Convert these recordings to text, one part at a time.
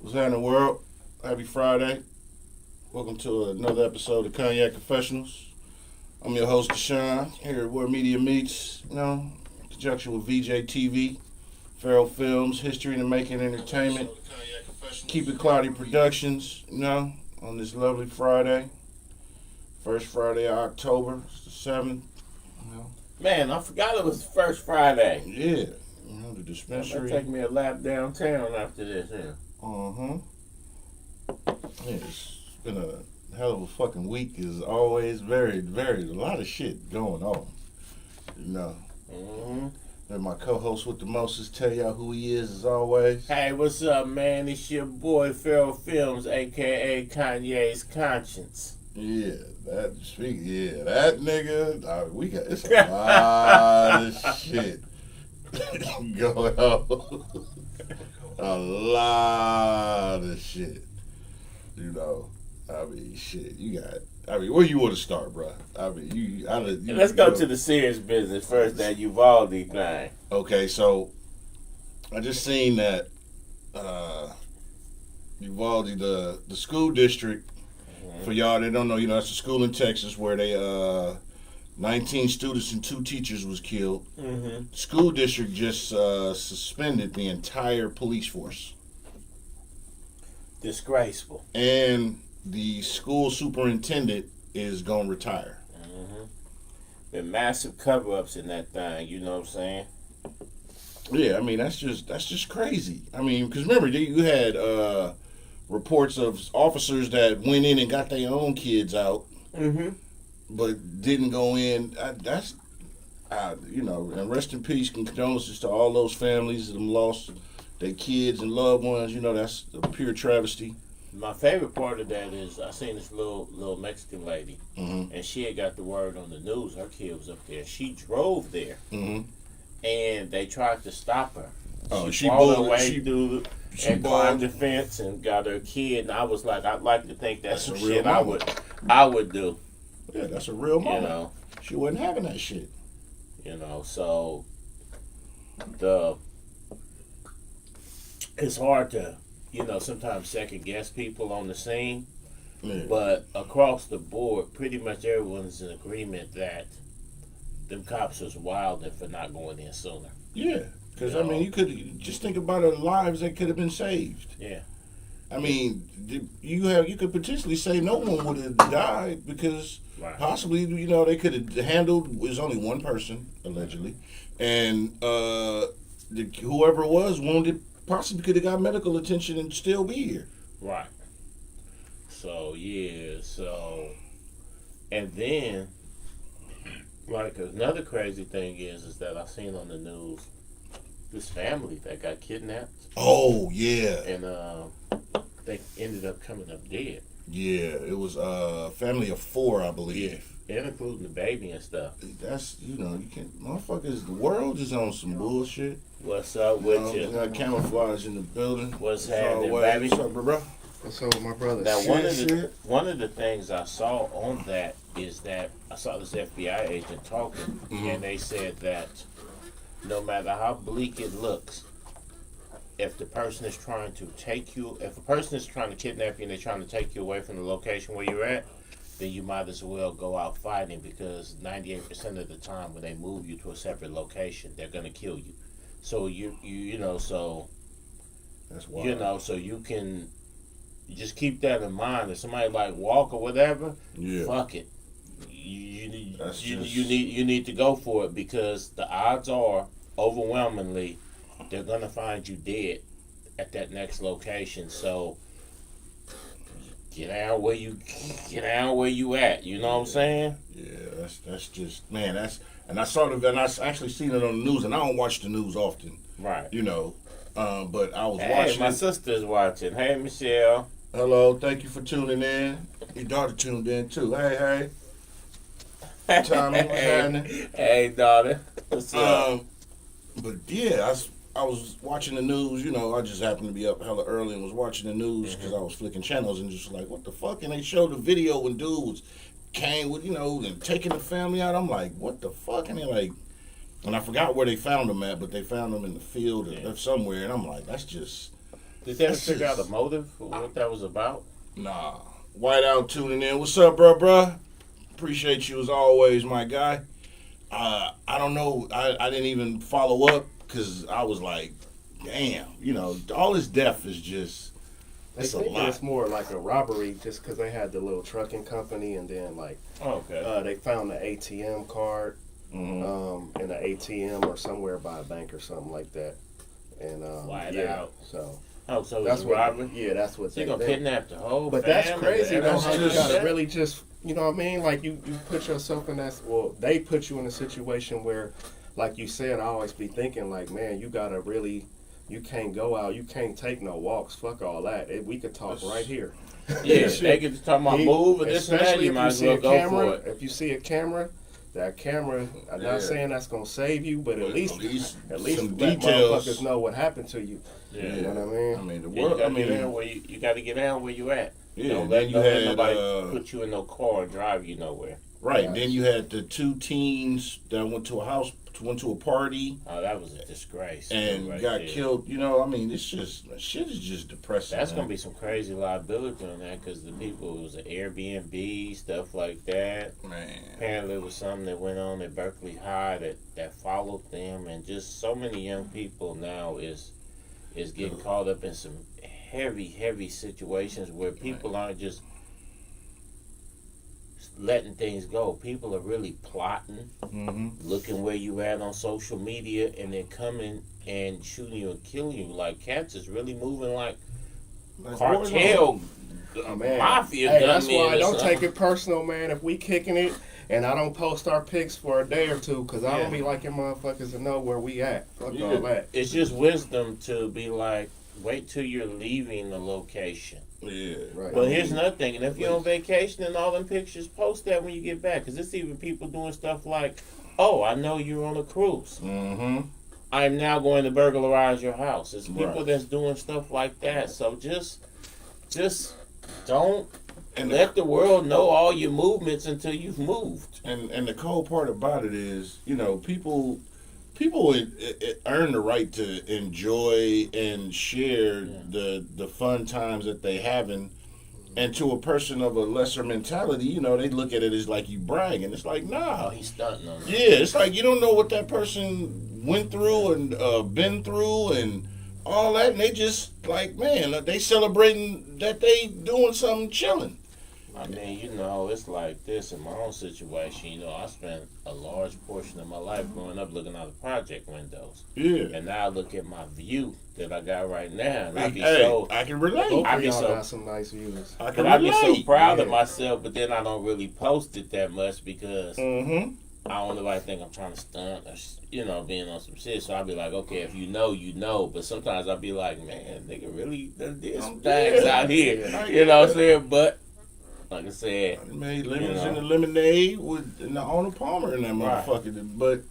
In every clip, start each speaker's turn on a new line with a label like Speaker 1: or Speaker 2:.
Speaker 1: What's happening, world? Happy Friday. Welcome to another episode of Cognac Confessionals. I'm your host, Deshaun, here at Where Media Meets, in conjunction with VJ TV, Feral Films, History in the Making Entertainment, Keep It Cloudy Productions, on this lovely Friday. First Friday of October, it's the 7th.
Speaker 2: Man, I forgot it was the first Friday.
Speaker 1: Yeah, the
Speaker 2: I'm
Speaker 1: dispensary.
Speaker 2: gonna take me a lap downtown after this. Yeah.
Speaker 1: Yeah, it's been a hell of a fucking week. As always, very, very, a lot of shit going on. And my co-host with the mostest tell y'all who he is as always.
Speaker 2: Hey, what's up, man? It's your boy Feral Films, aka Kanye's Conscience.
Speaker 1: Yeah, that nigga. We got it's a lot of shit going on. A lot of shit. Shit. You got. Where you want to start, bro?
Speaker 2: Let's go to the serious business first. That Uvalde thing.
Speaker 1: Okay, so I just seen that Uvalde, the school district. For y'all that don't know, that's a school in Texas where they 19 students and 2 teachers was killed.
Speaker 2: Mm-hmm.
Speaker 1: School district just suspended the entire police force.
Speaker 2: Disgraceful.
Speaker 1: And the school superintendent is gonna retire.
Speaker 2: Mm-hmm. Been massive cover-ups in that thing. You know what I'm saying?
Speaker 1: Yeah, that's just crazy. Because remember, you had reports of officers that went in and got their own kids out, but didn't go in. And rest in peace, and condolences to all those families that lost their kids and loved ones. That's a pure travesty.
Speaker 2: My favorite part of that is I seen this little Mexican lady, and she had got the word on the news. Her kid was up there. She drove there, and they tried to stop her. She fought her way through and climbed the fence and got her kid. And I was like, I'd like to think that's some shit I would do.
Speaker 1: Yeah, that's a real moment. She wasn't having that shit.
Speaker 2: So it's hard to, sometimes second guess people on the scene. Yeah. But across the board, pretty much everyone's in agreement that them cops was wilding for not going in sooner.
Speaker 1: Yeah. Because, you could just think about the lives that could have been saved.
Speaker 2: Yeah.
Speaker 1: You could potentially say no one would have died because possibly, they could have handled, it was only one person, allegedly, and whoever was wounded possibly could have got medical attention and still be here.
Speaker 2: Right. So, and then, another crazy thing is that I seen on the news, this family that got kidnapped.
Speaker 1: Oh, yeah.
Speaker 2: And they ended up coming up dead.
Speaker 1: Yeah, it was a family of 4, I believe.
Speaker 2: Yeah, and including the baby and stuff.
Speaker 1: That's, you can't, motherfuckers, the world is on some bullshit.
Speaker 2: What's up with you?
Speaker 1: Got camouflage in the building.
Speaker 2: What's happening, baby?
Speaker 1: What's up, bro?
Speaker 3: What's up with my brother?
Speaker 2: Now, one of the things I saw on that is that I saw this FBI agent talking, and they said that no matter how bleak it looks, if a person is trying to kidnap you and they're trying to take you away from the location where you're at, then you might as well go out fighting because 98% of the time when they move you to a separate location, they're going to kill you. So
Speaker 1: that's wild.
Speaker 2: So you can just keep that in mind. If somebody like Walker or whatever, fuck it. You need to go for it because the odds are overwhelmingly they're gonna find you dead at that next location. So get out where you at. You know what I'm saying?
Speaker 1: Yeah, that's just and I actually seen it on the news, and I don't watch the news often.
Speaker 2: Right.
Speaker 1: But I was watching.
Speaker 2: Hey, my sister's watching. Hey, Michelle.
Speaker 1: Hello, thank you for tuning in. Your daughter tuned in too. Hey. Tommy, what's happening?
Speaker 2: Hey, daughter. What's up?
Speaker 1: But yeah, I was watching the news. I just happened to be up hella early and was watching the news because I was flicking channels and just like, what the fuck? And they showed the video when dudes came with, and taking the family out. I'm like, what the fuck? And they're like, and I forgot where they found them at, but they found them in the field or somewhere. And I'm like, that's just
Speaker 2: Did they ever figure out the motive for what that was about?
Speaker 1: Nah. Whiteout tuning in. What's up, bruh? Appreciate you as always, my guy. I don't know. I didn't even follow up because I was like, damn, all this death is just, it's a lot.
Speaker 3: It's more like a robbery just because they had the little trucking company and then they found the ATM card in the ATM or somewhere by a bank or something like that. And
Speaker 2: out. So
Speaker 3: that's
Speaker 2: what robbery?
Speaker 3: That's what
Speaker 2: so you gonna kidnap the whole
Speaker 3: But
Speaker 2: family?
Speaker 3: that's crazy though.
Speaker 1: That's
Speaker 3: How you
Speaker 1: just-
Speaker 3: gotta really just you know what I mean? Like you put yourself in that. Well, they put you in a situation where, like you said, I always be thinking like, man, you gotta really. You can't go out. You can't take no walks. Fuck all that. We could talk right here.
Speaker 2: Yeah, they get to talk about move and this and that. You might as well go for it.
Speaker 3: If you see a camera, that camera. I'm not saying that's gonna save you, but at least
Speaker 1: some
Speaker 3: let
Speaker 1: details.
Speaker 3: motherfuckers know what happened to you.
Speaker 2: Yeah.
Speaker 3: You know what I mean?
Speaker 1: I mean, the
Speaker 2: Yeah,
Speaker 1: world.
Speaker 2: you got to get down where you at.
Speaker 1: Yeah.
Speaker 2: Don't
Speaker 1: Then
Speaker 2: let nobody put you in no car and drive you nowhere.
Speaker 1: Right.
Speaker 3: Right.
Speaker 1: Then you had the two teens that went to a party.
Speaker 2: Oh, that was a disgrace.
Speaker 1: And
Speaker 2: right
Speaker 1: got
Speaker 2: there.
Speaker 1: killed. I mean, it's just shit is just depressing.
Speaker 2: That's
Speaker 1: man.
Speaker 2: gonna be some crazy liability on that because the people, it was an Airbnb, stuff like that.
Speaker 1: Man.
Speaker 2: Apparently, it was something that went on at Berkeley High that followed them, and just so many young people now is getting caught up in some heavy situations where people aren't just letting things go. People are really plotting, looking where you at on social media, and then coming and shooting you and killing you. Like cats is really moving like cartel, mafia.
Speaker 3: Hey, that's why I
Speaker 2: or
Speaker 3: don't
Speaker 2: something.
Speaker 3: take it personal, man. If we kicking it and I don't post our pics for a day or two, because I don't be liking motherfuckers to know where we at. Fuck all that.
Speaker 2: It's just wisdom to be like, wait till you're leaving the location.
Speaker 1: Yeah.
Speaker 3: Right.
Speaker 2: But here's another thing, and if you're on vacation and all them pictures, post that when you get back. Because it's even people doing stuff like, oh, I know you're on a cruise.
Speaker 1: Mm-hmm.
Speaker 2: I'm now going to burglarize your house. It's people
Speaker 1: Right.
Speaker 2: that's doing stuff like that. So just don't
Speaker 1: And
Speaker 2: let the world know all your movements until you've moved.
Speaker 1: And the cold part about it is, people earn the right to enjoy and share the fun times that they having. And to a person of a lesser mentality, they look at it as like you bragging. It's like, nah.
Speaker 2: Oh, he's stunting on that.
Speaker 1: Yeah, it's like you don't know what that person went through and been through and all that. And they just like, man, they celebrating that they doing something chilling.
Speaker 2: I mean, it's like this in my own situation. I spent a large portion of my life growing up looking out of project windows.
Speaker 1: Yeah.
Speaker 2: And now I look at my view that I got right now, and I
Speaker 1: can relate.
Speaker 3: Both
Speaker 2: I
Speaker 3: of
Speaker 2: be
Speaker 3: y'all
Speaker 2: so-
Speaker 3: got some nice views.
Speaker 1: I can
Speaker 2: I be so
Speaker 1: relate.
Speaker 2: proud of myself, but then I don't really post it that much because
Speaker 1: Mm-hmm.
Speaker 2: I don't want nobody think I'm trying to stunt or, being on some shit. So I'll be like, okay, if you know, you know. But sometimes I'll be like, man, nigga really did some things out here. You know what I'm saying? But like I said,
Speaker 1: I made lemons in the lemonade with the Arnold Palmer in that motherfucker. But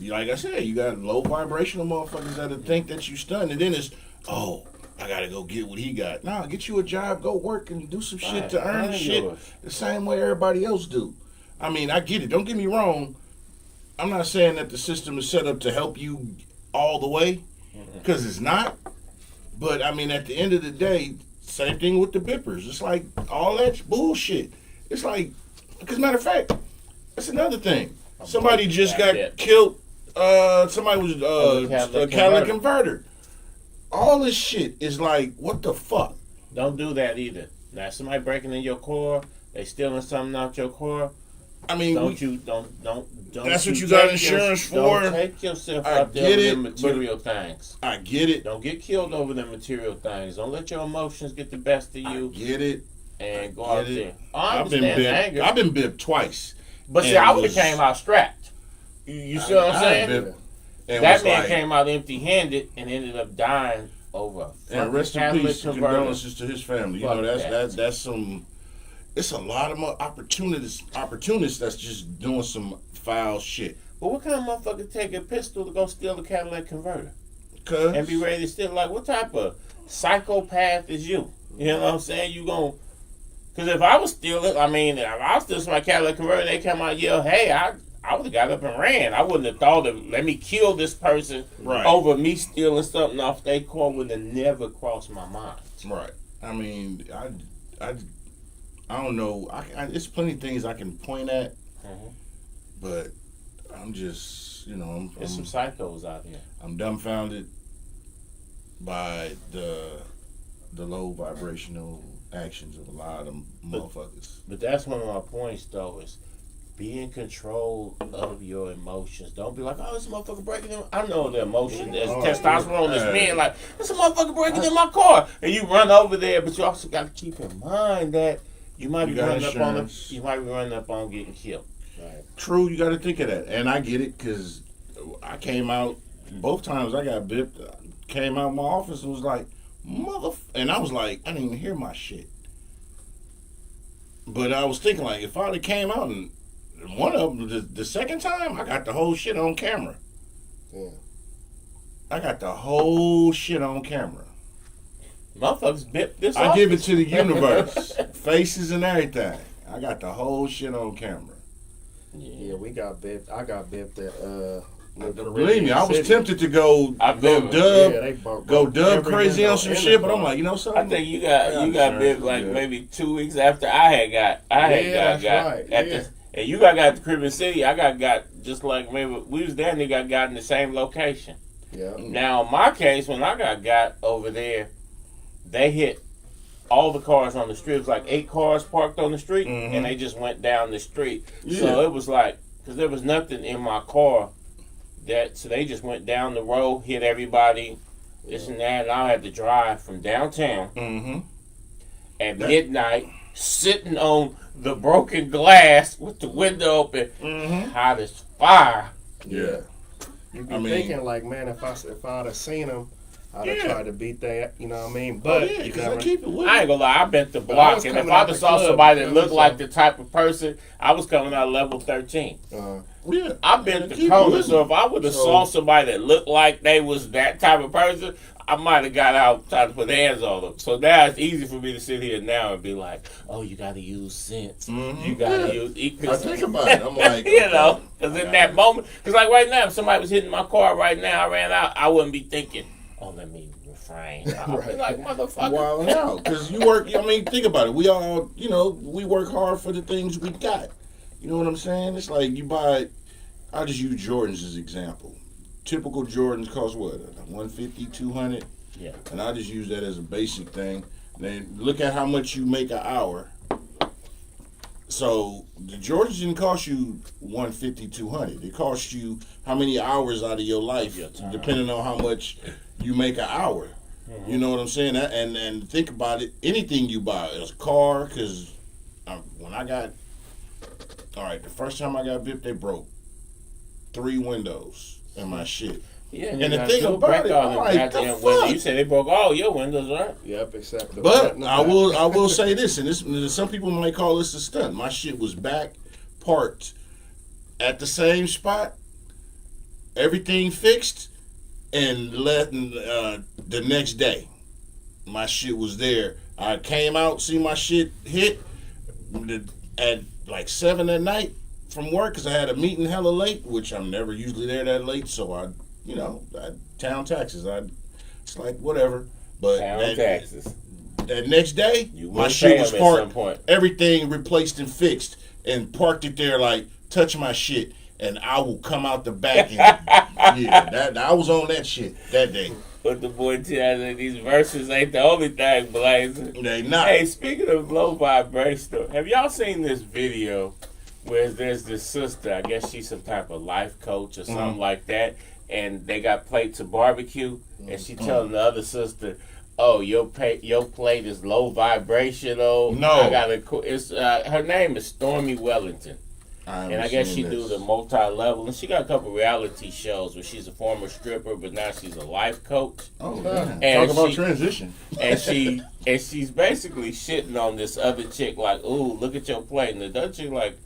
Speaker 1: like I said, you got low vibrational motherfuckers that'll think that you stunned, and then it's, oh, I gotta go get what he got. Nah, get you a job, go work and do some shit to earn shit the same way everybody else do. I mean, I get it. Don't get me wrong. I'm not saying that the system is set up to help you all the way, because it's not. But I mean, at the end of the day, same thing with the bippers. It's like all that bullshit. It's like, because matter of fact, that's another thing. Somebody just got killed. Somebody was a catalytic converter. All this shit is like, what the fuck?
Speaker 2: Don't do that either. Now, somebody breaking in your car, they stealing something out your car.
Speaker 1: I mean,
Speaker 2: don't.
Speaker 1: That's what you got insurance for.
Speaker 2: Don't take yourself
Speaker 1: I
Speaker 2: out there
Speaker 1: get
Speaker 2: with
Speaker 1: it,
Speaker 2: them material things.
Speaker 1: I get it.
Speaker 2: Don't get killed over them material things. Don't let your emotions get the best of you.
Speaker 1: I get it.
Speaker 2: And go out there. I
Speaker 1: I've been
Speaker 2: understand
Speaker 1: bipped.
Speaker 2: anger.
Speaker 1: I've been bipped twice.
Speaker 2: But see, I would have came out strapped. You see what I'm saying? That man came out empty-handed and ended up dying over.
Speaker 1: And rest in peace, condolences to his family. That's some. It's a lot of opportunists that's just doing some foul shit.
Speaker 2: But what kind of motherfucker take a pistol to go steal a catalytic converter?
Speaker 1: Cause
Speaker 2: and be ready to steal? Like, what type of psychopath is you? You know what I'm saying? You gon' because if I was stealing, if I was stealing my catalytic converter, they come out and yell, hey, I I would have got up and ran. I wouldn't have thought of let me kill this person over me stealing something off their car. Would have never crossed my mind.
Speaker 1: Right. I mean, I don't know. It's plenty of things I can point at, but I'm just,
Speaker 2: There's some psychos out here.
Speaker 1: I'm dumbfounded by the low vibrational actions of a lot of them motherfuckers.
Speaker 2: But that's one of my points, though, is be in control of your emotions. Don't be like, oh, this motherfucker breaking in. I know the emotion. There's testosterone. There's men like, this motherfucker breaking in my car, and you run over there. But you also got to keep in mind that you might be running up on getting killed.
Speaker 1: Right. True, you got to think of that, and I get it because I came out both times. I got bipped. Came out of my office and was like, and I was like, I didn't even hear my shit. But I was thinking like, if I would came out and one of them, the second time, I got the whole shit on camera. Yeah. I got the whole shit on camera.
Speaker 2: Motherfuckers bipped this
Speaker 1: I give it to the universe. Faces and everything. I got the whole shit on camera.
Speaker 3: Yeah, we got bipped. I got bipped at
Speaker 1: believe me, I was tempted to go dub crazy on some shit, but I'm like, something.
Speaker 2: I think you got bipped like maybe 2 weeks after I got. And you got at the Caribbean City. I got just like maybe we was there and they got in the same location.
Speaker 3: Yeah.
Speaker 2: Now in my case, when I got over there, they hit all the cars on the street. It was like 8 cars parked on the street, and they just went down the street. Yeah. So it was like, because there was nothing in my car. So they just went down the road, hit everybody, this and that, and I had to drive from downtown at midnight, sitting on the broken glass with the window open, hot as fire.
Speaker 1: Yeah.
Speaker 3: You be thinking like, man, if I'd have seen him, I'd have tried to beat that, you know what I mean? But
Speaker 1: I ain't
Speaker 2: gonna lie, I bent the block, and if I saw somebody that looked like the type of person, I was coming out level 13.
Speaker 1: Yeah,
Speaker 2: I bent the corner, so if I would have saw somebody that looked like they was that type of person, I might have got out trying to put hands on them. So now it's easy for me to sit here now and be like, oh, you got to use sense. You got to use...
Speaker 1: I think about it. I'm like...
Speaker 2: because in that moment... Because like right now, if somebody was hitting my car right now, I ran out, I wouldn't be thinking, oh, let me refrain. I'd be like, motherfucker.
Speaker 1: Well, no, because you work... I mean, think about it. We all, we work hard for the things we got. You know what I'm saying? It's like you buy... I'll just use Jordans as an example. Typical Jordans cost what? $150, $200?
Speaker 2: Yeah.
Speaker 1: And I just use that as a basic thing. Then look at how much you make an hour. So the Jordans didn't cost you $150, $200. It cost you how many hours out of your life, depending on how much you make an hour. You know what I'm saying? And think about it. Anything you buy, a car, because when I got... All right, the first time I got bipped, they broke 3 windows in my shit.
Speaker 2: Yeah,
Speaker 1: and the thing about it, I'm like, the fuck?
Speaker 2: You said they broke all your windows, right?
Speaker 3: Yep, except the
Speaker 1: But I will say this, and this, some people might call this a stunt. My shit was back parked at the same spot, everything fixed, and the next day, my shit was there. I came out, see my shit hit at like 7 at night from work because I had a meeting hella late, which I'm never usually there that late. So I town taxes. It's like whatever. But
Speaker 2: taxes.
Speaker 1: That next day, my shit was parked. Everything replaced and fixed, and parked it there like touch my shit, and I will come out the back. And I was on that shit that day.
Speaker 2: But the boy tells that these verses ain't the only thing blazing.
Speaker 1: They not.
Speaker 2: Hey, speaking of low vibration, have y'all seen this video where there's this sister, I guess she's some type of life coach or something like that, and they got plates of barbecue, and she telling the other sister, oh, your plate is low vibrational.
Speaker 1: No.
Speaker 2: I gotta. It's her name is Stormy Wellington. And I guess she do the multi-level, and she got a couple reality shows where she's a former stripper, but now she's a life coach.
Speaker 1: Oh, man. Talk about transition.
Speaker 2: And she's basically shitting on this other chick, like, ooh, look at your plate. And the other chick like,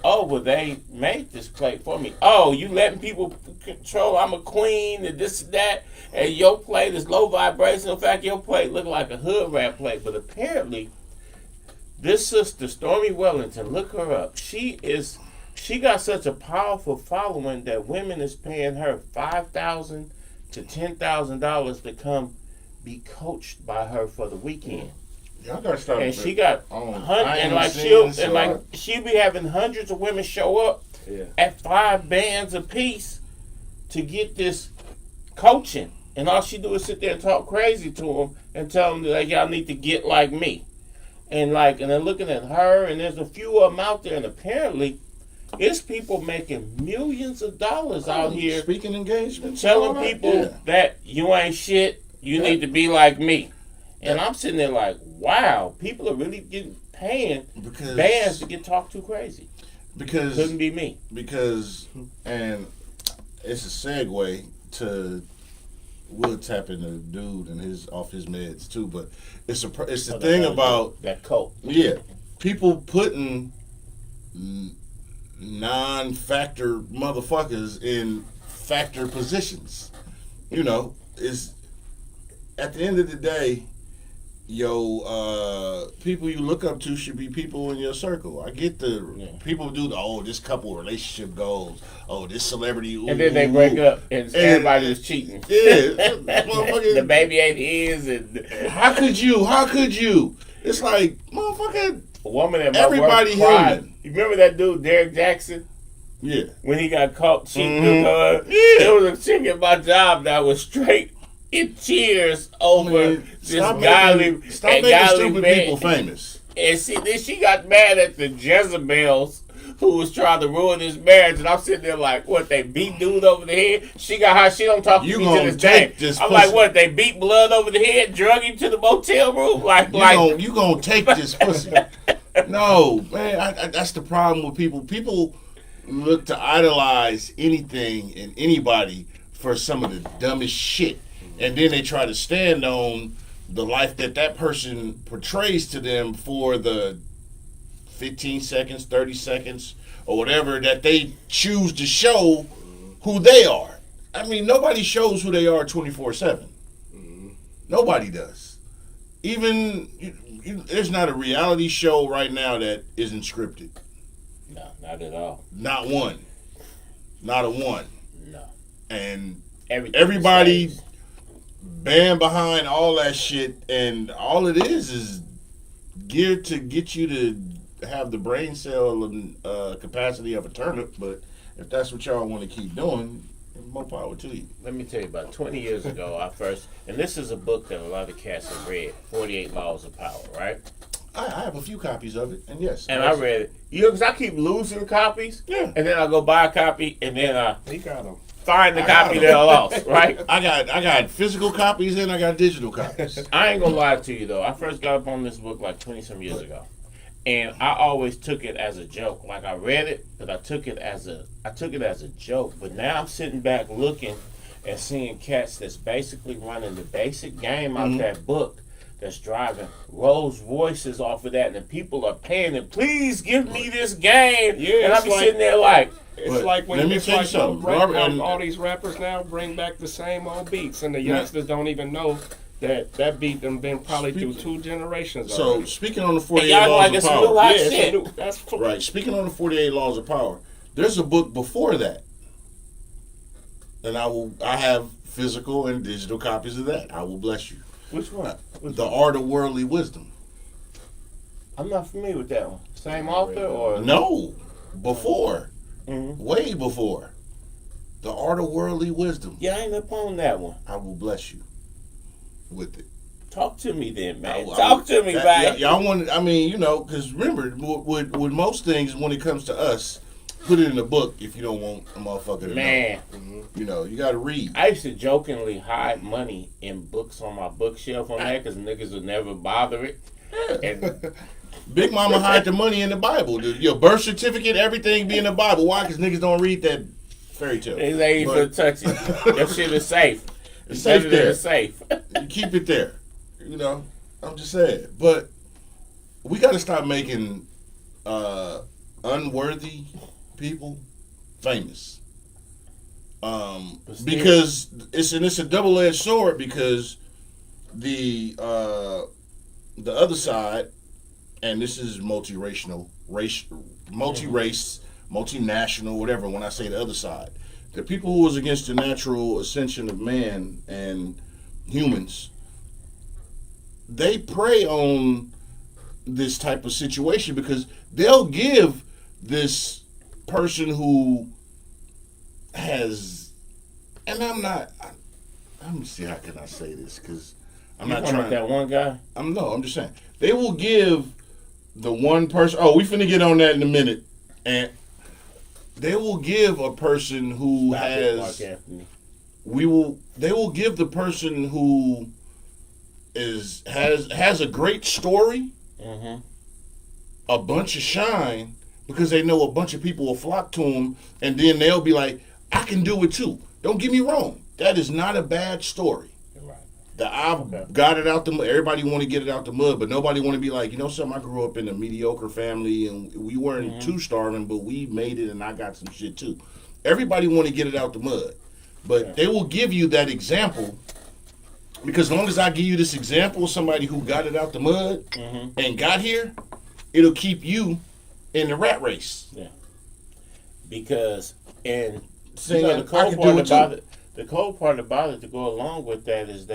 Speaker 2: oh, well, they made this plate for me. Oh, you letting people control, I'm a queen, and this and that, and your plate is low vibration. In fact, your plate look like a hood rat plate. But apparently, this sister, Stormy Wellington, look her up. She is she got such a powerful following that women is paying her $5,000 to $10,000 to come be coached by her for the weekend.
Speaker 1: Y'all gotta start.
Speaker 2: And she got she'll be having hundreds of women show up at $5 a piece to get this coaching, and all she do is sit there and talk crazy to them and tell them that y'all need to get like me, and they're looking at her, and there's a few of them out there, and apparently it's people making millions of dollars out here
Speaker 1: speaking engagements,
Speaker 2: telling people that you ain't shit, you need to be like me. And I'm sitting there like, wow, people are really paying bands to get talked to crazy.
Speaker 1: Because
Speaker 2: couldn't be me.
Speaker 1: And it's a segue to we'll tap into the dude and his off his meds too, but it's the thing about
Speaker 2: that cult.
Speaker 1: Yeah, people putting non-factor motherfuckers in factor positions. You know, is at the end of the day, people you look up to should be people in your circle. I get people do this couple relationship goals. Oh, this celebrity.
Speaker 2: And then they break up and everybody is cheating.
Speaker 1: Yeah.
Speaker 2: The baby ain't his. And
Speaker 1: How could you? It's like, motherfucker.
Speaker 2: A woman at my
Speaker 1: everybody
Speaker 2: work cried.
Speaker 1: human.
Speaker 2: You remember that dude, Derek Jackson?
Speaker 1: Yeah.
Speaker 2: When he got caught cheating with her. There was a chick at my job that was straight in tears over this godly
Speaker 1: stupid people famous.
Speaker 2: And then she got mad at the Jezebels who was trying to ruin his marriage, and I'm sitting there like, what, they beat dude over the head? She don't talk to me to this day. I'm like, what, they beat blood over the head, drug him to the motel room?
Speaker 1: You gonna take this pussy. No, man, that's the problem with people. People look to idolize anything and anybody for some of the dumbest shit. And then they try to stand on the life that person portrays to them for the 15 seconds, 30 seconds, or whatever that they choose to show who they are. I mean, nobody shows who they are 24/7. Nobody does. Even, there's not a reality show right now that isn't scripted.
Speaker 2: No, not at all.
Speaker 1: Not one. Not a one.
Speaker 2: No.
Speaker 1: And everybody band behind all that shit, and all it is geared to get you to have the brain cell capacity of a turnip. But if that's what y'all want to keep doing, more power to you.
Speaker 2: Let me tell you, about 20 years ago, and this is a book that a lot of cats have read, 48 Laws of Power, right?
Speaker 1: I have a few copies of it, and yes.
Speaker 2: And I read it. Because I keep losing copies, and then I go buy a copy, and then
Speaker 3: he got them.
Speaker 2: Find the copy that I lost, right?
Speaker 1: I got physical copies and I got digital copies.
Speaker 2: I ain't gonna lie to you though. I first got up on this book like 20-some years ago, and I always took it as a joke. Like I read it, but I took it as a joke. But now I'm sitting back looking and seeing cats that's basically running the basic game out that book, that's driving Rolls Royces off of that, and the people are paying them. Please give me this game, and I be sitting there like.
Speaker 3: It's like when all these rappers now bring back the same old beats, and the youngsters don't even know that beat them been probably through 2 generations.
Speaker 1: So speaking on the 48 laws of power, right? Speaking on the 48 laws of power, there's a book before that, and I have physical and digital copies of that. I will bless you.
Speaker 2: Which one?
Speaker 1: The Art of Worldly Wisdom.
Speaker 2: I'm not familiar with that one. Same author or
Speaker 1: no? Before. Way before. The Art of Worldly Wisdom.
Speaker 2: Yeah, I ain't up on that one.
Speaker 1: I will bless you with it.
Speaker 2: Talk to me then, man. Talk to me, man.
Speaker 1: Y'all want, because remember, with most things, when it comes to us, put it in a book if you don't want a motherfucker to know. You got to read.
Speaker 2: I used to jokingly hide money in books on my bookshelf on that because niggas would never bother it. And
Speaker 1: Big Mama hide the money in the Bible. Your birth certificate, everything be in the Bible. Why? Because niggas don't read that fairy tale.
Speaker 2: They ain't even touch it. That shit is safe.
Speaker 1: It's safe there.
Speaker 2: It's safe.
Speaker 1: You keep it there. I'm just saying. But we got to stop making unworthy people famous. Because it's a double-edged sword, because the other side, and this is multi-race, multinational, whatever. When I say the other side, the people who was against the natural ascension of man and humans, they prey on this type of situation because they'll give this person who has, and let me see, how can I say this? Because I'm not trying.
Speaker 2: That one guy.
Speaker 1: I'm just saying they will give the one person. Oh, we finna get on that in a minute, and they will give a person who has. They will give the person who has a great story, a bunch of shine, because they know a bunch of people will flock to them, and then they'll be like, I can do it too. Don't get me wrong. That is not a bad story. I've got it out the mud. Everybody want to get it out the mud, but nobody want to be like, you know something, I grew up in a mediocre family, and we weren't too starving, but we made it, and I got some shit too. Everybody want to get it out the mud. But they will give you that example, because as long as I give you this example of somebody who got it out the mud and got here, it'll keep you in the rat race.
Speaker 2: Yeah. Because, and
Speaker 1: saying
Speaker 2: the cold part about it to go along with that is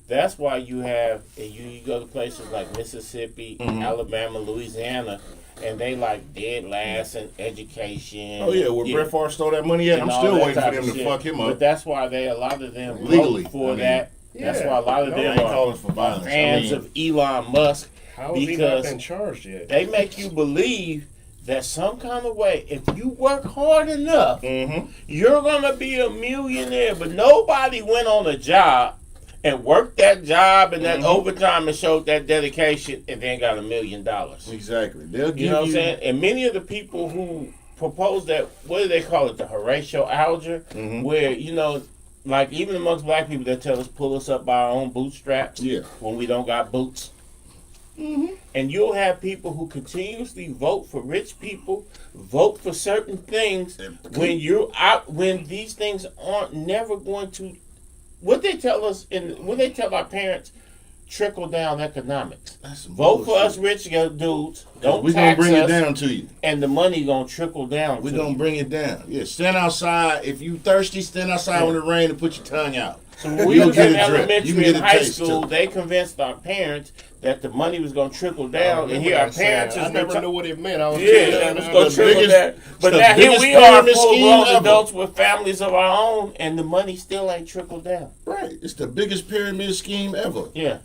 Speaker 2: that's why you have, you go to places like Mississippi, Alabama, Louisiana, and they like dead last in education.
Speaker 1: Oh yeah, where Brett Favre stole that money at, I'm still waiting for them to fuck him up.
Speaker 2: But that's why a lot of them
Speaker 1: legally
Speaker 2: vote for that. Yeah. That's why a lot of them
Speaker 1: are for violence.
Speaker 2: Fans of Elon Musk.
Speaker 3: How has he not been charged yet?
Speaker 2: They make you believe that some kind of way, if you work hard enough, you're gonna be a millionaire. But nobody went on a job and worked that job and that overtime and showed that dedication and then got $1 million.
Speaker 1: Exactly. They'll give
Speaker 2: you know what I'm saying? And many of the people who propose that, what do they call it? The Herschel Walker, where, you know, like even amongst black people, they tell us pull us up by our own bootstraps when we don't got boots. And you'll have people who continuously vote for rich people, vote for certain things when these things aren't never going to. What they tell us when they tell our parents, trickle down economics. Vote for us rich dudes. Don't
Speaker 1: we're
Speaker 2: tax
Speaker 1: gonna bring
Speaker 2: us,
Speaker 1: it down to you,
Speaker 2: and the money gonna trickle down.
Speaker 1: We're gonna bring it down. Yeah, stand outside if you thirsty. Stand outside when it rain and put your tongue out.
Speaker 2: So when we was in elementary and high school, they convinced our parents that the money was going to trickle down, and here our parents
Speaker 3: I never knew what it meant. I was
Speaker 2: it was going to trickle down. But now here we are, full-grown adults with families of our own, and the money still ain't trickled down.
Speaker 1: Right. It's the biggest pyramid scheme ever.
Speaker 2: Yeah.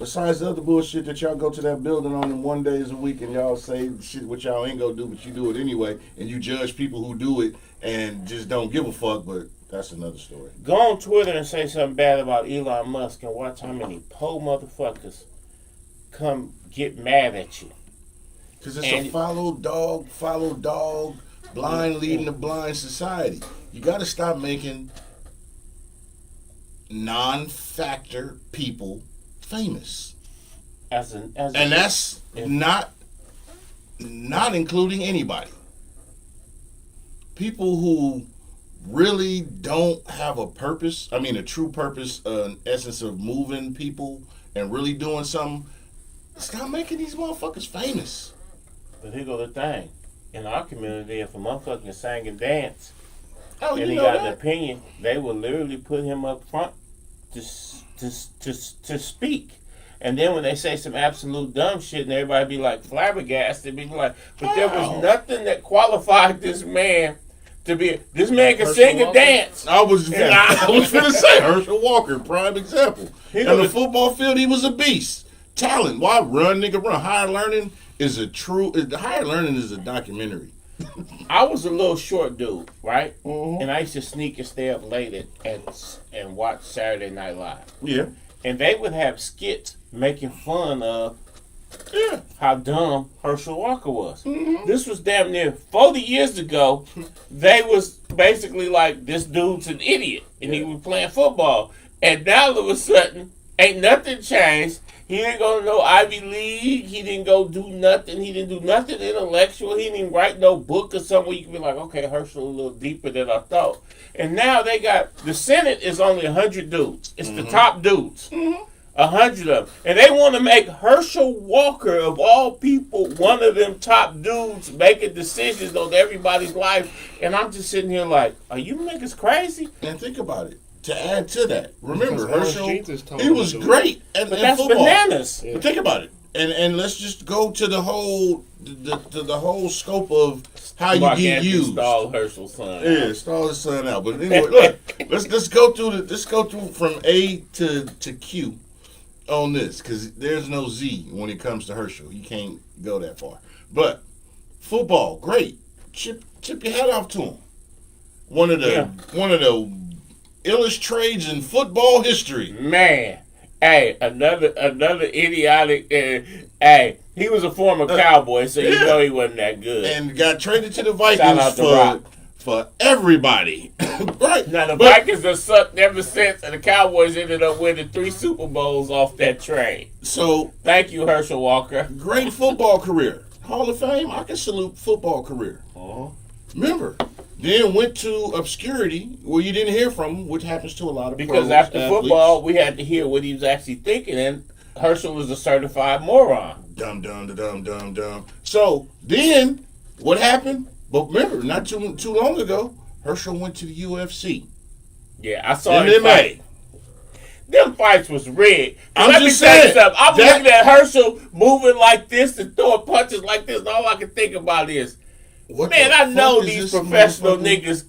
Speaker 1: Besides the other bullshit that y'all go to that building on them 1 day a week and y'all say shit what y'all ain't gonna do, but you do it anyway, and you judge people who do it and just don't give a fuck, but that's another story.
Speaker 2: Go on Twitter and say something bad about Elon Musk and watch how many po motherfuckers come get mad at you.
Speaker 1: Because it's a follow dog, blind leading a blind society. You got to stop making non-factor people famous. And that's not including anybody. People who really don't have a purpose, a true purpose, an essence of moving people and really doing something, stop making these motherfuckers famous.
Speaker 2: But here go the thing. In our community, if a motherfucker can sing and dance,
Speaker 1: and
Speaker 2: he got an opinion, they will literally put him up front to speak. And then when they say some absolute dumb shit and everybody be like flabbergasted, be like, but there was nothing that qualified this man to be. This man can sing and dance.
Speaker 1: I was finna say Herschel Walker, prime example. On the football field, he was a beast. Talent. Why run, nigga, run? Higher Learning is Higher Learning is a documentary.
Speaker 2: I was a little short dude, right? And I used to sneak and stay up late and watch Saturday Night Live.
Speaker 1: Yeah.
Speaker 2: And they would have skits making fun of how dumb Herschel Walker was. This was damn near 40 years ago. They was basically like, this dude's an idiot. And he was playing football. And now all of a sudden, ain't nothing changed. He didn't go to no Ivy League. He didn't go do nothing. He didn't do nothing intellectual. He didn't even write no book or something where you can be like, okay, Herschel a little deeper than I thought. And now they got, the Senate is only 100 dudes. It's the top dudes. 100 of them. And they want to make Herschel Walker, of all people, one of them top dudes making decisions on everybody's life. And I'm just sitting here like, are you niggas crazy?
Speaker 1: And think about it. To add to that, remember
Speaker 3: Because
Speaker 1: Herschel, he was great at
Speaker 2: that's
Speaker 1: football.
Speaker 2: bananas.
Speaker 1: But think about it, and let's just go to the whole scope of how you get used.
Speaker 2: Stall Herschel's son.
Speaker 1: Yeah, stall his son out. But anyway, look, let's go through from A to Q on this, because there's no Z when it comes to Herschel. You can't go that far. But football, great. Chip your hat off to him. One of the illest trades in football history.
Speaker 2: Man, hey, another idiotic. Hey, he was a former Cowboy, so you know he wasn't that good.
Speaker 1: And got traded to the
Speaker 2: Shout out
Speaker 1: Vikings
Speaker 2: to Rock.
Speaker 1: for everybody. Right.
Speaker 2: Now the Vikings have sucked ever since, and the Cowboys ended up winning 3 Super Bowls off that trade.
Speaker 1: So
Speaker 2: thank you, Herschel Walker.
Speaker 1: Great football career, Hall of Fame. I can salute football career. Remember. Then went to obscurity where you didn't hear from him, which happens to a lot of
Speaker 2: because
Speaker 1: pro
Speaker 2: after
Speaker 1: athletes.
Speaker 2: football, we had to hear what he was actually thinking, and Herschel was a certified moron.
Speaker 1: Dumb. So then what happened? But remember, not too long ago, Herschel went to the UFC.
Speaker 2: Yeah, I saw him
Speaker 1: MMA.
Speaker 2: fight. Them fights was rigged.
Speaker 1: I'm
Speaker 2: Let
Speaker 1: just
Speaker 2: me tell you
Speaker 1: saying,
Speaker 2: something. I'm looking at Herschel moving like this and throwing punches like this, and all I can think about is, man, I know these professional niggas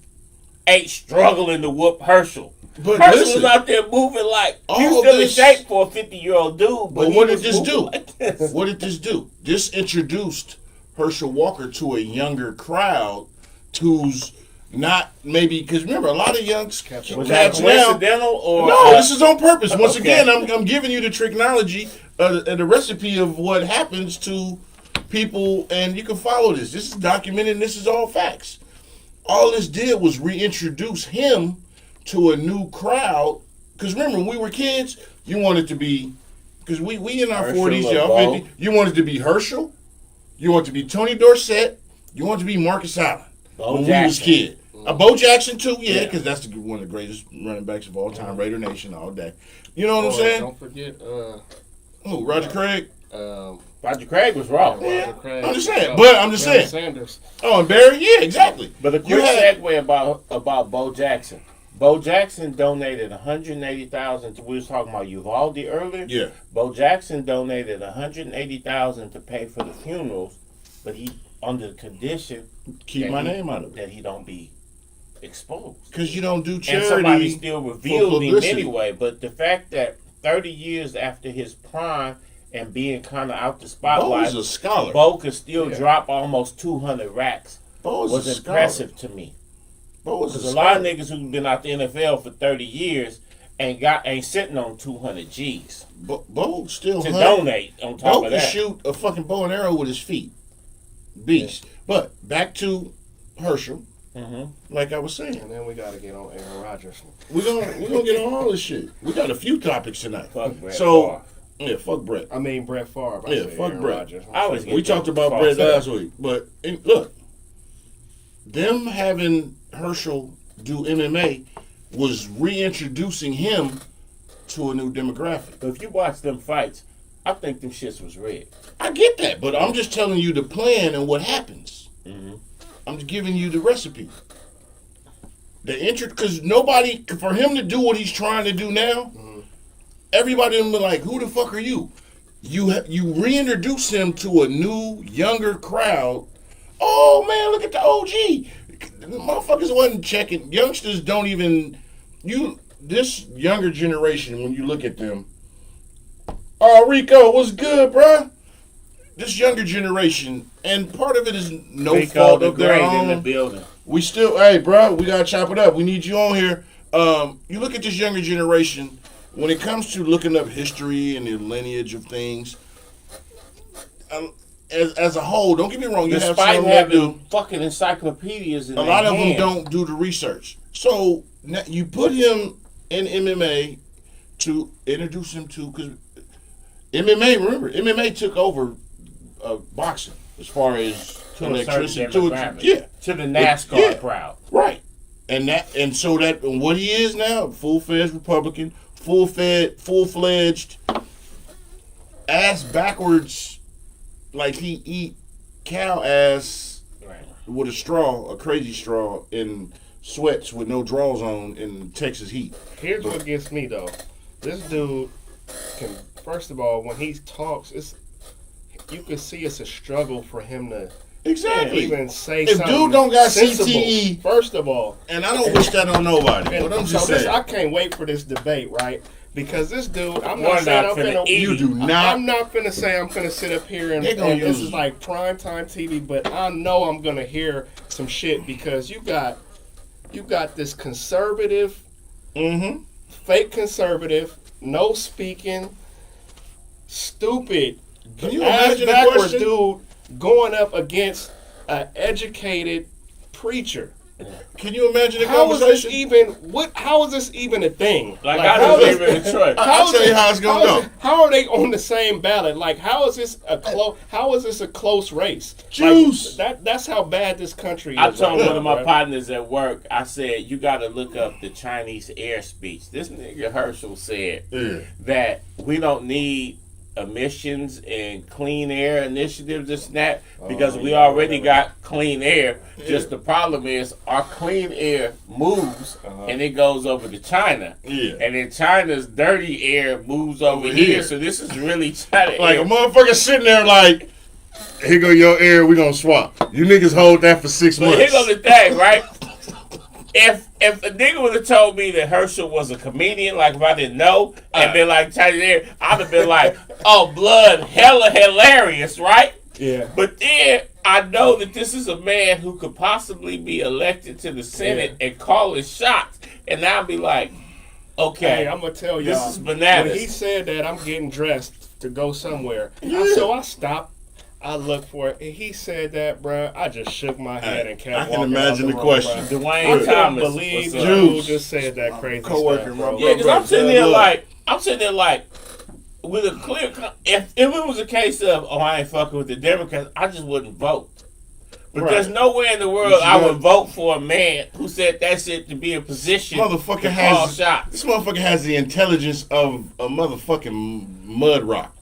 Speaker 2: ain't struggling to whoop Herschel.
Speaker 1: But
Speaker 2: Herschel
Speaker 1: listen,
Speaker 2: was out there moving like he's
Speaker 1: all
Speaker 2: still in
Speaker 1: this-
Speaker 2: shape for a 50-year-old dude.
Speaker 1: But
Speaker 2: he
Speaker 1: what did
Speaker 2: was
Speaker 1: this
Speaker 2: moving
Speaker 1: do?
Speaker 2: like this.
Speaker 1: What did this do? This introduced Herschel Walker to a younger crowd who's not maybe, because remember, a lot of young
Speaker 2: Was that
Speaker 1: cats now.
Speaker 2: coincidental or
Speaker 1: No, this is on purpose. Once
Speaker 2: Okay.
Speaker 1: again, I'm giving you the tricknology and the recipe of what happens to people, and you can follow this. This is documented, and this is all facts. All this did was reintroduce him to a new crowd. Because remember, when we were kids, you wanted to be, because we in our
Speaker 2: Herschel
Speaker 1: 40s,
Speaker 2: or
Speaker 1: y'all
Speaker 2: Bo.
Speaker 1: 50, you wanted to be Herschel, you wanted to be Tony Dorsett, you wanted to be Marcus Allen
Speaker 2: Bo
Speaker 1: when
Speaker 2: Jackson.
Speaker 1: we was kids. Bo Jackson too, yeah,
Speaker 2: Yeah.
Speaker 1: because that's one of the greatest running backs of all time, Raider Nation all day. You know what I'm saying?
Speaker 3: Don't forget,
Speaker 1: Who, Roger Craig?
Speaker 2: Roger Craig was raw.
Speaker 1: Yeah,
Speaker 3: Craig.
Speaker 1: I'm just saying. But I'm just
Speaker 3: Barry
Speaker 1: saying.
Speaker 3: Sanders.
Speaker 1: Oh, and Barry, yeah, exactly.
Speaker 2: But a
Speaker 1: You
Speaker 2: quick
Speaker 1: had-
Speaker 2: segue about Bo Jackson. Bo Jackson donated $180,000 to, we was talking about Uvalde earlier.
Speaker 1: Yeah.
Speaker 2: Bo Jackson donated $180,000 to pay for the funerals, but he under the condition
Speaker 1: Keep
Speaker 2: that
Speaker 1: my
Speaker 2: he-
Speaker 1: name out of it.
Speaker 2: that he don't be exposed.
Speaker 1: Because you don't do
Speaker 2: And
Speaker 1: charity.
Speaker 2: somebody still revealed him
Speaker 1: publicity.
Speaker 2: anyway. But the fact that 30 years after his prime and being kind of out the
Speaker 1: Bo
Speaker 2: spotlight,
Speaker 1: is a scholar.
Speaker 2: Bo could still drop almost 200 racks
Speaker 1: Bo is
Speaker 2: was
Speaker 1: a scholar.
Speaker 2: impressive to me.
Speaker 1: Bo is
Speaker 2: Because
Speaker 1: a
Speaker 2: a lot of
Speaker 1: scholar.
Speaker 2: niggas who've been out the NFL for 30 years ain't sitting on 200 G's
Speaker 1: Bo still
Speaker 2: to
Speaker 1: hunt.
Speaker 2: donate on top
Speaker 1: Bo
Speaker 2: of
Speaker 1: can
Speaker 2: that.
Speaker 1: shoot a fucking bow and arrow with his feet. Beast. But back to Herschel, like I was saying.
Speaker 3: And then we got to get on Aaron Rodgers.
Speaker 1: We're gonna get on all this shit. We got a few topics tonight.
Speaker 2: Fuck Brett
Speaker 1: So
Speaker 2: Favre.
Speaker 1: yeah, fuck Brett.
Speaker 3: I mean, Brett Favre. I
Speaker 1: Yeah,
Speaker 3: said
Speaker 1: fuck
Speaker 3: Aaron
Speaker 1: Brett.
Speaker 3: Rodgers.
Speaker 2: I always get
Speaker 1: We talked about
Speaker 2: false
Speaker 1: Brett
Speaker 2: up.
Speaker 1: last week, but look, them having Herschel do MMA was reintroducing him to a new demographic.
Speaker 2: But if you watch them fights, I think them shits was rigged.
Speaker 1: I get that, but I'm just telling you the plan and what happens. I'm just giving you the recipe. Because nobody, for him to do what he's trying to do now, everybody will be like, who the fuck are you? You reintroduce him to a new, younger crowd. Oh man, look at the OG. The motherfuckers wasn't checking. Youngsters don't even, this younger generation, when you look at them, oh, Rico, what's good, bruh? This younger generation, and part of it is no
Speaker 2: Rico
Speaker 1: fault
Speaker 2: the
Speaker 1: of their
Speaker 2: Great in the
Speaker 1: own.
Speaker 2: building.
Speaker 1: We still, hey, bro, we gotta chop it up. We need you on here. You look at this younger generation, when it comes to looking up history and the lineage of things, as a whole, don't get me wrong, you have
Speaker 2: Despite
Speaker 1: some that do.
Speaker 2: having fucking encyclopedias in
Speaker 1: A
Speaker 2: their
Speaker 1: lot of them
Speaker 2: hand.
Speaker 1: don't do the research. So now you put him in MMA to introduce him to, because MMA, remember, MMA took over boxing as far as
Speaker 2: To a certain
Speaker 1: electricity.
Speaker 2: demographic.
Speaker 1: Yeah,
Speaker 2: To the NASCAR
Speaker 1: Yeah.
Speaker 2: crowd.
Speaker 1: right. And what he is now, full-fledged Republican, full-fledged, ass backwards, like he eat cow ass with a crazy straw, in sweats with no drawers on in Texas heat.
Speaker 3: Here's what gets me though. This dude can, first of all, when he talks, you can see it's a struggle for him to even say
Speaker 1: if
Speaker 3: something.
Speaker 1: If dude don't got
Speaker 3: sensible,
Speaker 1: CTE,
Speaker 3: first of all,
Speaker 1: and I don't wish that on nobody, but I'm just saying.
Speaker 3: I can't wait for this debate, right? Because this dude, I'm
Speaker 2: not
Speaker 3: not saying I'm
Speaker 2: finna
Speaker 3: finna.
Speaker 1: You do not.
Speaker 3: I'm not finna say I'm finna sit up here and this is like primetime TV, but I know I'm gonna hear some shit because you got this conservative, fake conservative, no speaking, stupid,
Speaker 1: Can you
Speaker 3: ass
Speaker 1: imagine the
Speaker 3: backwards
Speaker 1: question?
Speaker 3: dude going up against an educated preacher.
Speaker 1: Can you imagine the
Speaker 3: How is this
Speaker 1: conversation?
Speaker 3: how is this even a thing?
Speaker 2: Like how is it even a choice?
Speaker 1: I'll tell you how it's gonna go.
Speaker 3: How are they on the same ballot? Like how is this a close race?
Speaker 1: Juice.
Speaker 3: Like, that's how bad this country is.
Speaker 2: I told
Speaker 3: right
Speaker 2: one of
Speaker 3: now,
Speaker 2: my
Speaker 3: bro.
Speaker 2: partners at work, I said, you got to look up the Chinese air speech. This nigga Herschel said that we don't need emissions and clean air initiatives, this and that, because we already got clean air. Just the problem is our clean air moves and it goes over to China. And then China's dirty air moves over here. So this is really China
Speaker 1: Like
Speaker 2: air.
Speaker 1: a motherfucker sitting there like, here go your air, we gonna swap. You niggas hold that for 6
Speaker 2: But
Speaker 1: months.
Speaker 2: here goes the thing, right? If a nigga would have told me that Herschel was a comedian, like if I didn't know, and been like Chinese air, I'd have been like, oh, blood, hella hilarious, right?
Speaker 3: Yeah.
Speaker 2: But then I know that this is a man who could possibly be elected to the Senate and call his shots, and I'd be like, okay,
Speaker 3: Hey, I'm gonna tell y'all.
Speaker 2: this is bananas.
Speaker 3: When he said that, I'm getting dressed to go somewhere.
Speaker 1: Yeah.
Speaker 3: So I stopped. I looked for it. And he said that, bro. I just shook my head and kept
Speaker 1: I can
Speaker 3: walking
Speaker 1: imagine
Speaker 3: out
Speaker 1: the
Speaker 3: room,
Speaker 1: question.
Speaker 3: Bro.
Speaker 2: Dwayne
Speaker 3: I couldn't
Speaker 2: Thomas,
Speaker 3: believe
Speaker 2: what's up?
Speaker 3: dude just said that crazy
Speaker 1: Co-worker,
Speaker 3: stuff,
Speaker 1: my
Speaker 3: bro.
Speaker 2: Yeah, because I'm sitting
Speaker 1: Bad
Speaker 2: there
Speaker 1: luck.
Speaker 2: like, with a clear, if it was a case of, oh, I ain't fucking with the Democrats, I just wouldn't vote. But there's nowhere in the world I would vote for a man who said that shit to be in position to call shots.
Speaker 1: This motherfucker has the intelligence of a motherfucking mud rock.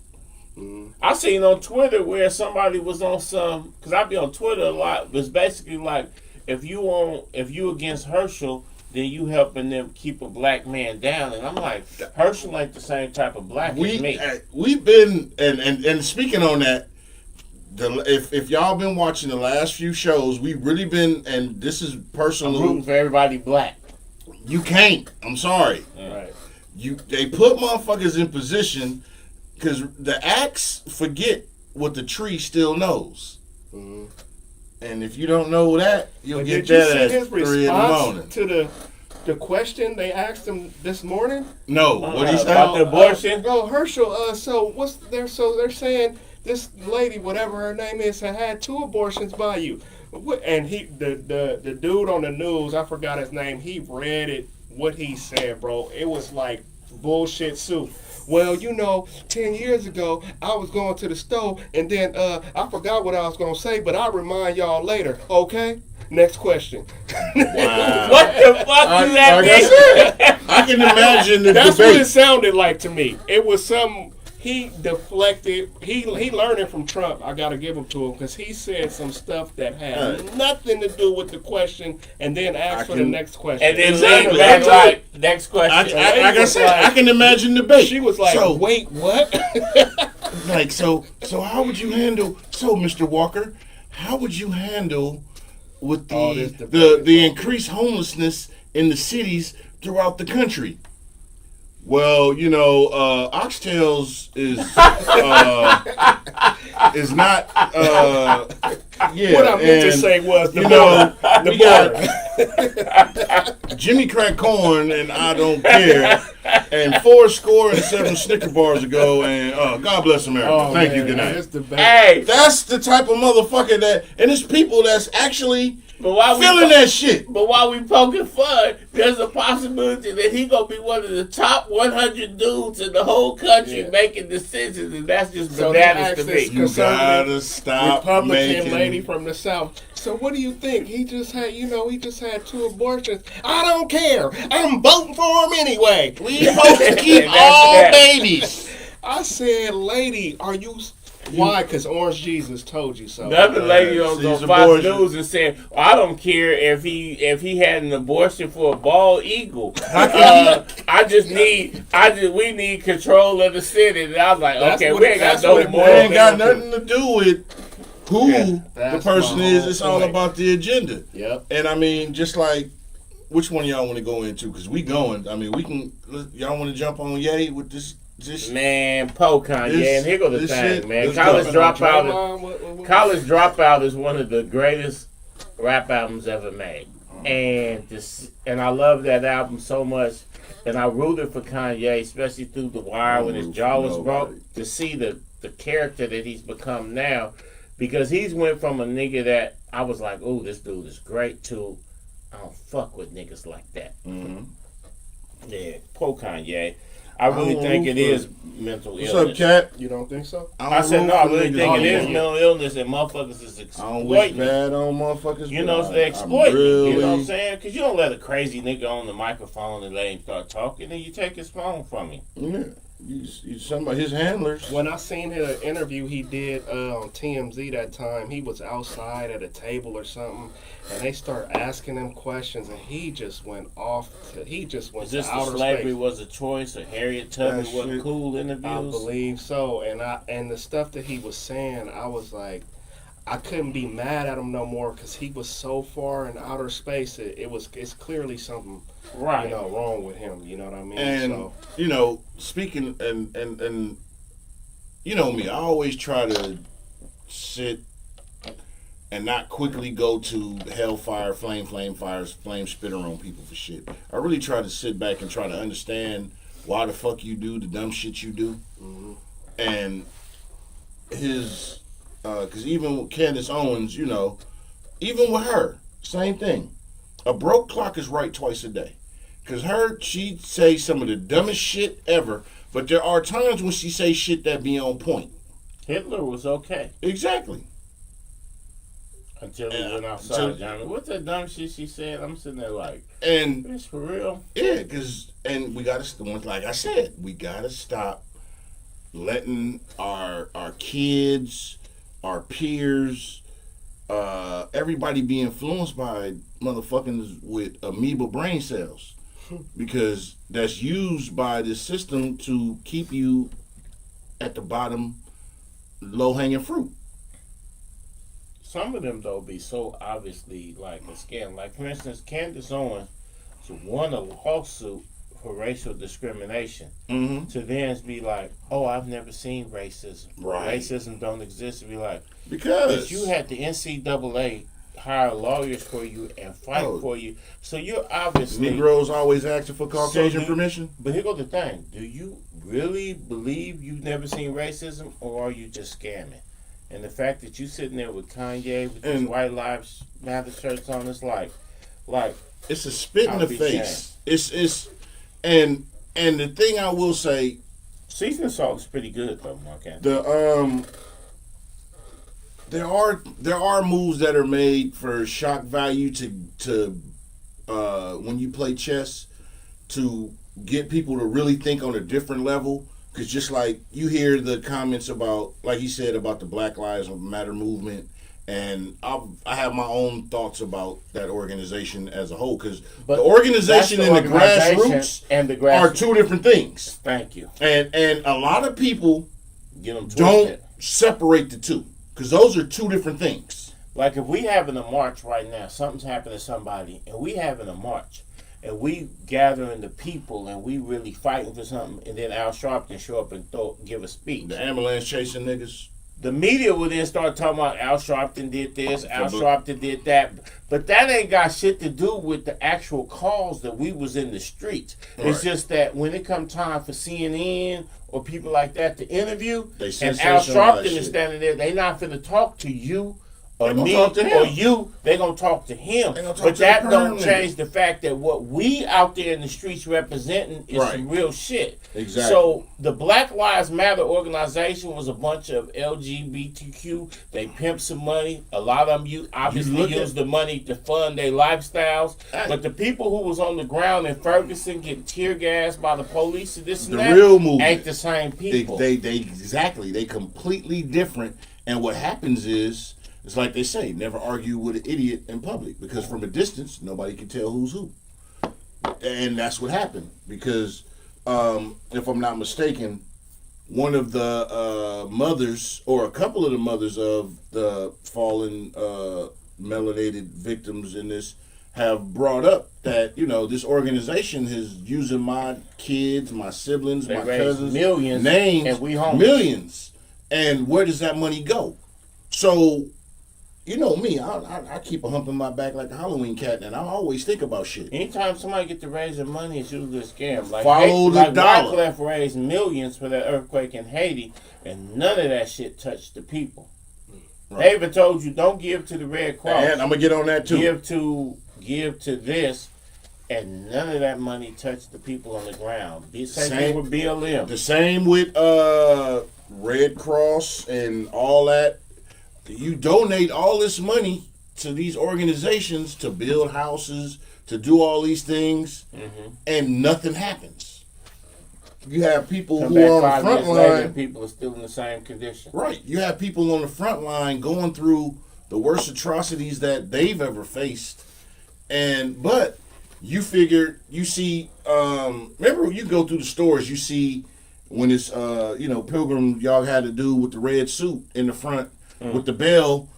Speaker 2: I seen on Twitter where somebody was on some, because I be on Twitter a lot, but it's basically like, if you against Herschel, then you helping them keep a black man down. And I'm like, Herschel ain't the same type of black as me.
Speaker 1: We've been, and speaking on that, if y'all been watching the last few shows, we've really been, and this is personal.
Speaker 2: I'm rooting for everybody black.
Speaker 1: You can't. I'm sorry.
Speaker 3: Right.
Speaker 1: They put motherfuckers in position because the axe forget what the tree still knows.
Speaker 3: Mm-hmm.
Speaker 1: And if you don't know that, you'll
Speaker 3: But
Speaker 1: get
Speaker 3: did you
Speaker 1: that
Speaker 3: see
Speaker 1: at
Speaker 3: his
Speaker 1: 3 in the
Speaker 3: response
Speaker 1: morning.
Speaker 3: to the question they asked him this morning?
Speaker 1: No, what he said?
Speaker 2: About the abortion?
Speaker 3: Herschel, so they're saying this lady, whatever her name is, had 2 abortions by you. And the dude on the news, I forgot his name, he read it, what he said, bro. It was like bullshit soup. Well, 10 years ago, I was going to the store, and then I forgot what I was going to say, but I'll remind y'all later, okay? Next question.
Speaker 1: Wow.
Speaker 2: What the fuck does that mean?
Speaker 1: I can imagine the
Speaker 3: That's what it
Speaker 1: debate.
Speaker 3: sounded like to me. It was he deflected. He learning from Trump. I got to give him to him because he said some stuff that had nothing to do with the question, and then asked for the next question.
Speaker 2: And then
Speaker 1: Exactly.
Speaker 2: later, like, next question.
Speaker 1: Like I said, I can imagine the debate.
Speaker 3: She was like,
Speaker 1: so,
Speaker 3: "Wait, what?"
Speaker 1: like, so how would you handle? So, Mr. Walker, how would you handle with the increased homelessness in the cities throughout the country? Well, oxtails is not. Yeah.
Speaker 3: What I meant to say was the
Speaker 1: we got Jimmy Crack Corn and I Don't Care, and 4.7 Snicker bars ago, and God bless America. Thank you. Good night.
Speaker 2: Hey,
Speaker 1: That's the type of motherfucker and it's people that's actually feeling that shit.
Speaker 2: But while we poking fun, there's a possibility that he gonna be one of the top 100 dudes in the whole country making decisions, and that's just bananas to me.
Speaker 1: You gotta stop
Speaker 3: Republican
Speaker 1: making
Speaker 3: lady from the South. So what do you think? He just had 2 abortions. I don't care. I'm voting for him anyway.
Speaker 1: We supposed to keep all babies.
Speaker 3: I said, lady, are you... Why? Because Orange Jesus told you so.
Speaker 2: Another lady on
Speaker 1: Sees
Speaker 2: Fox
Speaker 1: abortion.
Speaker 2: News and said, "I don't care if he had an abortion for a bald eagle. We need control of the city." And I was like,
Speaker 3: That's
Speaker 2: "Okay,
Speaker 3: what-
Speaker 2: we ain't got
Speaker 3: that's
Speaker 2: no
Speaker 3: what it
Speaker 2: more."
Speaker 1: It ain't got nothing to do with who the
Speaker 3: that's
Speaker 1: person
Speaker 3: my
Speaker 1: is.
Speaker 3: whole
Speaker 1: It's all
Speaker 3: point.
Speaker 1: about the agenda.
Speaker 3: Yep.
Speaker 1: And I mean, just like, which one y'all want to go into? Because we going. I mean, we can. Y'all want to jump on Ye with this?
Speaker 2: Man, Kanye, and here go the
Speaker 1: this
Speaker 2: thing,
Speaker 1: shit,
Speaker 2: man.
Speaker 1: this
Speaker 2: College
Speaker 1: stuff.
Speaker 2: Dropout. College Dropout is one of the greatest rap albums ever made, and I love that album so much. And I rooted for Kanye, especially through The Wire when his jaw was broke, to see the character that he's become now, because he's went from a nigga that I was like, "Ooh, this dude is great," to I don't fuck with niggas like that.
Speaker 1: Mm-hmm.
Speaker 2: Yeah, poor Kanye. I really think it is mental illness.
Speaker 1: What's up, Cat?
Speaker 3: You don't think so?
Speaker 2: I said no. I really think it is mental illness, and motherfuckers is
Speaker 1: I don't wish
Speaker 2: exploiting.
Speaker 1: bad on motherfuckers.
Speaker 2: You
Speaker 1: but
Speaker 2: know, they exploit
Speaker 1: I'm really,
Speaker 2: you. You know what I'm saying? Because you don't let a crazy nigga on the microphone and let him start talking, and you take his phone from him.
Speaker 1: Yeah, you somebody his handlers.
Speaker 3: When I seen an interview he did on TMZ that time, he was outside at a table or something, and they start asking him questions, and he just went off. He just went
Speaker 2: Is this
Speaker 3: to
Speaker 2: the
Speaker 3: outer
Speaker 2: slavery
Speaker 3: space.
Speaker 2: was a choice, or Harriet Tubman
Speaker 1: That
Speaker 2: wasn't
Speaker 1: shit.
Speaker 2: cool interviews?
Speaker 3: I believe so, and the stuff that he was saying, I was like, I couldn't be mad at him no more because he was so far in outer space. It's clearly something
Speaker 2: Right.
Speaker 3: wrong with him. You know what I mean?
Speaker 1: And
Speaker 3: So,
Speaker 1: speaking and you know me, I always try to sit and not quickly go to hellfire, flame fires, flame spitter on people for shit. I really try to sit back and try to understand why the fuck you do the dumb shit you do.
Speaker 3: mhm.
Speaker 1: And his, because even with Candace Owens, even with her, same thing. A broke clock is right twice a day. Because she say some of the dumbest shit ever, but there are times when she say shit that be on point.
Speaker 2: Hitler was okay
Speaker 1: Exactly.
Speaker 2: until he went outside. Johnny, what's that dumb shit she said? I'm sitting there like,
Speaker 1: And
Speaker 2: bitch, for real?
Speaker 1: yeah, and we gotta, like I said, we gotta stop letting our kids, our peers, everybody be influenced by motherfuckers with amoeba brain cells, because that's used by this system to keep you at the bottom, low hanging fruit.
Speaker 2: Some of them though be so obviously like a scam. Like for instance, Candace Owens won a lawsuit for racial discrimination.
Speaker 1: Mm-hmm.
Speaker 2: To then be like, "Oh, I've never seen racism.
Speaker 1: Right.
Speaker 2: Racism don't exist." To be like,
Speaker 1: Because
Speaker 2: you had the NCAA hire lawyers for you and fight
Speaker 1: Oh.
Speaker 2: for you, so you're obviously.
Speaker 1: Negroes always asking for Caucasian
Speaker 2: So
Speaker 1: permission.
Speaker 2: But here goes the thing: do you really believe you've never seen racism, or are you just scamming? And the fact that you sitting there with Kanye with his White Lives Matter shirts on, it's like
Speaker 1: It's a spit in
Speaker 2: I'll
Speaker 1: the
Speaker 2: be
Speaker 1: face. It's and the thing I will say,
Speaker 2: seasoning salt is pretty good though, okay.
Speaker 1: there are moves that are made for shock value to when you play chess, to get people to really think on a different level. Because just like you hear the comments about, like he said, about the Black Lives Matter movement, and I have my own thoughts about that organization as a whole. Because the organization and the grassroots are two different things.
Speaker 2: Thank you.
Speaker 1: And a lot of people
Speaker 2: Get them twisted.
Speaker 1: don't separate the two, because those are two different things.
Speaker 2: Like if we having a march right now, something's happened to somebody, and we having a march, and we gathering the people, and we really fighting for something, and then Al Sharpton show up and give a speech.
Speaker 1: The ambulance chasing niggas.
Speaker 2: The media will then start talking about Al Sharpton did this, Al Sharpton did that, but that ain't got shit to do with the actual cause that we was in the streets.
Speaker 1: Right.
Speaker 2: It's just that when it come time for CNN or people like that to interview,
Speaker 1: They
Speaker 2: and Al
Speaker 1: sensationalize
Speaker 2: Sharpton
Speaker 1: shit.
Speaker 2: is standing there, they not finna talk to you or
Speaker 1: They gonna
Speaker 2: me
Speaker 1: talk to him.
Speaker 2: or you, they gonna talk to him.
Speaker 1: They gonna talk
Speaker 2: But
Speaker 1: to the
Speaker 2: that don't
Speaker 1: permanent.
Speaker 2: change the fact that what we out there in the streets representing is
Speaker 1: Right.
Speaker 2: some real shit.
Speaker 1: Exactly.
Speaker 2: So the Black Lives Matter organization was a bunch of LGBTQ. They pimped some money. A lot of them obviously
Speaker 1: look
Speaker 2: used
Speaker 1: at-
Speaker 2: the money to fund their lifestyles.
Speaker 1: Hey.
Speaker 2: But the people who was on the ground in Ferguson getting tear gassed by the police and this and
Speaker 1: The
Speaker 2: that
Speaker 1: real movement.
Speaker 2: ain't the same people.
Speaker 1: They exactly. They completely different. And what happens is, it's like they say, never argue with an idiot in public, because from a distance, nobody can tell who's who. And that's what happened. Because, if I'm not mistaken, one of the mothers, or a couple of the mothers of the fallen melanated victims in this, have brought up that, this organization is using my kids, my siblings,
Speaker 2: They
Speaker 1: my
Speaker 2: raised
Speaker 1: cousins,
Speaker 2: millions,
Speaker 1: names,
Speaker 2: and we homeless.
Speaker 1: millions. And where does that money go? So, you know me, I keep a hump in my back like a Halloween cat, and I always think about shit.
Speaker 2: Anytime somebody get to raising money, it's usually a scam. Like
Speaker 1: Follow the dollar.
Speaker 2: Wyclef raised millions for that earthquake in Haiti, and none of that shit touched the people.
Speaker 1: Right.
Speaker 2: They even told you don't give to the Red Cross.
Speaker 1: And I'm gonna get on that too.
Speaker 2: Give to this, and none of that money touched the people on the ground. Same
Speaker 1: Same-
Speaker 2: thing with BLM.
Speaker 1: The same with Red Cross and all that. You donate all this money to these organizations to build houses, to do all these things, and nothing happens. You have people
Speaker 2: Come
Speaker 1: who are
Speaker 2: back
Speaker 1: on the
Speaker 2: 5
Speaker 1: front
Speaker 2: years later,
Speaker 1: line.
Speaker 2: people are still in the same condition.
Speaker 1: Right. You have people on the front line going through the worst atrocities that they've ever faced. But you see, remember you go through the stores, you see when it's, Pilgrim, y'all had to do with the red suit in the front with the bell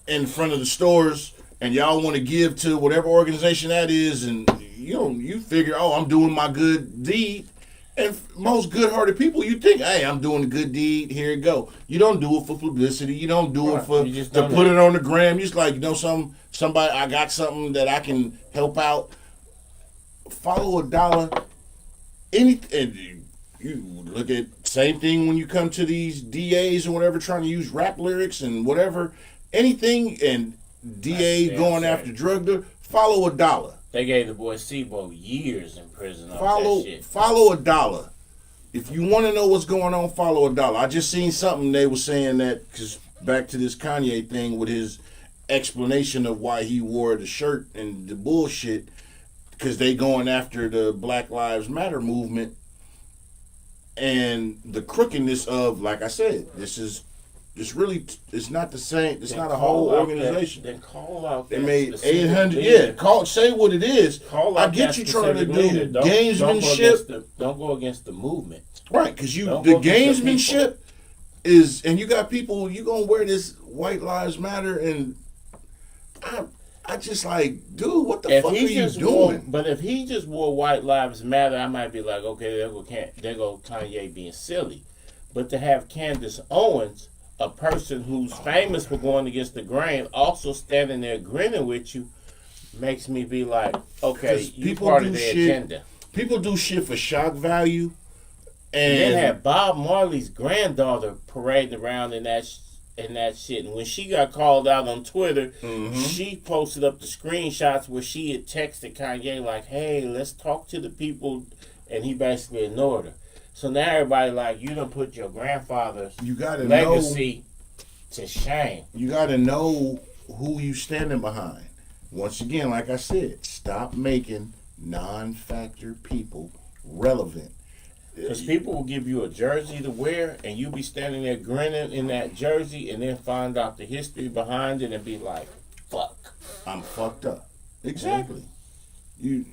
Speaker 1: in front of the stores, and y'all want to give to whatever organization that is, and you figure, oh, I'm doing my good deed. And most good-hearted people, you think, hey, I'm doing a good deed, here it go. You don't do it for publicity. You don't do it for
Speaker 2: You just
Speaker 1: to
Speaker 2: don't
Speaker 1: put
Speaker 2: know.
Speaker 1: it on the gram. You just like, somebody, I got something that I can help out. Follow a dollar. And you look at same thing when you come to these DAs or whatever trying to use rap lyrics and whatever, anything, and DA
Speaker 2: That's
Speaker 1: going
Speaker 2: damn
Speaker 1: after
Speaker 2: right.
Speaker 1: drug dealer. Follow a dollar.
Speaker 2: They gave the boy Sibo years in prison on that shit.
Speaker 1: Follow a dollar. If you want to know what's going on, follow a dollar. I just seen something they were saying that, because back to this Kanye thing with his explanation of why he wore the shirt and the bullshit, because they going after the Black Lives Matter movement and the crookedness of, like I said, it's not the same. It's not a whole organization.
Speaker 2: Then call out
Speaker 1: They
Speaker 2: that
Speaker 1: made
Speaker 2: specific
Speaker 1: 800.
Speaker 2: leader.
Speaker 1: Yeah, say what it is.
Speaker 2: Call
Speaker 1: I
Speaker 2: out
Speaker 1: get
Speaker 2: that
Speaker 1: you trying to
Speaker 2: specific
Speaker 1: do
Speaker 2: leader. Don't
Speaker 1: gamesmanship.
Speaker 2: don't go against the movement.
Speaker 1: Right, because
Speaker 2: Don't
Speaker 1: the
Speaker 2: go against the
Speaker 1: gamesmanship is, and you got people, you gonna wear this White Lives Matter, and I just like, dude, what the fuck are you doing?
Speaker 2: But if he just wore White Lives Matter, I might be like, okay, there go Kanye being silly. But to have Candace Owens, a person who's famous for going against the grain, also standing there grinning with you, makes me be like, okay,
Speaker 1: 'Cause
Speaker 2: you
Speaker 1: people
Speaker 2: part
Speaker 1: do
Speaker 2: of their
Speaker 1: shit-
Speaker 2: agenda.
Speaker 1: People do shit for shock value,
Speaker 2: And then
Speaker 1: and
Speaker 2: had Bob Marley's granddaughter parading around in that shit. And when she got called out on Twitter, she posted up the screenshots where she had texted Kanye like, "Hey, let's talk to the people," and he basically ignored her. So now everybody like, you done put your grandfather's
Speaker 1: you gotta
Speaker 2: legacy to shame.
Speaker 1: You gotta know who you standing behind. Once again, like I said, stop making non-factor people relevant.
Speaker 2: Because people will give you a jersey to wear, and you be standing there grinning in that jersey, and then find out the history behind it and be like, fuck.
Speaker 1: I'm fucked up. Exactly. You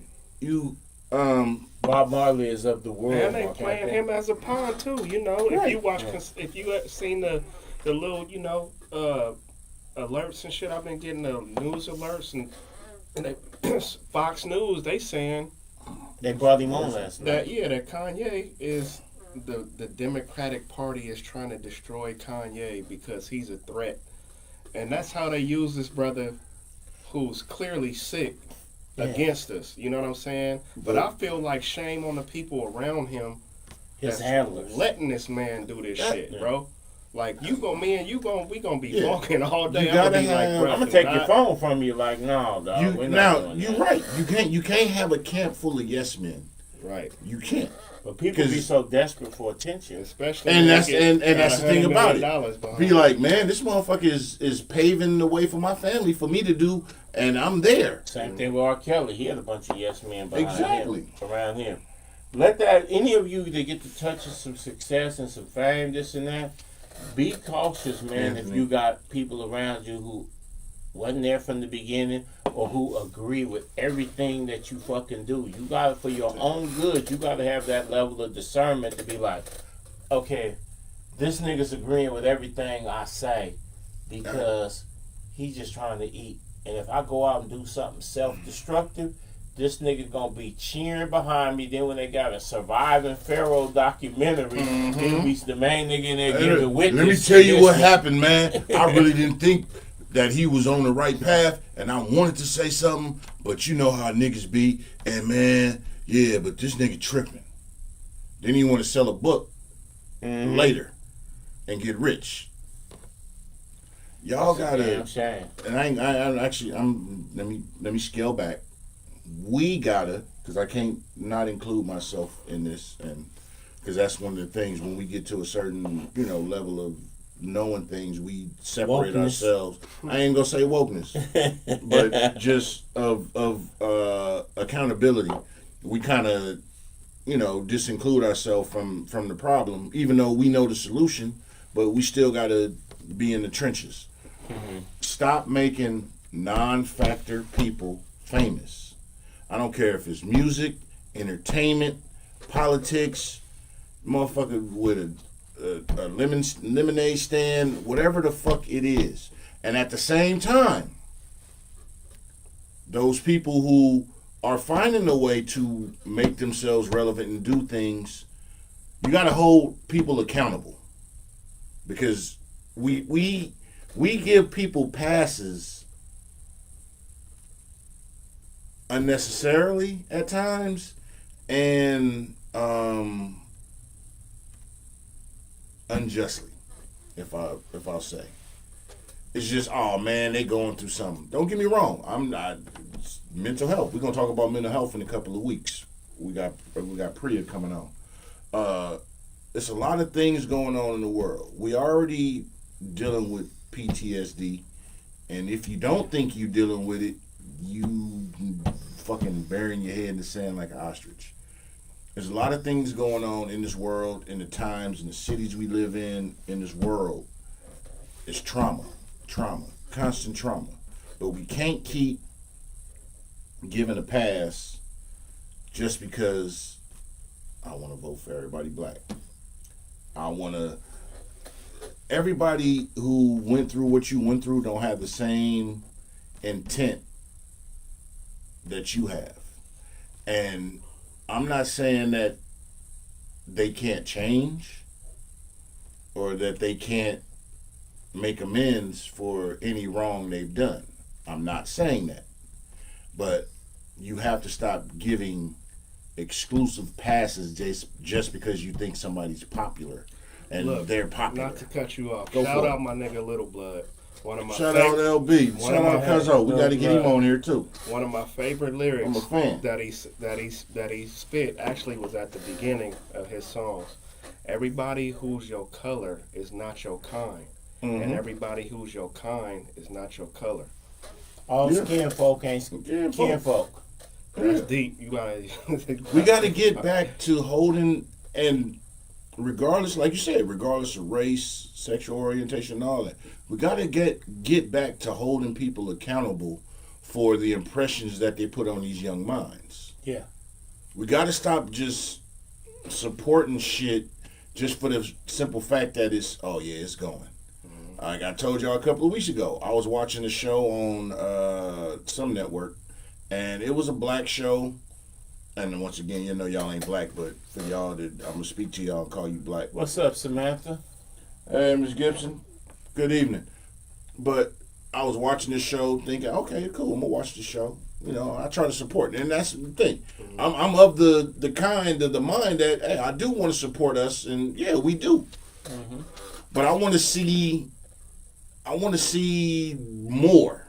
Speaker 2: Bob Marley is of the world.
Speaker 3: And they
Speaker 2: Mark
Speaker 3: playing
Speaker 2: Anthony.
Speaker 3: him as a pawn too. You know, if
Speaker 1: Right.
Speaker 3: you watch, if you have seen the little, alerts and shit. I've been getting the news alerts and they, Fox News. They saying
Speaker 2: They brought him on last night.
Speaker 3: that Kanye is the Democratic Party is trying to destroy Kanye because he's a threat, and that's how they use this brother, who's clearly sick, against us. You know what I'm saying? But I feel like shame on the people around him
Speaker 2: His
Speaker 3: that's
Speaker 2: handlers.
Speaker 3: letting this man do this shit, bro. Like we gonna be
Speaker 1: Yeah.
Speaker 3: talking all day.
Speaker 1: You
Speaker 3: I'm gonna
Speaker 1: gotta
Speaker 3: be
Speaker 1: have-
Speaker 3: like, bro,
Speaker 2: I'm gonna take your phone from you. Like, no, dog. We're not doing
Speaker 1: You're
Speaker 2: that.
Speaker 1: right. You can't have a camp full of yes men.
Speaker 3: Right.
Speaker 1: You can't.
Speaker 2: But people be so desperate for attention.
Speaker 3: Especially
Speaker 1: And
Speaker 3: when
Speaker 1: that's
Speaker 3: they get
Speaker 1: and that's the thing about it.
Speaker 3: $100 behind.
Speaker 1: Be like, man, this motherfucker is paving the way for my family for me to do, and I'm there.
Speaker 2: Same thing with R. Kelly. He had a bunch of yes men behind
Speaker 1: Exactly.
Speaker 2: him, around him. Let that any of you that get to touch some success and some fame, this and that, be cautious, man. If you got people around you who wasn't there from the beginning or who agree with everything that you fucking do. You got it for your own good. You got to have that level of discernment to be like, okay, this nigga's agreeing with everything I say because he's just trying to eat. And if I go out and do something self-destructive, this nigga gonna be cheering behind me. Then when they got a Surviving Pharaoh documentary, he'll be the main nigga in there giving witness.
Speaker 1: Let me tell you what happened, man. I really didn't think that he was on the right path, and I wanted to say something, but you know how niggas be, and man, yeah, but this nigga tripping. Then he want to sell a book later and get rich. Y'all gotta, and let me scale back. We gotta, because I can't not include myself in this, and because that's one of the things when we get to a certain level of knowing things, we separate ourselves. I ain't gonna say wokeness, but just of accountability. We kind of disinclude ourselves from the problem, even though we know the solution, but we still gotta be in the trenches. Stop making non-factor people famous. I don't care if it's music, entertainment, politics, motherfucker with a lemonade stand, whatever the fuck it is. And at the same time, those people who are finding a way to make themselves relevant and do things, you got to hold people accountable. Because we give people passes unnecessarily at times, and unjustly, if I'll say. It's just, oh man, they going through something. Don't get me wrong. I'm not mental health. We're gonna talk about mental health in a couple of weeks. We got Priya coming on. There's a lot of things going on in the world. We already dealing with PTSD, and if you don't think you're dealing with it, you fucking burying your head in the sand like an ostrich. There's a lot of things going on in this world, in the times, in the cities we live in this world. It's trauma, constant trauma. But we can't keep giving a pass just because I want to vote for everybody black. Everybody who went through what you went through don't have the same intent that you have. And I'm not saying that they can't change or that they can't make amends for any wrong they've done. I'm not saying that. But you have to stop giving exclusive passes just because you think somebody's popular and
Speaker 3: Look,
Speaker 1: they're popular.
Speaker 3: Not to cut you off.
Speaker 1: Go
Speaker 3: Shout
Speaker 1: for
Speaker 3: out
Speaker 1: it.
Speaker 3: my nigga Little Blood.
Speaker 1: Shout out LB. Shout out Cuzzo. We got to get him on here too.
Speaker 3: One of my favorite lyrics
Speaker 1: I'm a fan.
Speaker 3: that he spit actually was at the beginning of his songs. Everybody who's your color is not your kind, and everybody who's your kind is not your color.
Speaker 2: All skin folk ain't skin folk.
Speaker 3: That's deep. You gotta.
Speaker 1: We got to get back to holding, and regardless, like you said, regardless of race, sexual orientation, and all that, we got to get back to holding people accountable for the impressions that they put on these young minds.
Speaker 2: Yeah.
Speaker 1: We got to stop just supporting shit just for the simple fact that it's going. Like I told y'all a couple of weeks ago, I was watching a show on some network, and it was a black show. And once again, y'all ain't black, but for y'all, I'm gonna speak to y'all and call you black.
Speaker 2: What's up, Samantha?
Speaker 1: Hey, Ms. Gibson. Good evening. But I was watching this show, thinking, okay, cool, I'm gonna watch the show. I try to support, and that's the thing. I'm of the kind of the mind that, hey, I do want to support us, and yeah, we do. but I want to see more.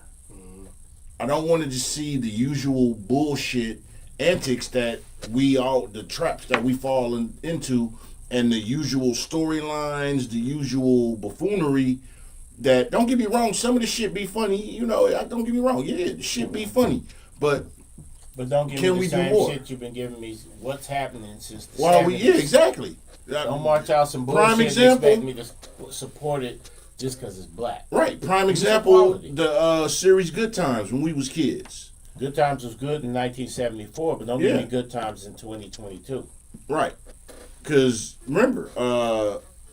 Speaker 1: I don't want to just see the usual bullshit antics that the traps that we fall into, and the usual storylines, the usual buffoonery. That, don't get me wrong, some of the shit be funny. Don't get me wrong. Yeah, the shit be funny, but
Speaker 2: don't give me the same shit you've been giving me. What's happening since the 70s?
Speaker 1: Yeah, exactly.
Speaker 2: Don't march out some bullshit
Speaker 1: prime example,
Speaker 2: and expect me to support it just because it's black.
Speaker 1: Right. Prime example, the series Good Times when we was kids.
Speaker 2: Good Times was good in 1974, but don't give me Good Times in 2022.
Speaker 1: Right. Because, remember,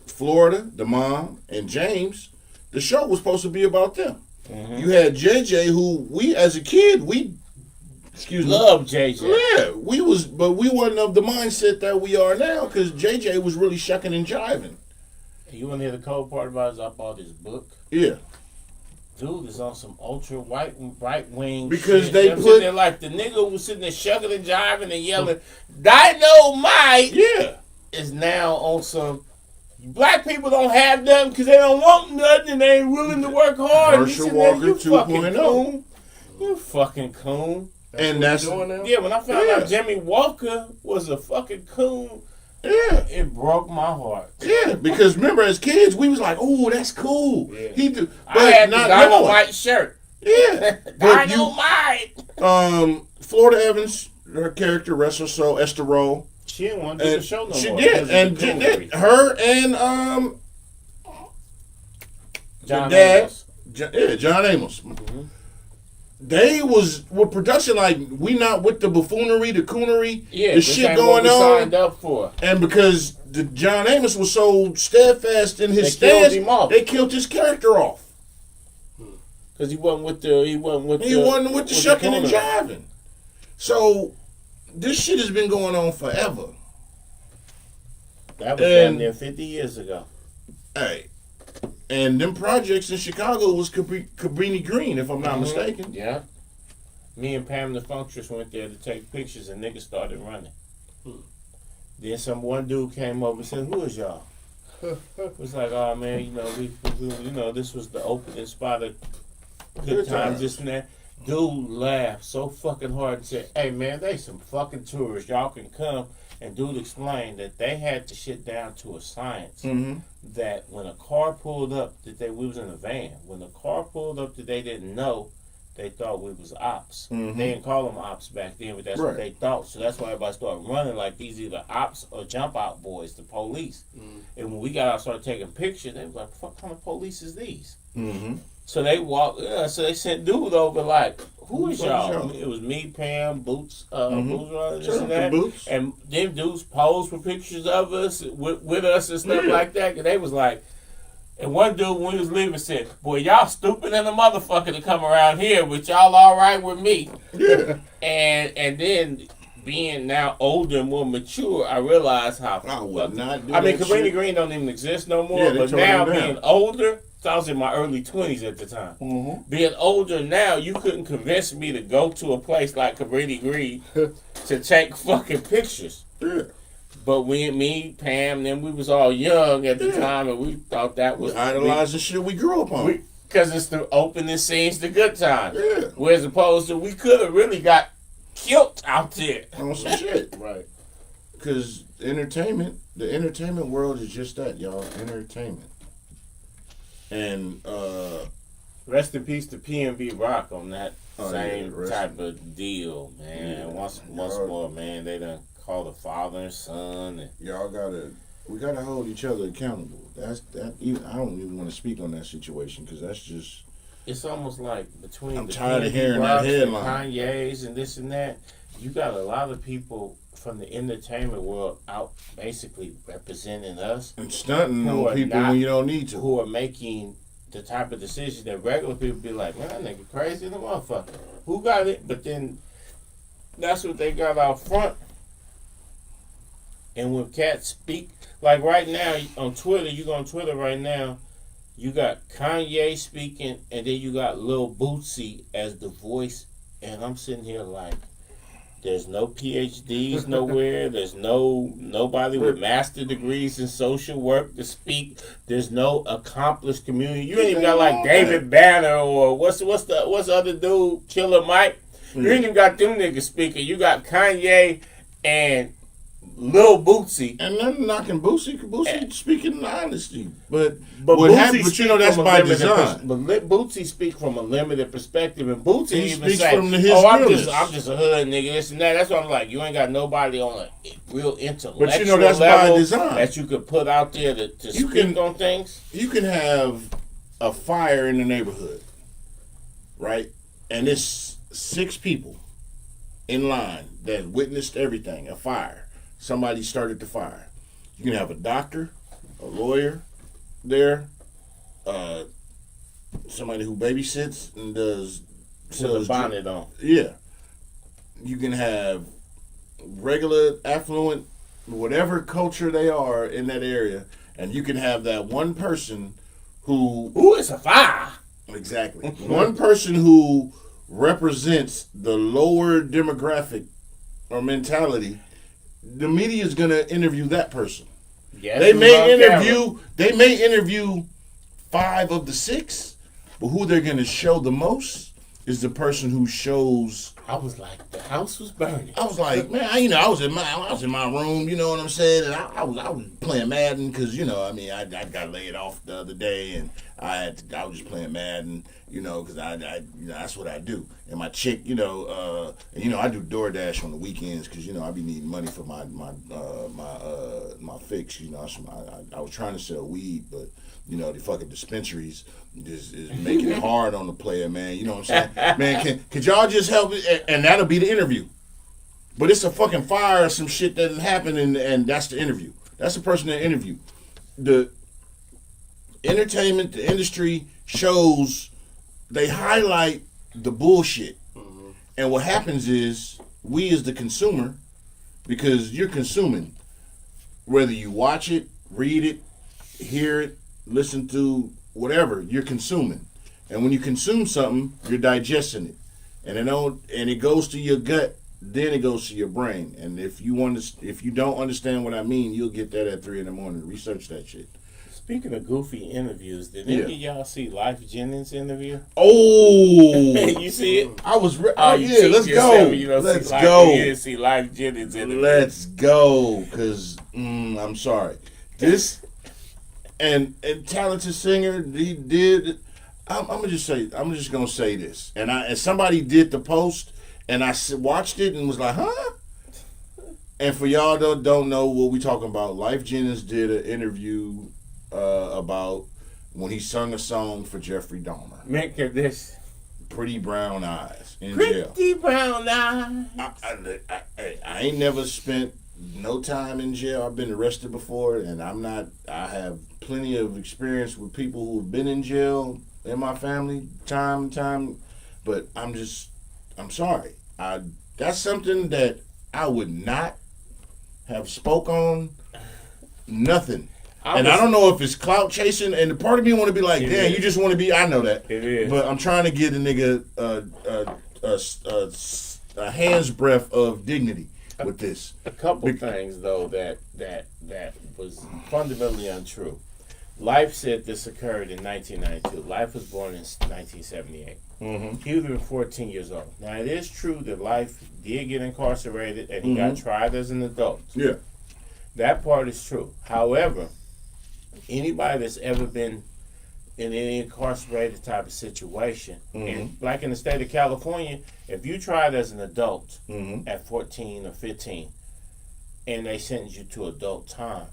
Speaker 1: Florida, the mom, and James, the show was supposed to be about them. Mm-hmm. You had JJ, who we, as a kid,
Speaker 2: love JJ.
Speaker 1: Yeah, but we wasn't of the mindset that we are now, because JJ was really shucking and jiving.
Speaker 2: You want to hear the cold part about it? Is I bought this book.
Speaker 1: Yeah.
Speaker 2: Dude is on some ultra right wing
Speaker 1: because
Speaker 2: shit.
Speaker 1: They
Speaker 2: put there like the nigga was sitting there shucking and jiving and yelling, Dynamite!
Speaker 1: Yeah.
Speaker 2: Is now on some black people don't have nothing because they don't want nothing and they ain't willing to work hard.
Speaker 1: Herschel Walker 2.0.
Speaker 2: You fucking coon.
Speaker 1: And that's
Speaker 2: yeah. When I found out Jimmy Walker was a fucking coon, it broke my heart.
Speaker 1: Yeah, because remember, as kids, we was like, "Oh, that's cool."
Speaker 2: Yeah.
Speaker 1: But
Speaker 2: I had the Dynamite shirt.
Speaker 1: Yeah,
Speaker 2: Dynamite.
Speaker 1: Florida Evans, her character, wrestler, so Esther Roll.
Speaker 2: She didn't want to do the show no more.
Speaker 1: She did, and her and
Speaker 2: John Amos.
Speaker 1: John Amos. Mm-hmm. They was with production like we not with the buffoonery, the coonery, the shit going on.
Speaker 2: Signed up for.
Speaker 1: And because the John Amos was so steadfast in his stance, they killed his character off.
Speaker 2: Because he wasn't with the
Speaker 1: shucking and jiving. So this shit has been going on forever.
Speaker 2: That was down there 50 years ago.
Speaker 1: Hey. And them projects in Chicago was Cabrini Green, if I'm not mistaken.
Speaker 2: Yeah. Me and Pam the Functress went there to take pictures, and niggas started running. Then one dude came over and said, "Who is y'all?" It was like, "Oh man, we this was the opening spot of Good Times, this and that." Dude laughed so fucking hard and said, "Hey man, they some fucking tourists. Y'all can come." And dude explained that they had the shit down to a science.
Speaker 1: Mm-hmm.
Speaker 2: That when a car pulled up, we was in a van. When the car pulled up that they didn't know, they thought we was ops.
Speaker 1: Mm-hmm.
Speaker 2: They didn't call them ops back then, but that's what they thought. So that's why everybody started running like these either ops or jump out boys, the police. Mm-hmm. And when we got out, started taking pictures, they was like, "What kind of police is these?" Mm-hmm. So they walked. So they sent dude over like, "Who is y'all?" It was me, Pam, Boots, Boots running this and that. And them dudes posed for pictures of us with us and stuff like that. And they was like, and one dude when he was leaving said, "Boy, y'all stupid than a motherfucker to come around here, but y'all all right with me."
Speaker 1: Yeah.
Speaker 2: And then being now older and more mature, I realized how.
Speaker 1: I would not do
Speaker 2: Cabrini Green don't even exist no more. But now being older. So I was in my early 20s at the time. Mm-hmm. Being older now, you couldn't convince me to go to a place like Cabrini Green to take fucking pictures.
Speaker 1: Yeah.
Speaker 2: But me, Pam, then we was all young at the time, and we thought that was
Speaker 1: idolizing shit we grew up on.
Speaker 2: Because it's the opening scenes, the Good Times.
Speaker 1: Yeah.
Speaker 2: Whereas opposed to we could have really got killed out there
Speaker 1: on some shit.
Speaker 3: Right.
Speaker 1: Because the entertainment world is just that, y'all. Entertainment. And
Speaker 2: rest in peace to PNB Rock on that same type of deal, man. Yeah. Once more, man, they done call the father and son. And
Speaker 1: we gotta hold each other accountable. I don't even want to speak on that situation because that's just.
Speaker 2: It's almost like between
Speaker 1: I'm tired of hearing that headline.
Speaker 2: Kanye's and this and that. You got a lot of people from the entertainment world out basically representing us
Speaker 1: and stunting on people when you don't need to,
Speaker 2: who are making the type of decisions that regular people be like, "Man, that nigga crazy in the motherfucker. Who got it?" But then that's what they got out front. And when cats speak, like right now on Twitter, you go on Twitter right now, you got Kanye speaking, and then you got Lil Bootsy as the voice, and I'm sitting here like, There's no PhDs nowhere. There's nobody with master degrees in social work to speak. There's no accomplished community. You ain't even got like David Banner or what's the other dude, Killer Mike. You ain't even got them niggas speaking. You got Kanye and Lil Bootsy.
Speaker 1: And I'm knocking Bootsy. Bootsy speaking honesty, but
Speaker 2: Bootsy
Speaker 1: but you know that's by design.
Speaker 2: But Bootsy speak from a limited perspective, and Bootsy
Speaker 1: He
Speaker 2: even
Speaker 1: speaks
Speaker 2: say,
Speaker 1: from his
Speaker 2: I'm
Speaker 1: realness.
Speaker 2: just a hood nigga, this and that. That's what I'm like. You ain't got nobody on a real intellectual
Speaker 1: But you know that's by
Speaker 2: level
Speaker 1: design.
Speaker 2: that you could put out there to speak on things.
Speaker 1: You can have a fire in the neighborhood, right? And it's 6 people in line that witnessed everything. A fire. Somebody started the fire. You can have a doctor, a lawyer there, somebody who babysits and does
Speaker 2: With a bonnet on.
Speaker 1: Yeah. You can have regular, affluent, whatever culture they are in that area, and you can have that one person who...
Speaker 2: Ooh, it's a fire.
Speaker 1: Exactly. One person who represents the lower demographic or mentality. The media is going to interview that person.
Speaker 2: Yes,
Speaker 1: They may interview 5 of the 6, but who they're going to show the most is the person who shows.
Speaker 2: I was like, the house was burning.
Speaker 1: I was like, man, I was in my room, you know what I'm saying, and I was playing Madden because I got laid off the other day, and I was just playing Madden, because I that's what I do. And my chick, I do DoorDash on the weekends because I be needing money for my fix. I was trying to sell weed, but the fucking dispensaries is making it hard on the player, man. You know what I'm saying? Man, could y'all just help it? And that'll be the interview. But it's a fucking fire or some shit that happened, and that's the interview. That's the person that interview. The entertainment, the industry shows, they highlight the bullshit. Mm-hmm. And what happens is, we as the consumer, because you're consuming, whether you watch it, read it, hear it, listen to whatever, you're consuming. And when you consume something, you're digesting it. And it goes to your gut, then it goes to your brain. And if you don't understand what I mean, you'll get that at 3 a.m. Research that shit.
Speaker 2: Speaking of goofy interviews, did any of y'all see Life Jennings' interview?
Speaker 1: Oh,
Speaker 2: you see it?
Speaker 1: I was.
Speaker 2: Yeah,
Speaker 1: let's go. Let's go.
Speaker 2: You didn't see Life Jennings' interview.
Speaker 1: Let's go, because I'm sorry. This and talented singer, he did. I'm just gonna say this, and somebody did the post, and I watched it and was like, huh? And for y'all that don't know what we talking about, Life Jennings did an interview about when he sung a song for Jeffrey Dahmer.
Speaker 2: Make of this.
Speaker 1: Pretty Brown Eyes in jail.
Speaker 2: Pretty Brown Eyes.
Speaker 1: I ain't never spent no time in jail. I've been arrested before, and I have plenty of experience with people who have been in jail in my family, time, but I'm sorry. That's something that I would not have spoke on. Nothing. I don't know if it's clout chasing, and part of me want to be like, damn, you just want to be. I know that.
Speaker 2: It is.
Speaker 1: But I'm trying to get a nigga a hand's breadth of dignity with this.
Speaker 2: A couple things though that was fundamentally untrue. Life said this occurred in 1992. Life was born in 1978. Mm-hmm. He would have been 14 years old. Now, it is true that Life did get incarcerated and he got tried as an adult.
Speaker 1: Yeah.
Speaker 2: That part is true. However, anybody that's ever been in any incarcerated type of situation, and like in the state of California, if you tried as an adult at 14 or 15 and they sentence you to adult time,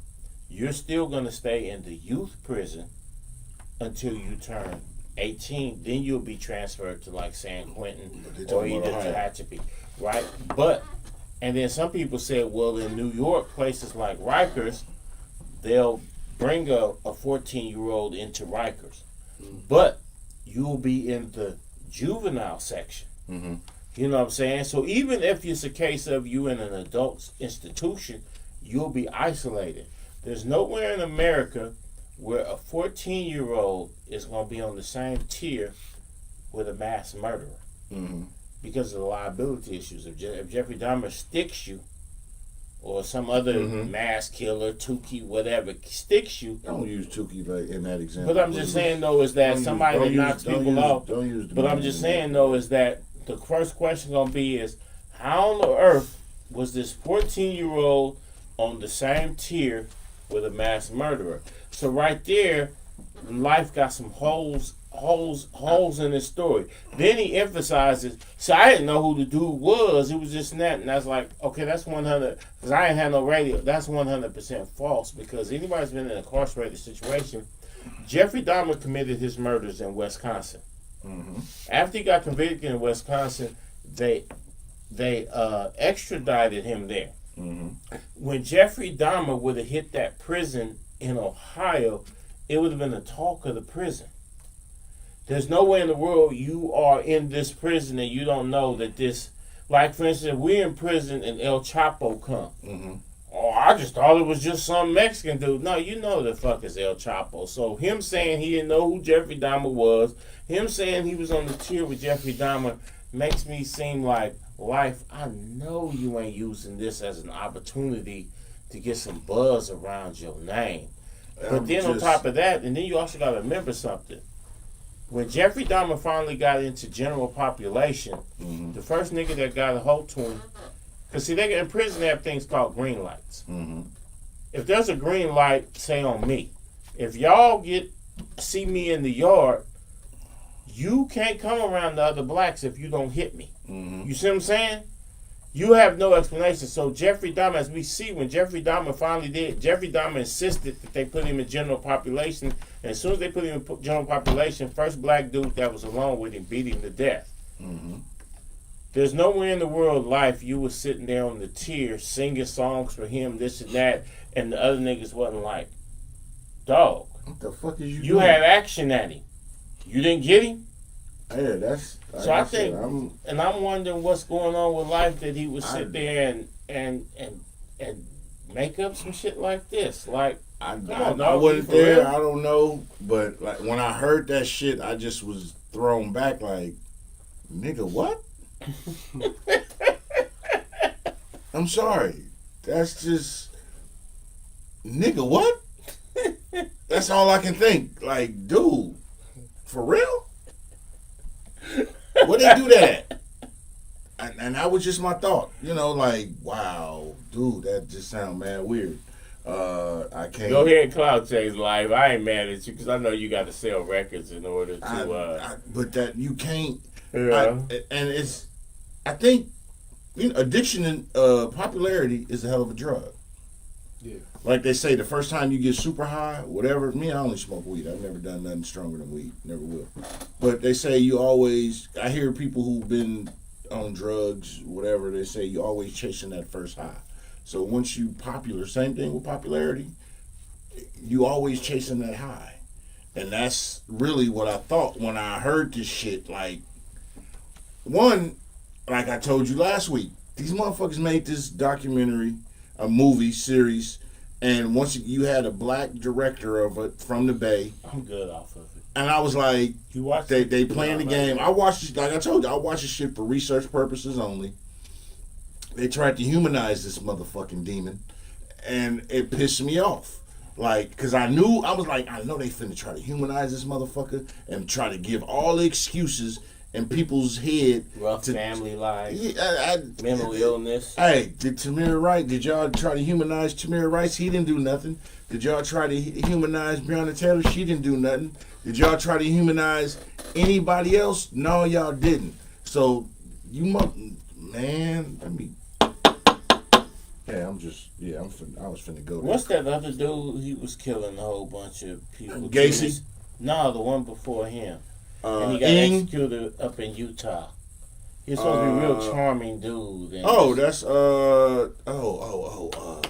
Speaker 2: you're still going to stay in the youth prison until you turn 18. Then you'll be transferred to like San Quentin or either to Tehachapi, right? And then some people said, well, in New York, places like Rikers, they'll bring a 14-year-old into Rikers. But you'll be in the juvenile section. Mm-hmm. You know what I'm saying? So even if it's a case of you in an adult institution, you'll be isolated. There's nowhere in America where a 14-year-old is going to be on the same tier with a mass murderer. Mm-hmm. because of the liability issues. If Jeffrey Dahmer sticks you, or some other mass killer, Tukey, whatever, sticks you.
Speaker 1: Don't use Tukey like in that example.
Speaker 2: But I'm just saying though is that somebody that knocks people off.
Speaker 1: Don't use.
Speaker 2: But I'm just saying though is that the first question gonna be is how on the earth was this 14-year-old on the same tier with a mass murderer? So right there, life got some holes in his story. Then he emphasizes, so I didn't know who the dude was. It was just that, and I was like, okay, that's 100. Because I ain't had no radio. That's 100% false. Because anybody's been in an incarcerated situation, Jeffrey Dahmer committed his murders in Wisconsin. Mm-hmm. After he got convicted in Wisconsin, they extradited him there. Mm-hmm. When Jeffrey Dahmer would have hit that prison in Ohio, it would have been the talk of the prison. There's no way in the world you are in this prison and you don't know that this, like for instance, we're in prison and El Chapo come. Mm-hmm. Oh, I just thought it was just some Mexican dude. No, you know the fuck is El Chapo. So him saying he didn't know who Jeffrey Dahmer was, him saying he was on the tier with Jeffrey Dahmer, makes me seem like life. I know you ain't using this as an opportunity to get some buzz around your name. But then on top of that, and then you also got to remember something. When Jeffrey Dahmer finally got into general population, the first nigga that got a hold to him, because see, they in prison they have things called green lights. Mm-hmm. If there's a green light, say on me, if y'all see me in the yard, you can't come around the other blacks if you don't hit me. Mm-hmm. You see what I'm saying? You have no explanation. So Jeffrey Dahmer, as we see, when Jeffrey Dahmer finally did, Jeffrey Dahmer insisted that they put him in general population. And as soon as they put him in general population, first black dude that was alone with him beat him to death. Mm-hmm. There's nowhere in the world life you was sitting there on the tier singing songs for him, this and that, and the other niggas wasn't like, dog.
Speaker 1: What the fuck is you
Speaker 2: doing? Had action at him. You didn't get him?
Speaker 1: Yeah, that's...
Speaker 2: So I think, I'm wondering what's going on with life that he would sit there and make up some shit like this. Like,
Speaker 1: I wasn't there. Real? I don't know, but like when I heard that shit, I just was thrown back. Like, nigga, what? I'm sorry. That's just, nigga, what? That's all I can think. Like, dude, for real? Where'd they do that at? And that was just my thought. You know, like, wow, dude, that just sounds mad weird. I can't.
Speaker 2: Go ahead and cloud chase life. I ain't mad at you because I know you got to sell records in order to.
Speaker 1: But that you can't. Yeah. And it's, I think, you know, addiction and popularity is a hell of a drug. Yeah. Like they say, the first time you get super high, whatever. Me, I only smoke weed. I've never done nothing stronger than weed. Never will. But they say you always. I hear people who've been on drugs, whatever. They say you always chasing that first high. So once you popular, same thing with popularity. You always chasing that high, and that's really what I thought when I heard this shit. Like, one, like I told you last week, these motherfuckers made this documentary, a movie series. And once you had a black director of it from the Bay.
Speaker 2: I'm good off of it.
Speaker 1: And I was like,
Speaker 2: you watched
Speaker 1: they playing the game. I watched it, like I told you, I watched this shit for research purposes only. They tried to humanize this motherfucking demon. And it pissed me off. Like, because I know they finna try to humanize this motherfucker and try to give all the excuses in people's head.
Speaker 2: Rough family life, mental illness.
Speaker 1: Hey, did y'all try to humanize Tamir Rice? He didn't do nothing. Did y'all try to humanize Breonna Taylor? She didn't do nothing. Did y'all try to humanize anybody else? No, y'all didn't. So, man, let me... Yeah, I was finna go there.
Speaker 2: What's that other dude? He was killing a whole bunch of people.
Speaker 1: Gacy?
Speaker 2: No, the one before him. And he got executed up in Utah. He's supposed to be a real charming dude.
Speaker 1: That's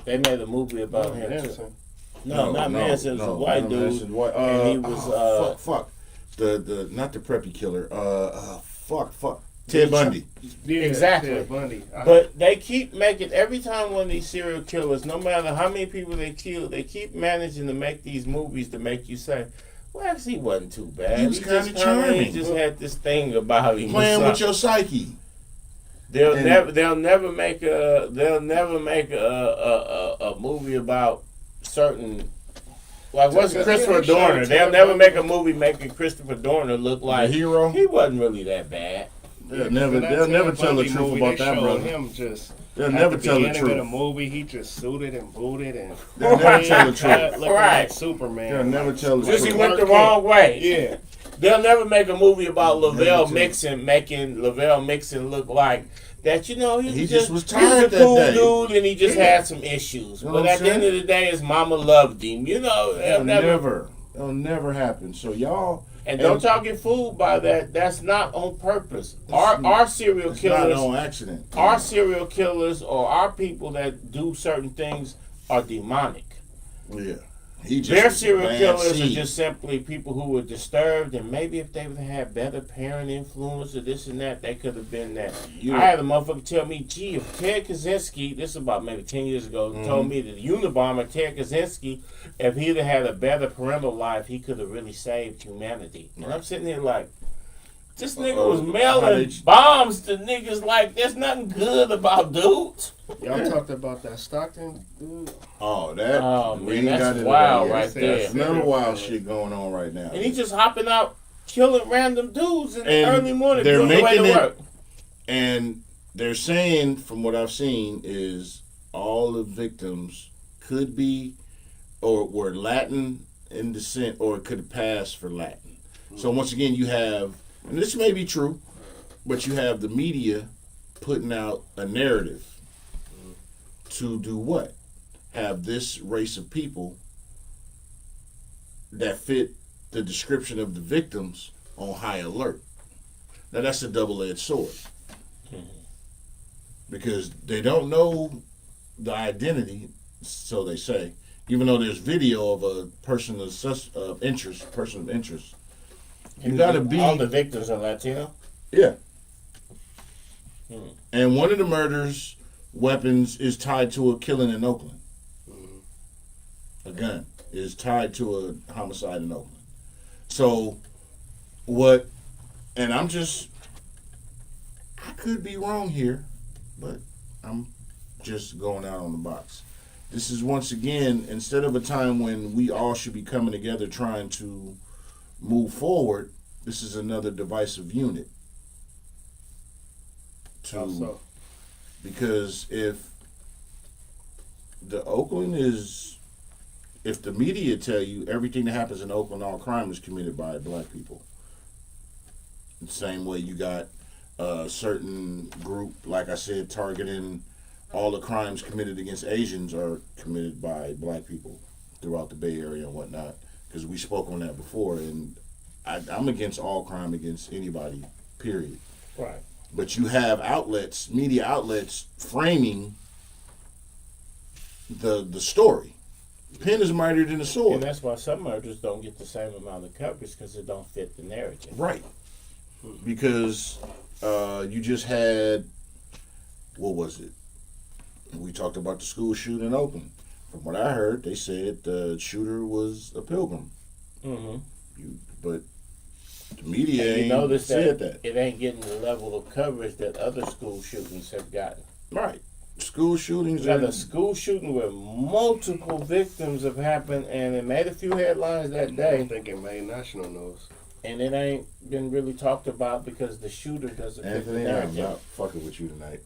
Speaker 2: they made a movie about him too. No, not Manson. It's a white dude. And he was
Speaker 1: fuck. The not the preppy killer. Fuck. Ted Bundy.
Speaker 2: Yeah, exactly. Ted Bundy. But they keep making, every time one of these serial killers, no matter how many people they kill, they keep managing to make these movies to make you say, well, actually, he wasn't too bad.
Speaker 1: He was kind of charming.
Speaker 2: He just had this thing about him.
Speaker 1: Playing with your psyche.
Speaker 2: They'll never make a movie about certain. Like what's Christopher Dorner? They'll never make a movie making Christopher Dorner look like
Speaker 1: the hero.
Speaker 2: He wasn't really that bad.
Speaker 1: They'll never tell the truth about that brother. They'll never tell the truth.
Speaker 3: In the movie, he just suited and booted and
Speaker 1: they'll never tell the truth.
Speaker 3: Looking like Superman.
Speaker 1: They'll never tell the truth.
Speaker 2: Just he went the wrong way.
Speaker 3: Yeah.
Speaker 2: They'll never make a movie about Lavelle Mixon making Lavelle Mixon look like that. You know,
Speaker 1: he just was
Speaker 2: he
Speaker 1: tired
Speaker 2: was a cool
Speaker 1: that day.
Speaker 2: dude and he just had some issues.
Speaker 1: You know
Speaker 2: but
Speaker 1: what
Speaker 2: at the end of the day, his mama loved him. You know,
Speaker 1: It'll never happen. So y'all.
Speaker 2: And don't y'all get fooled by that. That's not on purpose. Our serial killers,
Speaker 1: not on accident.
Speaker 2: Our serial killers or our people that do certain things are demonic.
Speaker 1: Yeah.
Speaker 2: Their serial killers are just simply people who were disturbed, and maybe if they would have had better parent influence or this and that, they could have been that. I had a motherfucker tell me, gee, if Ted Kaczynski, this is about maybe 10 years ago, told me that the Unabomber, Ted Kaczynski, if he'd have had a better parental life, he could have really saved humanity. And I'm sitting here like, this nigga was mailing bombs to niggas like there's nothing good about dudes.
Speaker 3: Y'all talked about that Stockton dude.
Speaker 1: Oh,
Speaker 2: man, that's wild right there.
Speaker 1: There's another wild shit going on right now.
Speaker 2: And he's just hopping out, killing random dudes in the early morning.
Speaker 1: They're making it,
Speaker 2: work.
Speaker 1: and they're saying, from what I've seen, is all the victims could be or were Latin in descent or could have passed for Latin. So once again, you have, and this may be true, but you have the media putting out a narrative to do what? Have this race of people that fit the description of the victims on high alert. Now that's a double-edged sword. Because they don't know the identity, so they say, even though there's video of a person of interest. You gotta be.
Speaker 2: All the victims are Latino?
Speaker 1: Yeah. And one of the murders weapons is tied to a killing in Oakland. A gun is tied to a homicide in Oakland. So what, and I could be wrong here, but I'm just going out on the box. This is once again, instead of a time when we all should be coming together trying to move forward, this is another divisive unit. Because if the Oakland is, if the media tell you everything that happens in Oakland, all crime is committed by black people. The same way you got a certain group, like I said, targeting all the crimes committed against Asians are committed by black people throughout the Bay Area and whatnot. Because we spoke on that before, and I'm against all crime against anybody, period.
Speaker 2: Right.
Speaker 1: But you have outlets, media outlets, framing the story. Pen is mightier than the sword.
Speaker 2: And that's why some murders don't get the same amount of coverage because it don't fit the narrative.
Speaker 1: Right. Because you just had, what was it? We talked about the school shooting in Oakland. From what I heard, they said the shooter was a pilgrim.
Speaker 2: Mm-hmm.
Speaker 1: But the media ain't said that.
Speaker 2: It ain't getting the level of coverage that other school shootings have gotten.
Speaker 1: Right. School shootings.
Speaker 2: You got a school shooting where multiple victims have happened, and it made a few headlines that day.
Speaker 3: I think it made national news.
Speaker 2: And it ain't been really talked about because the shooter doesn't fit the narrative.
Speaker 1: I'm not fucking with you tonight.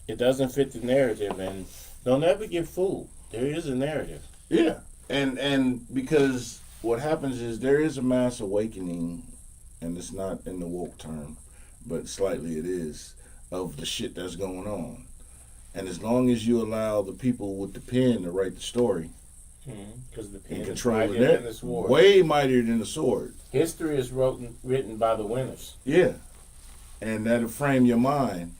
Speaker 2: It doesn't fit the narrative, and don't ever get fooled. There is a narrative.
Speaker 1: Yeah, and because what happens is there is a mass awakening, and it's not in the woke term, but slightly it is, of the shit that's going on. And as long as you allow the people with the pen to write the story,
Speaker 2: because the pen
Speaker 1: is
Speaker 2: mightier than the sword.
Speaker 1: Way mightier than the sword.
Speaker 2: History is written by the winners.
Speaker 1: Yeah, and that'll frame your mind.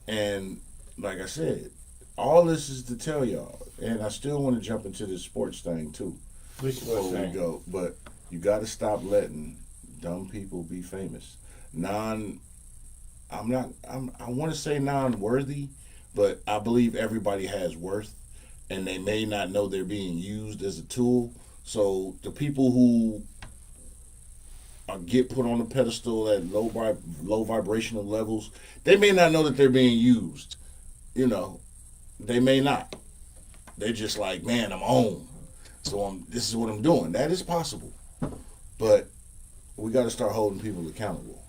Speaker 1: And like I said, all this is to tell y'all, and I still want to jump into this sports thing too. Before we go, but you got to stop letting dumb people be famous. I want to say non-worthy, but I believe everybody has worth, and they may not know they're being used as a tool. So the people who get put on a pedestal at low vibrational levels, they may not know that they're being used. You know, they may not. They're just like, man, I'm on. So this is what I'm doing. That is possible. But we got to start holding people accountable.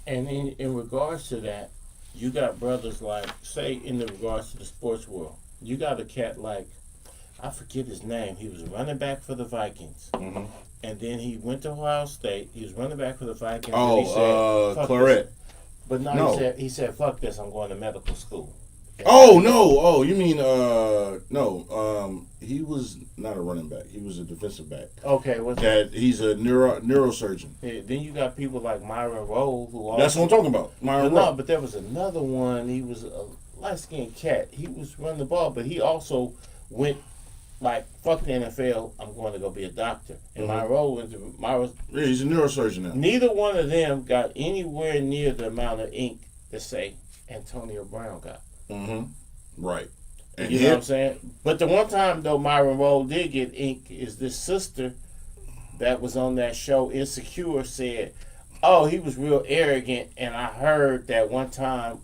Speaker 2: And in regards to that, you got brothers like, say, in the regards to the sports world, you got a cat like, I forget his name. He was a running back for the Vikings.
Speaker 1: Mm-hmm.
Speaker 2: And then he went to Ohio State. He was running back for the Vikings.
Speaker 1: Oh,
Speaker 2: and he said,
Speaker 1: Claret.
Speaker 2: But no, he said, fuck this, I'm going to medical school.
Speaker 1: Oh, no. Oh, you mean, no. He was not a running back. He was a defensive back.
Speaker 2: Okay.
Speaker 1: He's a neurosurgeon.
Speaker 2: Yeah, then you got people like Myron Rolle, who also...
Speaker 1: That's what I'm talking about. Myron Rolle.
Speaker 2: No, but there was another one. He was a light-skinned cat. He was running the ball, but he also went, like, fuck the NFL, I'm going to go be a doctor. And Myron Rolle went to...
Speaker 1: Yeah, he's a neurosurgeon now.
Speaker 2: Neither one of them got anywhere near the amount of ink that, say, Antonio Brown got.
Speaker 1: Mm-hmm. Right. And
Speaker 2: you know what I'm saying? But the one time, though, Myron Rolle did get ink is this sister that was on that show, Insecure, said, oh, he was real arrogant, and I heard that one time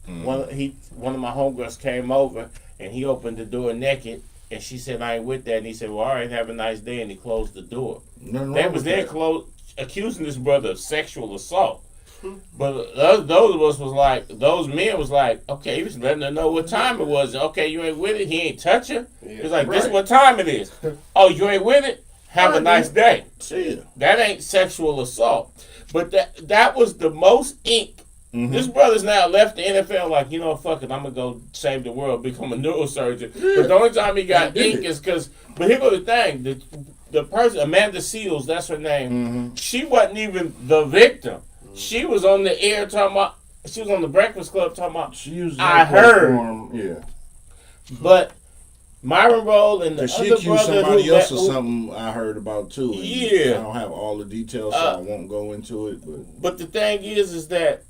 Speaker 2: one of my homegirls came over, and he opened the door naked, and she said, I ain't with that. And he said, well, all right, have a nice day, and he closed the door. They was there accusing this brother of sexual assault. But those of us was like, those men was like, okay, he was letting her know what time it was. Okay, you ain't with it. He ain't touching. Yeah, it's like, this is what time it is. Oh, you ain't with it? Have a nice day.
Speaker 1: See ya.
Speaker 2: That ain't sexual assault. But that was the most ink. Mm-hmm. This brother's now left the NFL like, you know, fuck it, I'm going to go save the world, become a neurosurgeon. Yeah. But the only time he got ink is because, but here goes the thing, the person, Amanda Seals, that's her name, she wasn't even the victim. She was on the air talking about, she was on the Breakfast Club talking about, I heard.
Speaker 1: Yeah.
Speaker 2: But Myron Rolle and the
Speaker 1: she
Speaker 2: other
Speaker 1: accused
Speaker 2: brother
Speaker 1: somebody else of something I heard about too. And
Speaker 2: yeah.
Speaker 1: I don't have all the details, so I won't go into it.
Speaker 2: But the thing is that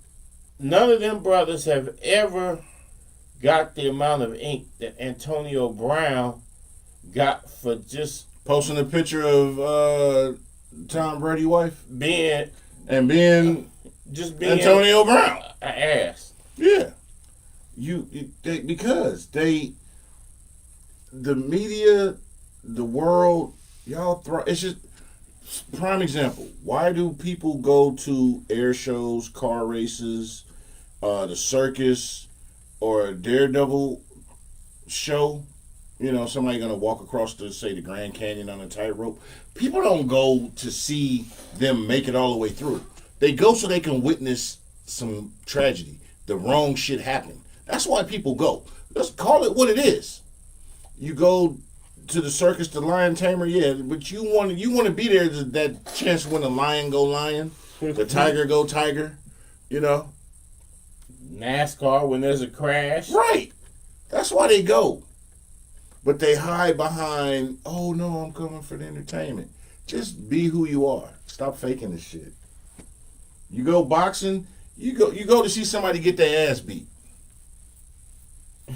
Speaker 2: none of them brothers have ever got the amount of ink that Antonio Brown got for just
Speaker 1: posting a picture of Tom Brady's wife
Speaker 2: being
Speaker 1: Antonio Brown
Speaker 2: an ass.
Speaker 1: Yeah, because the media, the world, y'all it's just prime example. Why do people go to air shows, car races, the circus, or a Daredevil show? You know, somebody gonna walk across the Grand Canyon on a tightrope. People don't go to see them make it all the way through. They go so they can witness some tragedy. The wrong shit happen. That's why people go. Let's call it what it is. You go to the circus, the lion tamer, yeah, but you want to be there, that chance when the lion go lion, the tiger go tiger, you know.
Speaker 2: NASCAR when there's a crash.
Speaker 1: Right. That's why they go. But they hide behind, oh no, I'm coming for the entertainment. Just be who you are. Stop faking this shit. You go boxing, you go to see somebody get their ass beat.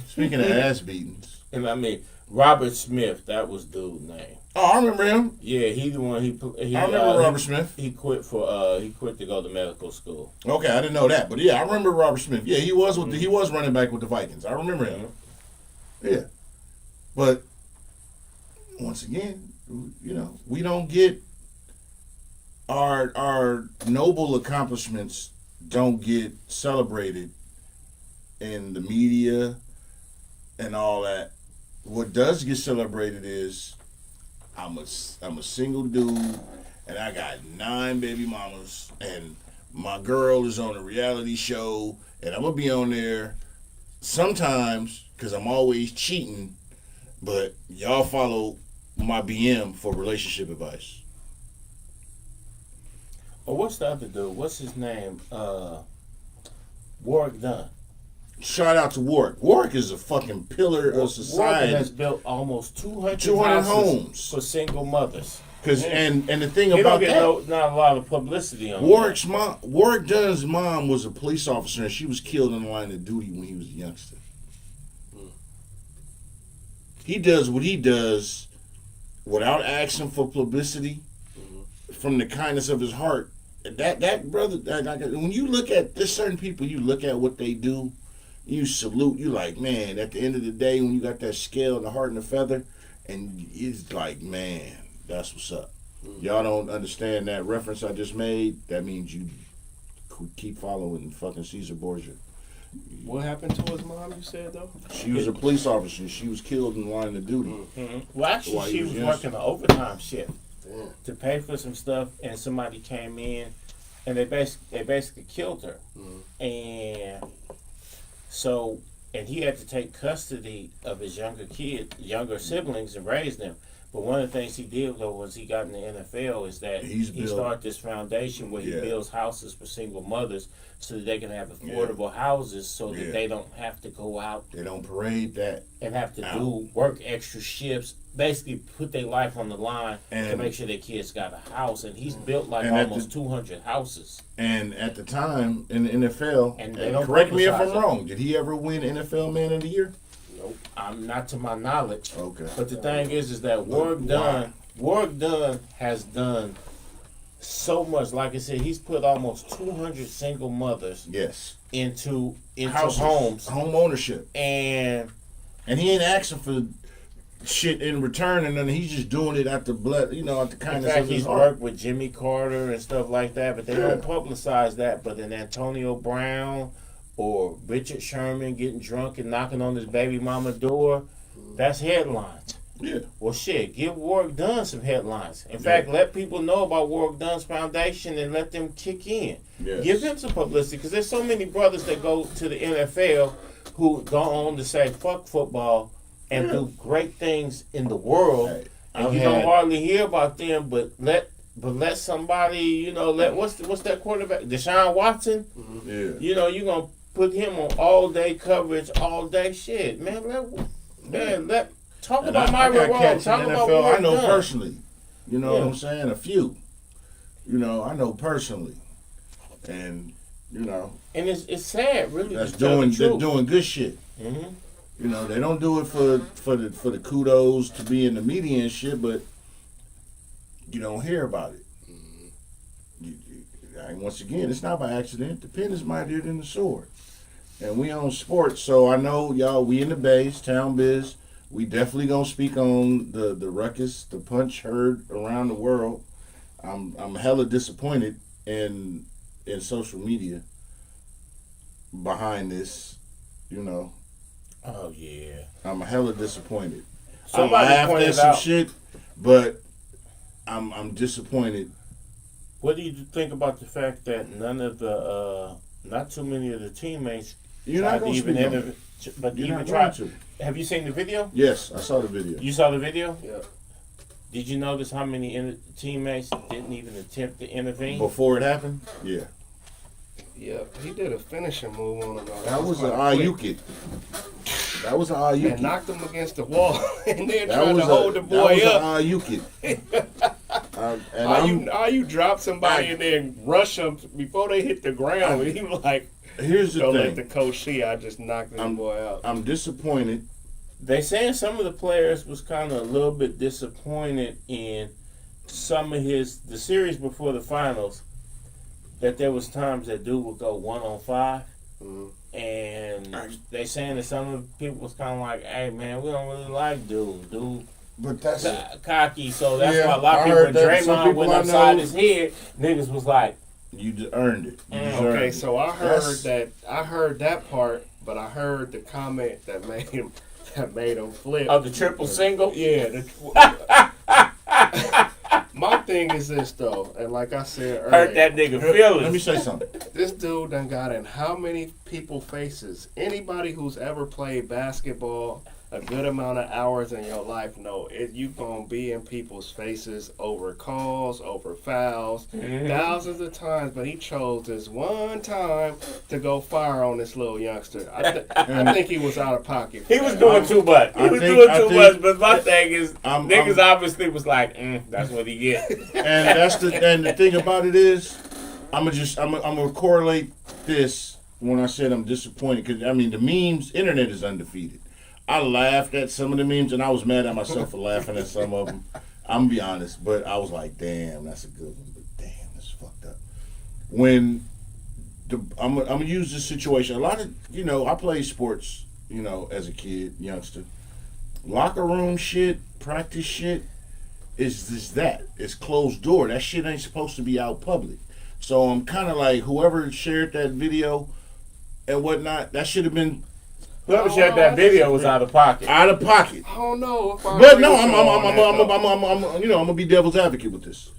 Speaker 1: Speaking of ass beatings.
Speaker 2: And I mean, Robert Smith, that was dude's name.
Speaker 1: Oh, I remember him.
Speaker 2: Yeah, he the one.
Speaker 1: I remember Robert Smith.
Speaker 2: He quit to go to medical school.
Speaker 1: Okay, I didn't know that, but yeah, I remember Robert Smith. Yeah, he was he was running back with the Vikings. I remember him. Yeah, but once again, you know, we don't get our noble accomplishments don't get celebrated in the media and all that. What does get celebrated is I'm a single dude and I got 9 baby mamas and my girl is on a reality show and I'm gonna be on there sometimes because I'm always cheating, but y'all follow my BM for relationship advice.
Speaker 2: Oh, what's the other dude? What's his name? Warwick Dunn.
Speaker 1: Shout out to Warwick. Warwick is a fucking pillar of society.
Speaker 2: Warwick has built almost 200
Speaker 1: homes
Speaker 2: for single mothers.
Speaker 1: And the thing about that,
Speaker 2: not a lot of publicity on
Speaker 1: Warwick Dunn's mom was a police officer and she was killed in the line of duty when he was a youngster. He does what he does without asking for publicity from the kindness of his heart. That brother, when you look at, there's certain people, you look at what they do, you salute, you like, man, at the end of the day, when you got that scale and the heart and the feather, and it's like, man, that's what's up. Y'all don't understand that reference I just made. That means you keep following fucking Caesar Borgia.
Speaker 3: What happened to his mom, you said, though?
Speaker 1: She was a police officer. She was killed in line of duty.
Speaker 2: Mm-hmm. Well, actually,
Speaker 1: While
Speaker 2: she
Speaker 1: he
Speaker 2: was
Speaker 1: was
Speaker 2: working an overtime shift
Speaker 3: Damn.
Speaker 2: to pay for some stuff, and somebody came in, and they basically killed her. And so, and he had to take custody of his younger siblings, and raise them. But one of the things he did, though, was he got in the NFL, is that he started this foundation where he builds houses for single mothers so that they can have affordable houses so that they don't have to go out.
Speaker 1: They don't parade that.
Speaker 2: And have to work extra shifts, basically put their life on the line to make sure their kids got a house. And he's built like almost 200 houses.
Speaker 1: And at the time in the NFL,
Speaker 2: and they don't
Speaker 1: correct me if I'm wrong, did he ever win NFL Man of the Year?
Speaker 2: Nope. I'm not to my knowledge.
Speaker 1: Okay.
Speaker 2: But the thing is that Warwick Dunn has done so much. Like I said, he's put almost 200 single mothers into homes,
Speaker 1: home ownership,
Speaker 2: and
Speaker 1: he ain't asking for shit in return, and then he's just doing it at the blood, at the kindness of his heart.
Speaker 2: He's worked with Jimmy Carter and stuff like that, but they don't publicize that. But then Antonio Brown or Richard Sherman getting drunk and knocking on his baby mama door, that's headlines.
Speaker 1: Yeah.
Speaker 2: Well, shit, give Warwick Dunn some headlines. In fact, let people know about Warwick Dunn's foundation and let them kick in.
Speaker 1: Yes.
Speaker 2: Give him some publicity, because there's so many brothers that go to the NFL who go on to say fuck football and do great things in the world.
Speaker 1: Hey,
Speaker 2: and you don't hardly hear about them, but let somebody, what's that quarterback? Deshaun Watson?
Speaker 1: Yeah.
Speaker 2: You're going to put him on all day coverage, all day shit. Man, talk about Myron Rose. Talk about
Speaker 1: NFL,
Speaker 2: what
Speaker 1: I know
Speaker 2: done.
Speaker 1: personally. You know what I'm saying? A few. I know personally. And,
Speaker 2: And it's sad, really.
Speaker 1: they're doing good shit.
Speaker 2: Mm-hmm.
Speaker 1: They don't do it for the kudos to be in the media and shit, but you don't hear about it. And once again, it's not by accident. The pen is mightier than the sword. And we on sports, so I know y'all, we in the base, town biz. We definitely gonna speak on the ruckus, the punch heard around the world. I'm hella disappointed in social media behind this,
Speaker 2: Oh, yeah.
Speaker 1: I'm hella disappointed.
Speaker 2: Somebody
Speaker 1: I laughed
Speaker 2: pointed
Speaker 1: at some
Speaker 2: out,
Speaker 1: shit, but I'm disappointed.
Speaker 2: what do you think about the fact that none of the, not too many of the teammates
Speaker 1: You're not gonna speak on it.
Speaker 2: but
Speaker 1: You're
Speaker 2: even
Speaker 1: not
Speaker 2: try.
Speaker 1: going to.
Speaker 2: Have you seen the video?
Speaker 1: Yes, I saw the video.
Speaker 2: You saw the video?
Speaker 3: Yeah.
Speaker 2: Did you notice how many teammates didn't even attempt to intervene?
Speaker 1: Before it happened? Yeah.
Speaker 3: Yeah, he did a finishing move on him.
Speaker 1: That was an Ayuk. That was an Ayuk.
Speaker 3: And knocked him against the wall, and then
Speaker 1: That
Speaker 3: trying
Speaker 1: was
Speaker 3: to hold the boy up. You drop somebody and then rush them before they hit the ground. And he was like,
Speaker 1: here's the
Speaker 3: don't
Speaker 1: thing.
Speaker 3: let the coach see I just knocked the boy out.
Speaker 1: I'm disappointed.
Speaker 2: They saying some of the players was kind of a little bit disappointed in some of the series before the finals, that there was times that dude would go 1-on-5. And they saying that some of the people was kind of like, hey, man, we don't really like dude.
Speaker 1: But that's
Speaker 2: cocky, so that's why a lot of people, Draymond went upside his head. Niggas was like,
Speaker 1: you earned it.
Speaker 3: Okay, so I heard that part, but I heard the comment that made him flip.
Speaker 2: Of the triple single?
Speaker 3: Yeah. My thing is this though, and like I said earlier,
Speaker 2: Hurt that nigga feelings.
Speaker 1: Let me say something.
Speaker 3: This dude done got in how many people faces? Anybody who's ever played basketball a good amount of hours in your life know you gonna be in people's faces over calls, over fouls, thousands of times. But he chose this one time to go fire on this little youngster. I think he was out of pocket.
Speaker 2: He was doing too much. He was doing too much. But my thing is, niggas obviously was like, that's what he get.
Speaker 1: And the thing about it is, I'm gonna correlate this when I said I'm disappointed, because I mean the memes, internet is undefeated. I laughed at some of the memes, and I was mad at myself for laughing at some of them. I'm gonna be honest, but I was like, damn, that's a good one. But damn, that's fucked up. When I'm gonna use this situation. A lot of I played sports, as a kid, youngster. Locker room shit, practice shit, is just that. It's closed door. That shit ain't supposed to be out public. So I'm kind of like, whoever shared that video and whatnot, that should have been.
Speaker 2: Whoever shared that video was out of pocket.
Speaker 1: Out of pocket.
Speaker 3: I don't know if I.
Speaker 1: But no, I'm gonna be devil's advocate with this.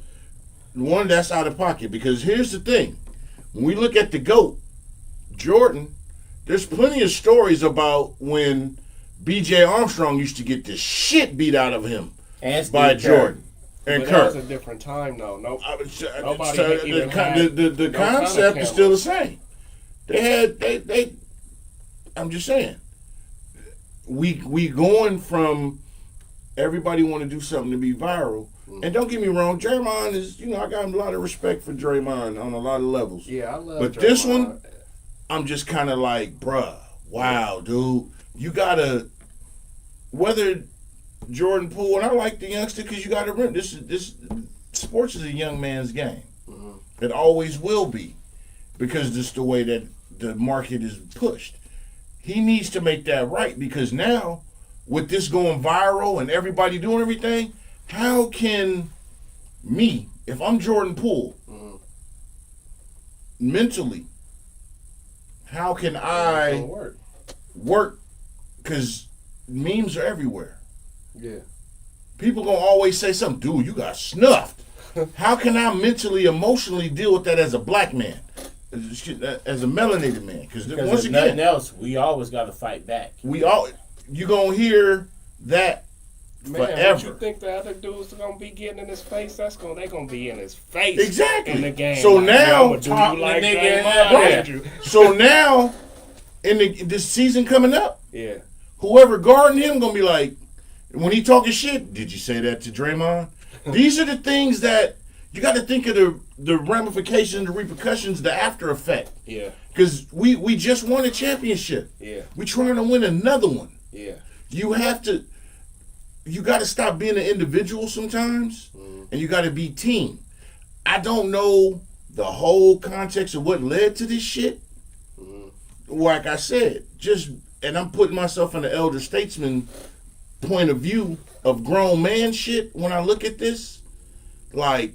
Speaker 1: One, that's out of pocket, because here's the thing: when we look at the GOAT, Jordan, there's plenty of stories about when B.J. Armstrong used to get the shit beat out of him by Jordan and
Speaker 3: But
Speaker 1: Kirk.
Speaker 3: that was a different time, though. Nobody
Speaker 1: The concept is still the same. They I'm just saying. We going from everybody want to do something to be viral. And don't get me wrong, Draymond is, I got a lot of respect for Draymond on a lot of levels.
Speaker 3: Yeah, I love
Speaker 1: But
Speaker 3: Draymond.
Speaker 1: this one, I'm just kind of like, bruh, wow, dude. You gotta, whether Jordan Poole, and I like the youngster because you gotta remember, this sports is a young man's game. Mm-hmm. It always will be, because this is the way that the market is pushed. He needs to make that right, because now, with this going viral and everybody doing everything, how can me, if I'm Jordan Poole, mentally, how can I work? Because memes are everywhere.
Speaker 3: Yeah.
Speaker 1: People gonna always say something, dude, you got snuffed. How can I mentally, emotionally deal with that as a black man? As a melanated man? Because once
Speaker 2: if
Speaker 1: again,
Speaker 2: nothing else, we always got to fight back.
Speaker 1: You gonna hear that
Speaker 3: Man,
Speaker 1: forever.
Speaker 3: what you think the other dudes are gonna be getting in his face? They gonna be in his face.
Speaker 1: Exactly.
Speaker 3: In the game.
Speaker 1: So
Speaker 3: like,
Speaker 1: now,
Speaker 3: do you like
Speaker 2: nigga,
Speaker 3: Draymond?
Speaker 1: right.
Speaker 3: Did you?
Speaker 1: So now, in this season coming up,
Speaker 3: Yeah.
Speaker 1: whoever guarding him gonna be like, when he talking shit, did you say that to Draymond? These are the things that you got to think of, the ramifications, the repercussions, the after effect.
Speaker 3: Yeah.
Speaker 1: Because we just won a championship.
Speaker 3: Yeah.
Speaker 1: We trying to win another one.
Speaker 3: Yeah.
Speaker 1: You got to stop being an individual sometimes, and you got to be team. I don't know the whole context of what led to this shit. Like I said, and I'm putting myself in the elder statesman point of view of grown man shit. When I look at this, like,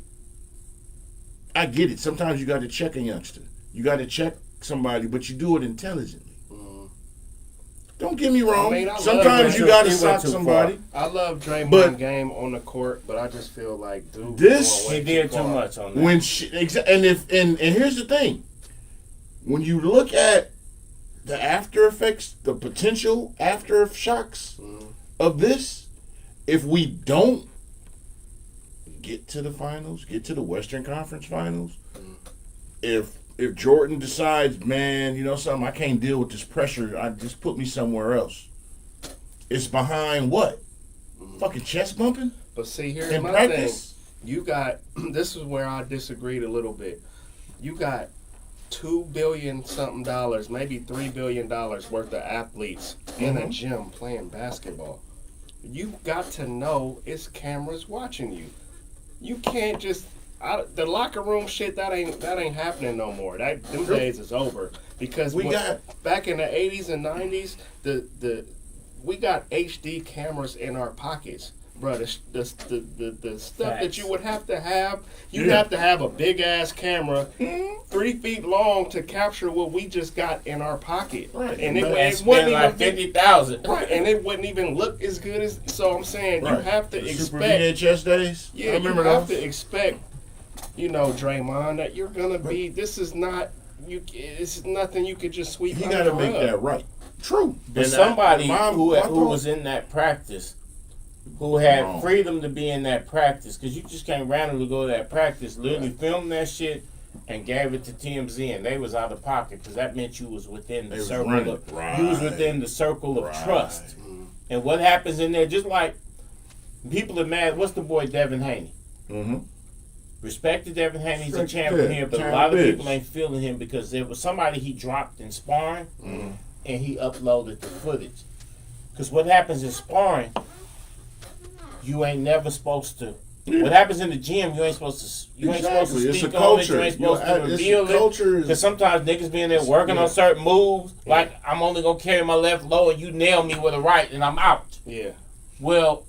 Speaker 1: I get it. Sometimes you got to check a youngster. You got to check somebody, but you do it intelligently. Don't get me wrong.
Speaker 3: I
Speaker 1: Sometimes you got to sock somebody.
Speaker 3: I love Draymond game on the court, but I just feel like, dude,
Speaker 2: He did too much on that.
Speaker 1: And here's the thing: when you look at the after effects, the potential after shocks of this, if we don't get to the finals, get to the Western Conference Finals, if Jordan decides, man, something, I can't deal with this pressure, I just put me somewhere else. It's behind what? Fucking chest bumping?
Speaker 3: But see, here's
Speaker 1: In
Speaker 3: my
Speaker 1: practice?
Speaker 3: thing. You got, this is where I disagreed a little bit. You got $2 billion something, maybe $3 billion worth of athletes in a gym playing basketball. You got to know it's cameras watching you. You can't just the locker room shit that ain't happening no more. Them days is over, because back in the 80s and 90s, we got HD cameras in our pockets, bro. The stuff that you would have to have, have to have a big ass camera, 3 feet long, to capture what we just got in our pocket,
Speaker 1: right?
Speaker 3: And
Speaker 2: it wasn't like 50,000,
Speaker 3: right? And it wouldn't even look as good as. So I'm saying, you have to expect
Speaker 1: Super VHS days.
Speaker 3: Yeah,
Speaker 1: I remember
Speaker 3: you have
Speaker 1: those.
Speaker 3: to expect, Draymond, that you're gonna be. This is not you. It's nothing you could just sweep.
Speaker 1: You got to make that right. True.
Speaker 2: But somebody who was in that practice, who had freedom to be in that practice, because you just can't randomly go to that practice, literally filmed that shit and gave it to TMZ, and they was out of pocket, because that meant you was within the circle of you was within the circle of trust. And what happens in there, just like people are mad. What's the boy Devin Haney? Respect to Devin Haney, he's a champion here, but a lot of people ain't feeling him because there was somebody he dropped in sparring, and he uploaded the footage. Because what happens in sparring, you ain't never supposed to
Speaker 1: Yeah.
Speaker 2: What happens in the gym, you ain't supposed to. You ain't supposed to
Speaker 1: It's a
Speaker 2: speak on it.
Speaker 1: culture.
Speaker 2: You ain't supposed to
Speaker 1: It's
Speaker 2: reveal
Speaker 1: a culture.
Speaker 2: Because sometimes niggas be in there working on certain moves. Like, I'm only going to carry my left low and you nail me with a right and I'm out.
Speaker 3: Yeah.
Speaker 2: Well,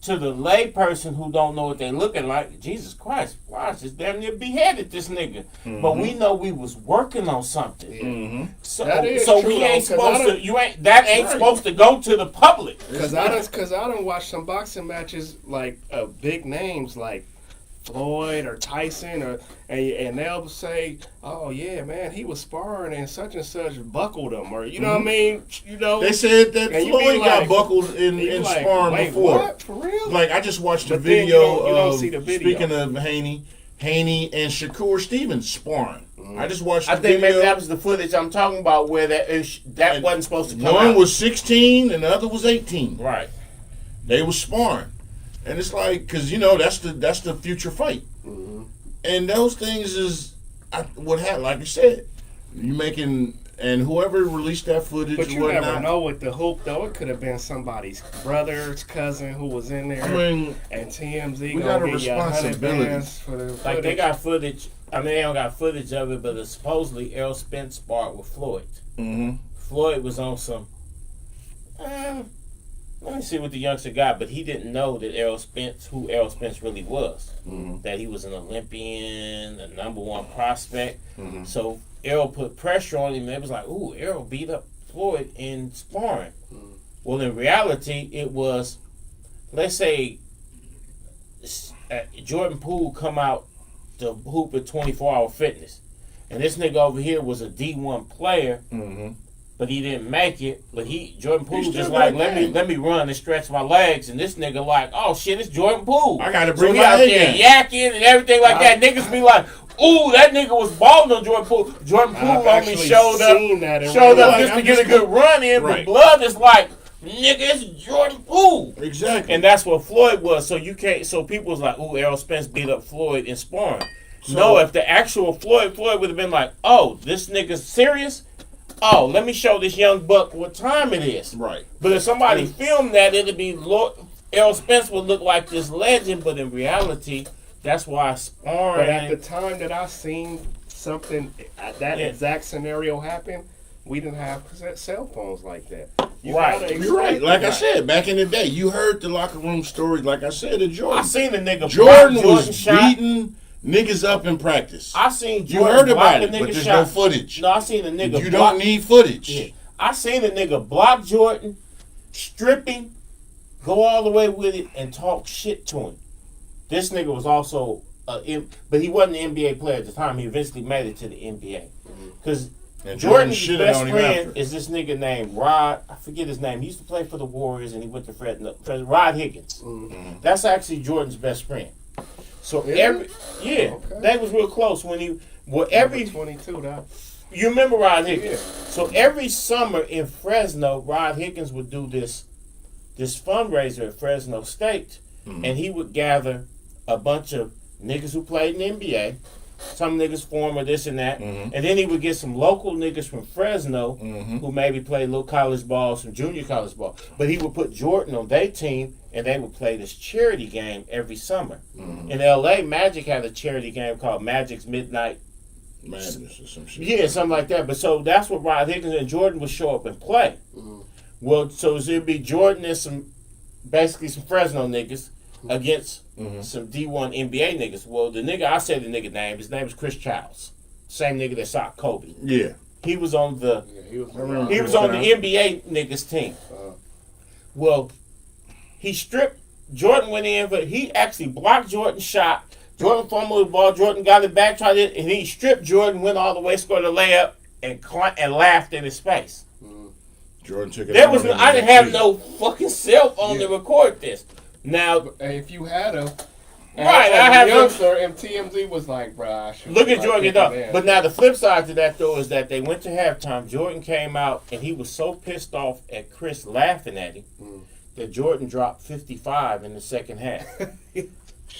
Speaker 2: to the lay person who don't know what they looking like, Jesus Christ, why is this damn near beheaded this nigga? Mm-hmm. But we know we was working on something.
Speaker 1: Mm-hmm.
Speaker 2: So,
Speaker 3: that is
Speaker 2: so
Speaker 3: true,
Speaker 2: we ain't
Speaker 3: though,
Speaker 2: supposed to. That ain't supposed to go to the public.
Speaker 3: Because I done watched some boxing matches like big names like Floyd or Tyson and they'll say, oh yeah, man, he was sparring and such buckled him, or you know what I mean? You know,
Speaker 1: they said that Floyd got buckled in
Speaker 3: like,
Speaker 1: sparring
Speaker 3: wait,
Speaker 1: before.
Speaker 3: What? For real?
Speaker 1: Like I just watched a
Speaker 3: But
Speaker 1: video
Speaker 3: you don't
Speaker 1: of
Speaker 3: see the video.
Speaker 1: Speaking of Haney and Shakur Stevens sparring. I just watched.
Speaker 2: I
Speaker 1: the
Speaker 2: think
Speaker 1: video.
Speaker 2: maybe that was the footage I'm talking about where that wasn't supposed to come out.
Speaker 1: One was 16 and the other was 18.
Speaker 2: Right.
Speaker 1: They was sparring, and it's like because that's the future fight. And those things is what happened. Like you said, you making and whoever released that footage.
Speaker 3: But you
Speaker 1: whatnot,
Speaker 3: never know with the hoop though. It could have been somebody's brother's cousin who was in there.
Speaker 1: I mean,
Speaker 3: and TMZ
Speaker 1: we got a
Speaker 3: gonna get you 100
Speaker 1: responsibility.
Speaker 3: bands for the
Speaker 2: Like they
Speaker 3: footage.
Speaker 2: got footage. I mean, they don't got footage of it, but it's supposedly Errol Spence sparred with Floyd.
Speaker 1: Mm-hmm.
Speaker 2: Floyd was on some. Let me see what the youngster got, but he didn't know that who Errol Spence really was.
Speaker 1: Mm-hmm.
Speaker 2: That he was an Olympian, the #1 prospect.
Speaker 1: Mm-hmm.
Speaker 2: So Errol put pressure on him. It was like, ooh, Errol beat up Floyd in sparring.
Speaker 3: Mm-hmm.
Speaker 2: Well, in reality, it was, let's say, Jordan Poole come out to hoop at 24-hour fitness. And this nigga over here was a D1 player, but he didn't make it. But Jordan Poole just like, let me run and stretch my legs. And this nigga like, oh shit, it's Jordan Poole.
Speaker 1: I gotta
Speaker 2: So
Speaker 1: bring
Speaker 2: he
Speaker 1: my
Speaker 2: out
Speaker 1: A
Speaker 2: there
Speaker 1: game.
Speaker 2: yakking and everything like that. Niggas be like, ooh, that nigga was balling on Jordan Poole. Jordan Poole
Speaker 3: I've
Speaker 2: only
Speaker 3: actually
Speaker 2: showed
Speaker 3: seen that in
Speaker 2: up
Speaker 3: real life.
Speaker 2: just to get a good run in.
Speaker 1: Right.
Speaker 2: But blood is like, nigga, it's Jordan Poole.
Speaker 1: Exactly.
Speaker 2: And that's what Floyd was. So you can't. So people was like, "Ooh, Errol Spence beat up Floyd in sparring." No, if the actual Floyd would have been like, "Oh, this nigga's serious. Oh, let me show this young buck what time it is."
Speaker 1: Right.
Speaker 2: But if somebody filmed that, it'd be Errol Spence would look like this legend. But in reality, that's why sparring.
Speaker 3: But at the time that I seen something that exact scenario happen, we didn't have cell phones like that.
Speaker 1: You're right. Like I said, back in the day, you heard the locker room stories. Like I said to Jordan.
Speaker 2: I seen the nigga
Speaker 1: Jordan
Speaker 2: block
Speaker 1: was
Speaker 2: shot.
Speaker 1: beating niggas up in practice.
Speaker 2: I seen
Speaker 1: You
Speaker 2: Jordan
Speaker 1: heard about
Speaker 2: block a
Speaker 1: it,
Speaker 2: nigga
Speaker 1: but there's
Speaker 2: shot.
Speaker 1: no footage.
Speaker 2: No, I seen a nigga.
Speaker 1: You don't need footage.
Speaker 2: Yeah. I seen a nigga block Jordan, strip him, go all the way with it, and talk shit to him. This nigga was also, but he wasn't an NBA player at the time. He eventually made it to the NBA. Because Jordan's best friend is this nigga named Rod. I forget his name. He used to play for the Warriors, and he went to Rod Higgins. Mm-hmm. That's actually Jordan's best friend. So
Speaker 3: okay.
Speaker 2: They was real close when he. Well, every
Speaker 3: 22 though.
Speaker 2: You remember Rod Higgins?
Speaker 3: Yeah.
Speaker 2: So every summer in Fresno, Rod Higgins would do this fundraiser at Fresno State, and he would gather a bunch of niggas who played in the NBA, some niggas former this and that, and then he would get some local niggas from Fresno who maybe played little college ball, some junior college ball. But he would put Jordan on their team, and they would play this charity game every summer. In L.A., Magic had a charity game called Magic's Midnight
Speaker 1: Madness or some shit.
Speaker 2: Yeah, something like that. But so that's what Rod Higgins and Jordan would show up and play. Well, so it'd be Jordan and some Fresno niggas against some D1 NBA niggas. Well, the nigga, I said the nigga name, his name was Chris Childs. Same nigga that shot Kobe.
Speaker 1: Yeah.
Speaker 2: He was on the
Speaker 3: He was
Speaker 2: on the NBA niggas team. Well, he stripped, Jordan went in, but he actually blocked Jordan's shot. Jordan fumbled the ball, Jordan got it back, tried it, and he stripped Jordan, went all the way, scored a layup, and laughed in his face.
Speaker 1: Jordan took it.
Speaker 2: I didn't have no fucking cell phone to record this. Now,
Speaker 3: if you had him,
Speaker 2: right,
Speaker 3: I
Speaker 2: have
Speaker 3: youngster, and TMZ was like, "Bro, I should
Speaker 2: look at Jordan get up." But now the flip side to that though is that they went to halftime. Jordan came out and he was so pissed off at Chris laughing at him that Jordan dropped 55 in the second half.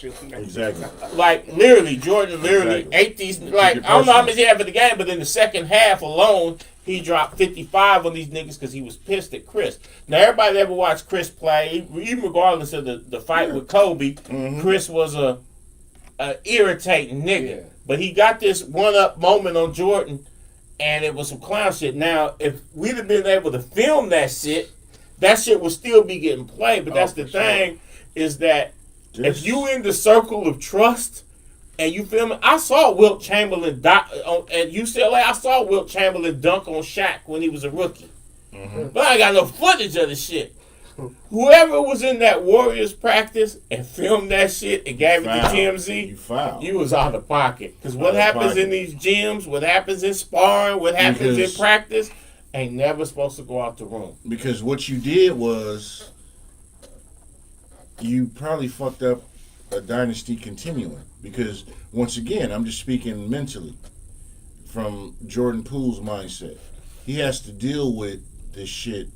Speaker 1: Exactly.
Speaker 2: Like, literally, Jordan literally ate these. Like, I don't know how much he had for the game, but in the second half alone, he dropped 55 on these niggas because he was pissed at Chris. Now, everybody that ever watched Chris play, even regardless of the fight with Kobe, Chris was a irritating nigga. Yeah. But he got this one-up moment on Jordan, and it was some clown shit. Now, if we'd have been able to film that shit would still be getting played. But that's the thing, is that if you in the circle of trust and you feel me, I saw Wilt Chamberlain at UCLA. I saw Wilt Chamberlain dunk on Shaq when he was a rookie. But I ain't got no footage of the shit. Whoever was in that Warriors practice and filmed that shit and gave it to TMZ, you was out of pocket. Because what happens in these gyms, what happens in sparring, what happens in practice, ain't never supposed to go out the room.
Speaker 1: Because what you did was, you probably fucked up a dynasty continuing. Because, once again, I'm just speaking mentally from Jordan Poole's mindset. He has to deal with this shit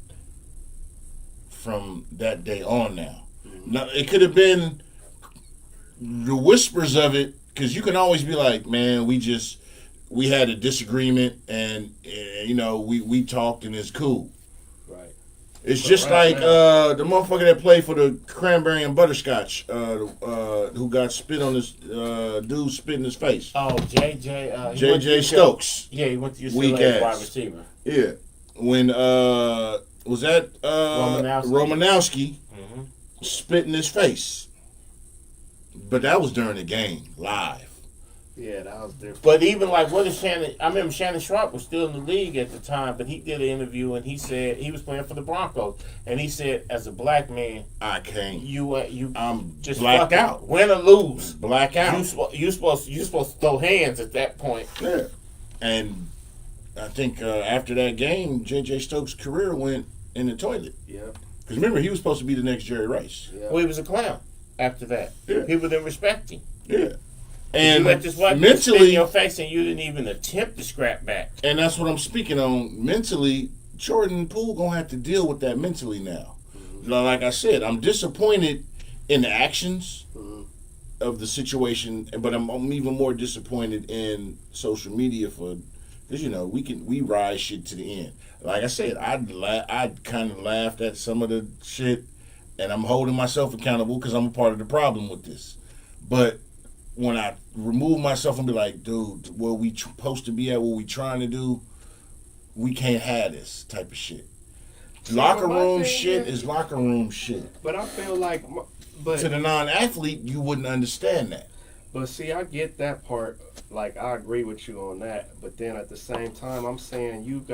Speaker 1: from that day on now. Now, it could have been the whispers of it, because you can always be like, man, we had a disagreement and we talked and it's cool. Right. It's just like the motherfucker that played for the Cranberry and Butterscotch, who got spit on his dude spit in his face.
Speaker 2: Oh,
Speaker 1: JJ Stokes.
Speaker 2: Yeah, he went to UCLA wide receiver.
Speaker 1: Yeah. When was that Romanowski spit in his face. But that was during the game, live.
Speaker 3: Yeah, that was different.
Speaker 2: But even like, what is Shannon? I remember Shannon Sharp was still in the league at the time, but he did an interview and he said he was playing for the Broncos, and he said, as a black man,
Speaker 1: I can't.
Speaker 2: I'm
Speaker 1: just blacked out.
Speaker 2: Win or lose,
Speaker 1: black out.
Speaker 2: You supposed to throw hands at that point.
Speaker 1: Yeah, and I think after that game, JJ Stokes' career went in the toilet.
Speaker 3: Yeah.
Speaker 1: Because remember, he was supposed to be the next Jerry Rice.
Speaker 2: Yeah. Well, he was a clown after that.
Speaker 1: Yeah.
Speaker 2: People didn't respect him.
Speaker 1: Yeah. And
Speaker 2: you let this white man spit in your face and you didn't even attempt to scrap back.
Speaker 1: And that's what I'm speaking on. Mentally, Jordan Poole going to have to deal with that mentally now. Mm-hmm. Like I said, I'm disappointed in the actions of the situation, but I'm even more disappointed in social media because, we ride shit to the end. Like I said, I kind of laughed at some of the shit, and I'm holding myself accountable because I'm a part of the problem with this. But when I remove myself and be like, dude, where we supposed to be at, what we trying to do, we can't have this type of shit. Locker room shit is locker room shit.
Speaker 3: But I feel like,
Speaker 1: to the non-athlete, you wouldn't understand that.
Speaker 3: But see, I get that part. Like, I agree with you on that. But then at the same time, I'm saying you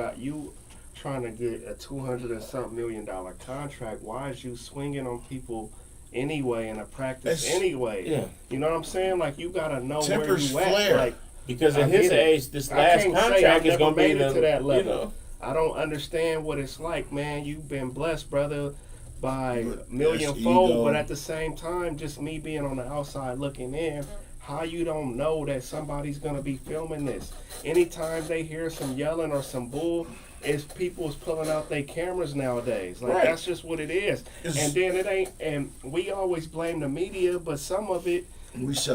Speaker 3: trying to get a $200 and something million contract. Why is you swinging on people anyway in a practice anyway?
Speaker 2: Yeah.
Speaker 3: You know what I'm saying? Like, you gotta know
Speaker 1: Tempers
Speaker 3: where you
Speaker 1: flare.
Speaker 3: at. Like,
Speaker 2: because at his age, this last contract is gonna be
Speaker 3: to that level. I don't understand what it's like, man. You've been blessed, brother, by millionfold, but at the same time, just me being on the outside looking in, how you don't know that somebody's gonna be filming this? Anytime they hear some yelling or some bull, it's people's pulling out their cameras nowadays. Like, that's just what it is. And then it ain't, and we always blame the media, but some of it,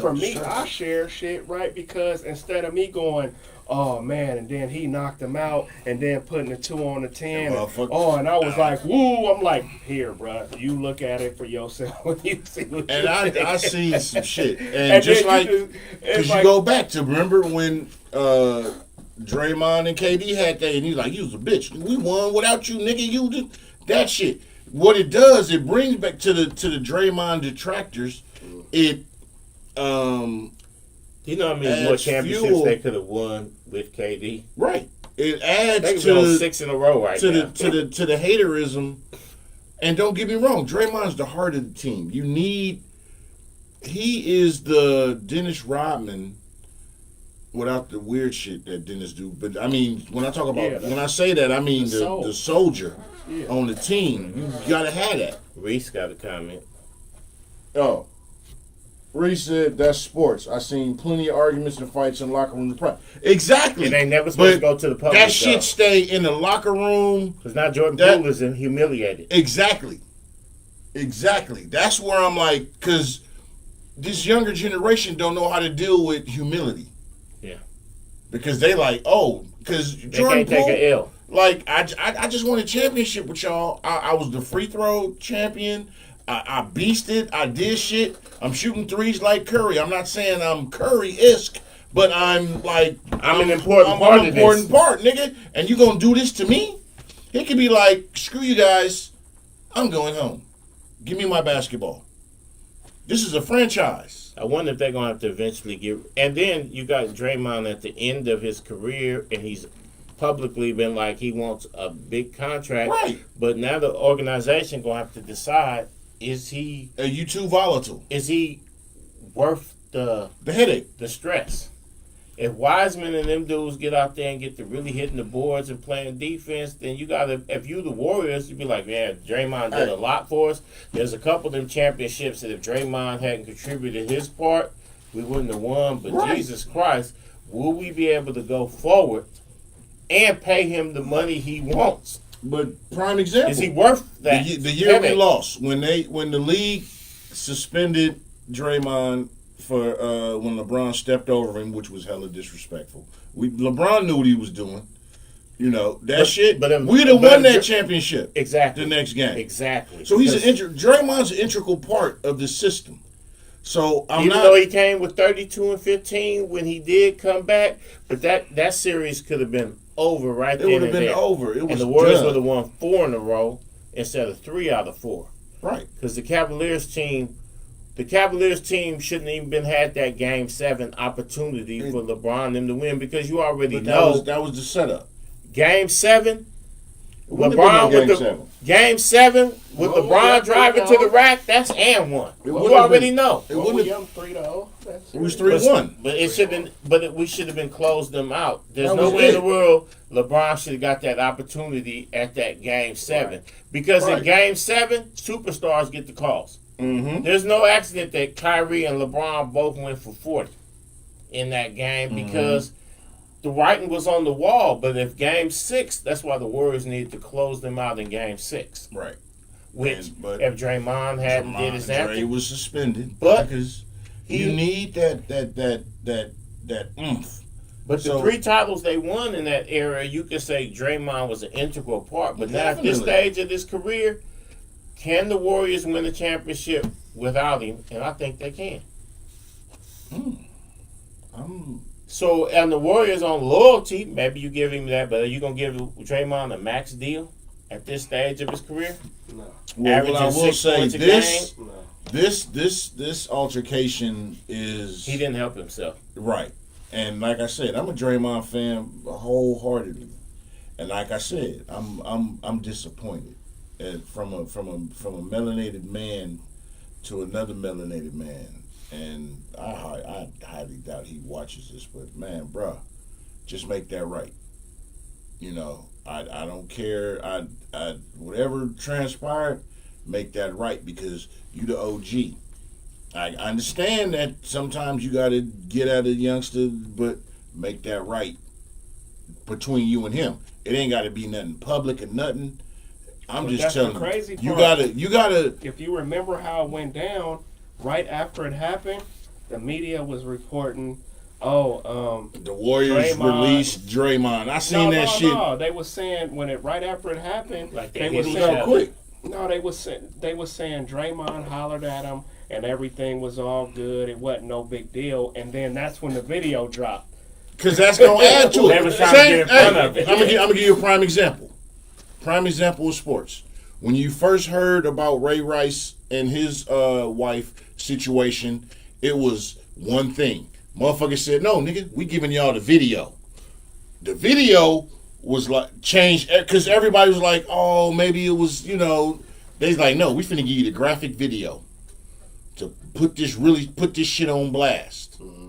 Speaker 3: for me, I share shit, right? Because instead of me going, oh man, and then he knocked him out, and then putting the 2 on the 10, and I was like, woo, I'm like, here, bro, you look at it for yourself. You see what
Speaker 1: and I see some shit, and just like, because you go back to, remember when Draymond and KD had that, and he's like, you was a bitch. We won without you, nigga. You did that shit. What it does, it brings back to the Draymond detractors. It
Speaker 2: you know how many more championships they could have won with KD?
Speaker 1: Right. It adds
Speaker 2: they to 6 in a row now.
Speaker 1: To the haterism. And don't get me wrong, Draymond's the heart of the team. He is the Dennis Rodman without the weird shit that Dennis do. But I mean, when I talk about when I say that, I mean the soldier on the team. You gotta have that.
Speaker 2: Reese got a comment.
Speaker 1: Oh. Reese said, that's sports. I seen plenty of arguments and fights in the locker room. Exactly.
Speaker 2: And they never supposed to go to the public.
Speaker 1: That shit stay in the locker room.
Speaker 2: Because now Jordan Poole is humiliated.
Speaker 1: Exactly. That's where I'm like, because this younger generation don't know how to deal with humility.
Speaker 2: Yeah.
Speaker 1: Because they like, because Jordan
Speaker 2: can't take an L.
Speaker 1: Like, I just won a championship with y'all. I was the free throw champion. I beasted. I did shit. I'm shooting threes like Curry. I'm not saying I'm Curry-esque, but I'm like...
Speaker 2: I'm an important part of this.
Speaker 1: important part, nigga. And you gonna do this to me? He could be like, screw you guys. I'm going home. Give me my basketball. This is a franchise.
Speaker 2: I wonder if they're going to have to eventually get... And then you got Draymond at the end of his career, and he's publicly been like he wants a big contract.
Speaker 1: Right.
Speaker 2: But now the organization going to have to decide, is he...
Speaker 1: Are you too volatile?
Speaker 2: Is he worth the
Speaker 1: headache?
Speaker 2: The stress? If Wiseman and them dudes get out there and get to really hitting the boards and playing defense, then you got to, if you the Warriors, you'd be like, yeah, Draymond did a lot for us. There's a couple of them championships that if Draymond hadn't contributed his part, we wouldn't have won. But
Speaker 1: right.
Speaker 2: Jesus Christ, will we be able to go forward and pay him the money he wants?
Speaker 1: But prime example.
Speaker 2: Is he worth that?
Speaker 1: The year we lost, when the league suspended Draymond for when LeBron stepped over him, which was hella disrespectful. LeBron knew what he was doing. You know, shit. But we'd have won that championship.
Speaker 2: Exactly.
Speaker 1: The next game.
Speaker 2: Exactly.
Speaker 1: So Draymond's an integral part of the system. So
Speaker 2: even though he came with 32 and 15 when he did come back, but that series could have been over right there.
Speaker 1: It would have been over.
Speaker 2: And the Warriors would have won 4 in a row instead of 3 out of 4.
Speaker 1: Right.
Speaker 2: Because the Cavaliers team shouldn't even had that Game 7 opportunity for LeBron and them to win, because you already know
Speaker 1: that was the setup.
Speaker 2: Game 7, LeBron with Game 7 with LeBron driving to the rack. That's and one. You already know.
Speaker 3: It wouldn't have 3-0.
Speaker 1: It was 3-1.
Speaker 2: But it should have been. But we should have been closed them out. There's no way in the world LeBron should have got that opportunity at that Game 7, because in Game 7, superstars get the calls.
Speaker 1: Mm-hmm.
Speaker 2: There's no accident that Kyrie and LeBron both went for 40 in that game, because the writing was on the wall. But if Game 6, that's why the Warriors needed to close them out in Game 6.
Speaker 1: Right.
Speaker 2: Which, if Draymond hadn't did his
Speaker 1: antics, Dre was suspended,
Speaker 2: but
Speaker 1: because you need that oomph.
Speaker 2: But the 3 titles they won in that era, you could say Draymond was an integral part. But now at this stage of his career, can the Warriors win a championship without him? And I think they can. So, and the Warriors on loyalty, maybe you give him that, but are you going to give Draymond a max deal at this stage of his career?
Speaker 3: No.
Speaker 1: Well, I will say this altercation is...
Speaker 2: He didn't help himself.
Speaker 1: Right. And like I said, I'm a Draymond fan wholeheartedly. And like I said, I'm disappointed. And from a melanated man to another melanated man, and I highly doubt he watches this, but man, bruh, just make that right. You know, I don't care. I whatever transpired, make that right, because you the OG. I understand that sometimes you got to get at a youngster, but make that right between you and him. It ain't got to be nothing public or nothing. I'm just telling you,
Speaker 3: crazy
Speaker 1: you gotta.
Speaker 3: If you remember how it went down, right after it happened, the media was reporting,
Speaker 1: the Warriors released Draymond. I seen that shit.
Speaker 3: No, they was saying right after it happened,
Speaker 2: like
Speaker 3: they was
Speaker 1: saying quick.
Speaker 3: No, they was saying Draymond hollered at him and everything was all good. It wasn't no big deal, and then that's when the video dropped.
Speaker 1: Because that's gonna add to it.
Speaker 2: They was trying to get in front of it.
Speaker 1: I'm gonna give you a prime example. Prime example of sports. When you first heard about Ray Rice and his wife situation, it was one thing. Motherfuckers said, no, nigga, we giving y'all the video. The video was like changed, because everybody was like, oh, maybe it was, they was like, no, we finna give you the graphic video to put this shit on blast. Mm-hmm.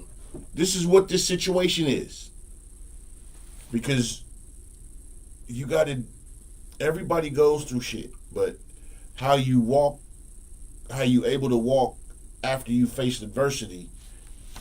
Speaker 1: This is what this situation is. Because you gotta... Everybody goes through shit, but how you able to walk after you face adversity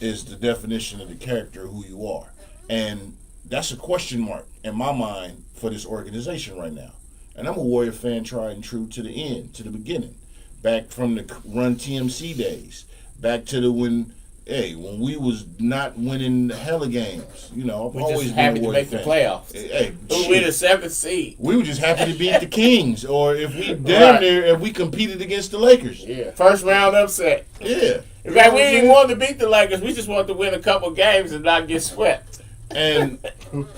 Speaker 1: is the definition of the character of who you are. And that's a question mark in my mind for this organization right now. And I'm a Warrior fan tried and true to the end, to the beginning. Back from the Run TMC days, back to when we was not winning the hella games. You know, I've
Speaker 2: We're
Speaker 1: always
Speaker 2: just
Speaker 1: been
Speaker 2: happy
Speaker 1: a
Speaker 2: to
Speaker 1: Warrior
Speaker 2: make the
Speaker 1: fan.
Speaker 2: playoffs.
Speaker 1: Hey,
Speaker 2: We're the 7th seed.
Speaker 1: we were just happy to beat the Kings, or if we damn near if we competed against the Lakers.
Speaker 3: Yeah.
Speaker 2: First round upset.
Speaker 1: Yeah.
Speaker 2: In fact, we didn't even want to beat the Lakers. We just wanted to win a couple games and not get swept.
Speaker 1: And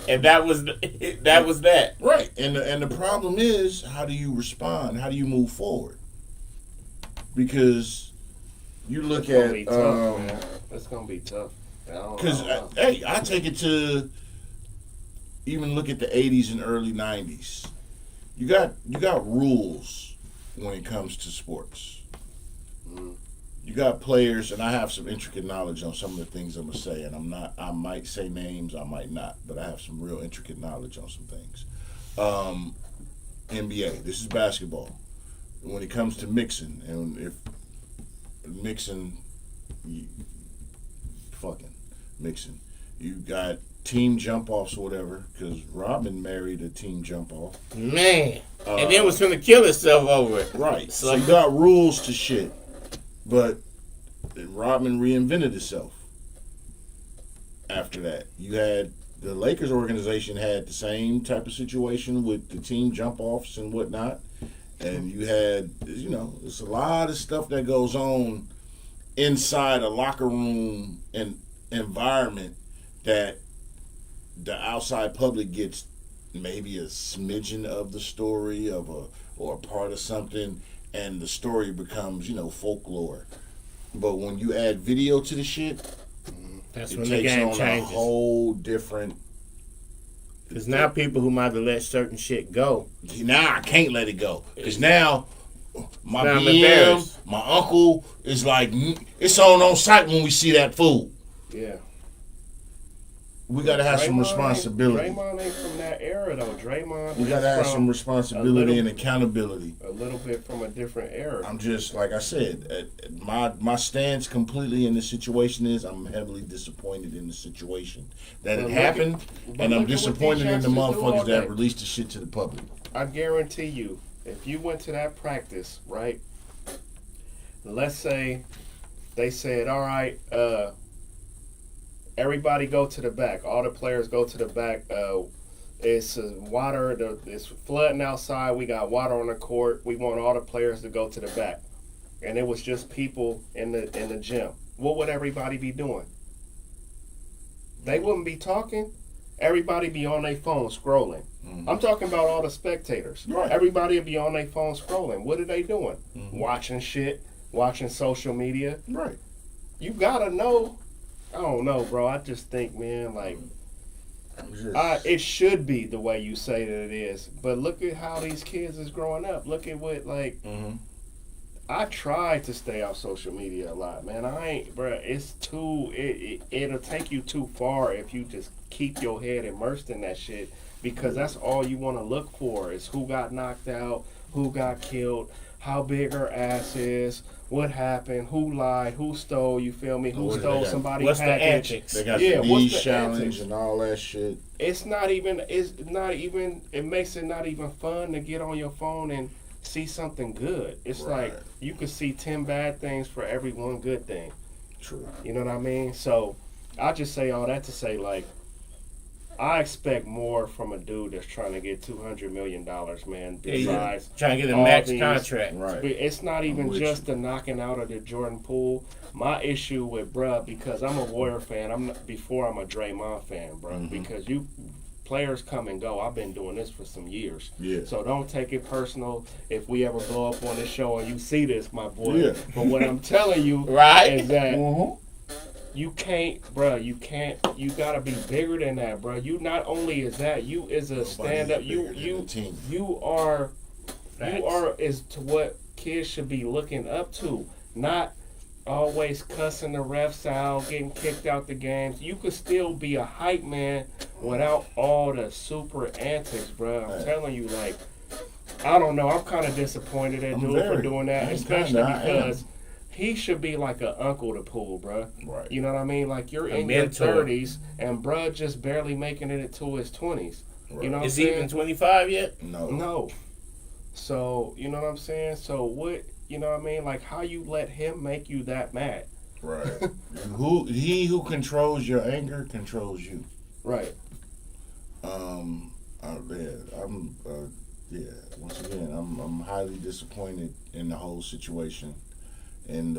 Speaker 2: that was that.
Speaker 1: right. And the problem is, how do you respond? How do you move forward? Because you look
Speaker 3: It's gonna
Speaker 1: at
Speaker 3: be tough, man. It's gonna be tough.
Speaker 1: because I take it to even look at the 80s and early 90s. You got rules when it comes to sports. You got players, and I have some intricate knowledge on some of the things I'm gonna say, and I might say names, I might not, but I have some real intricate knowledge on some things. NBA, this is basketball. When it comes to mixing, and if mixing, you got team jump offs or whatever, because Robin married a team jump off.
Speaker 2: Man. And then was finna kill himself over it.
Speaker 1: Right. So you got rules to shit. But Rodman reinvented itself after that. You had the Lakers organization had the same type of situation with the team jump offs and whatnot. And you had, there's a lot of stuff that goes on inside a locker room and environment that the outside public gets maybe a smidgen of the story or a part of something. And the story becomes, folklore. But when you add video to the shit,
Speaker 2: that's
Speaker 1: it
Speaker 2: when the
Speaker 1: takes
Speaker 2: game
Speaker 1: on
Speaker 2: changes.
Speaker 1: a whole different.
Speaker 2: Because now people who might have let certain shit go.
Speaker 1: Now I can't let it go. Because now my
Speaker 2: Now I'm
Speaker 1: BM,
Speaker 2: embarrassed.
Speaker 1: my uncle is like, it's on site when we see that fool.
Speaker 3: Yeah.
Speaker 1: We got to have some responsibility.
Speaker 3: Draymond ain't from that era, though. Draymond
Speaker 1: We got to have some responsibility and accountability.
Speaker 3: A little bit from a different era.
Speaker 1: I'm just, like I said, my stance completely in this situation is I'm heavily disappointed in the situation. That it happened, and I'm disappointed in the motherfuckers that released the shit to the public.
Speaker 3: I guarantee you, if you went to that practice, right, let's say they said, all right, everybody go to the back. All the players go to the back. It's water. It's flooding outside. We got water on the court. We want all the players to go to the back. And it was just people in the gym. What would everybody be doing? They wouldn't be talking. Everybody be on their phone scrolling. Mm-hmm. I'm talking about all the spectators.
Speaker 1: Right.
Speaker 3: Everybody would be on their phone scrolling. What are they doing?
Speaker 1: Mm-hmm.
Speaker 3: Watching shit. Watching social media.
Speaker 1: Right.
Speaker 3: You gotta know. I don't know, bro. I just think, man, like, it should be the way you say that it is. But look at how these kids is growing up. Look at what, like, I try to stay off social media a lot, man. I ain't, bro. It's it'll take you too far if you just keep your head immersed in that shit, because that's all you want to look for is who got knocked out, who got killed, how big her ass is, what happened, who lied, who stole, you feel me, who stole somebody's
Speaker 2: what's
Speaker 3: package.
Speaker 2: The antics?
Speaker 1: They got the knees challenge and all that shit.
Speaker 3: It makes it not even fun to get on your phone and see something good. It's like you could see 10 bad things for every one good thing.
Speaker 1: True.
Speaker 3: You know what I mean? So I just say all that to say, like, I expect more from a dude that's trying to get $200 million, man. Besides
Speaker 2: trying to get a max contract.
Speaker 1: Right.
Speaker 3: It's not even just the knocking out of the Jordan Poole. My issue with bruh, because I'm a Warrior fan, I'm a Draymond fan, bruh. Because players come and go. I've been doing this for some years.
Speaker 1: Yeah.
Speaker 3: So don't take it personal if we ever blow up on this show and you see this, my boy.
Speaker 1: Yeah.
Speaker 3: But what I'm telling you is that you can't, you gotta be bigger than that, bro. You not only is that, you is a stand-up, you are is to what kids should be looking up to, not always cussing the refs out, getting kicked out the games. You could still be a hype man without all the super antics, bro. I'm telling you, like, I don't know. I'm kind of disappointed at dude for doing that, especially because he should be like an uncle to Poole, bro.
Speaker 1: Right.
Speaker 3: You know what I mean? Like, you're in your 30s, and bro just barely making it into his 20s.
Speaker 1: Right.
Speaker 3: You know what I'm
Speaker 2: Is
Speaker 3: saying?
Speaker 2: he even 25 yet?
Speaker 3: No. So, you know what I'm saying? So what, you know what I mean? Like, how you let him make you that mad?
Speaker 1: Right. Who controls your anger controls you.
Speaker 3: Right.
Speaker 1: Once again, I'm highly disappointed in the whole situation, and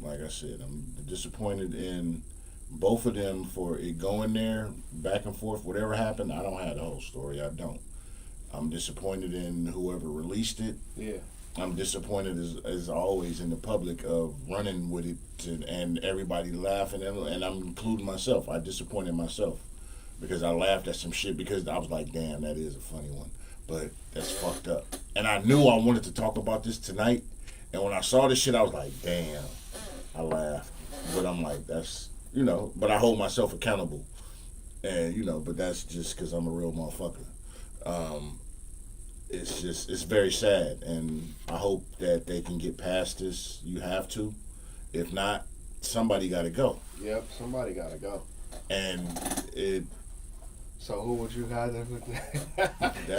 Speaker 1: like I said, I'm disappointed in both of them for it going there back and forth. Whatever happened, I don't have the whole story. I don't. I'm disappointed in whoever released it.
Speaker 3: Yeah.
Speaker 1: I'm disappointed as always in the public of running with it and everybody laughing, and I'm including myself. I disappointed myself because I laughed at some shit because I was like, damn, that is a funny one, but that's fucked up. And I knew I wanted to talk about this tonight, and when I saw this shit, I was like, damn, I laughed. But I'm like, that's, but I hold myself accountable, and but that's just because I'm a real motherfucker. It's very sad, and I hope that they can get past this. You have to. If not, somebody got to go.
Speaker 3: Yep, somebody got to go.
Speaker 1: And it.
Speaker 3: So who would you guys?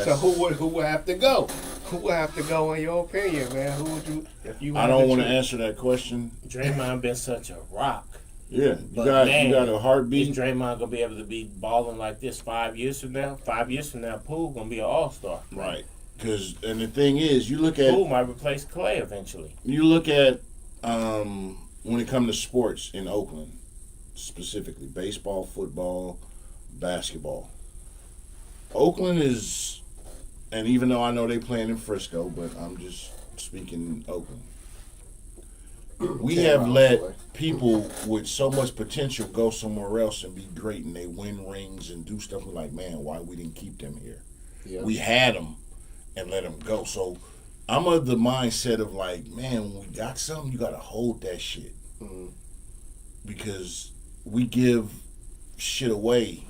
Speaker 3: So who would have to go? Who would have to go in your opinion, man? Who would you? If you.
Speaker 1: I don't want to answer that question.
Speaker 2: Draymond been such a rock.
Speaker 1: Yeah, you got a heartbeat.
Speaker 2: Is Draymond gonna be able to be balling like this 5 years from now? 5 years from now, Poole gonna be an all-star.
Speaker 1: Right. And the thing is, you look at
Speaker 2: Poole might replace Clay eventually.
Speaker 1: You look at when it comes to sports in Oakland, specifically baseball, football, basketball. Oakland is, and even though I know they playing in Frisco, but I'm just speaking Oakland. We have let people with so much potential go somewhere else and be great, and they win rings and do stuff. We're like, man, why we didn't keep them here?
Speaker 3: Yeah.
Speaker 1: We had them and let them go. So I'm of the mindset of like, man, when we got something, you got to hold that shit.
Speaker 3: Mm-hmm.
Speaker 1: Because we give shit away.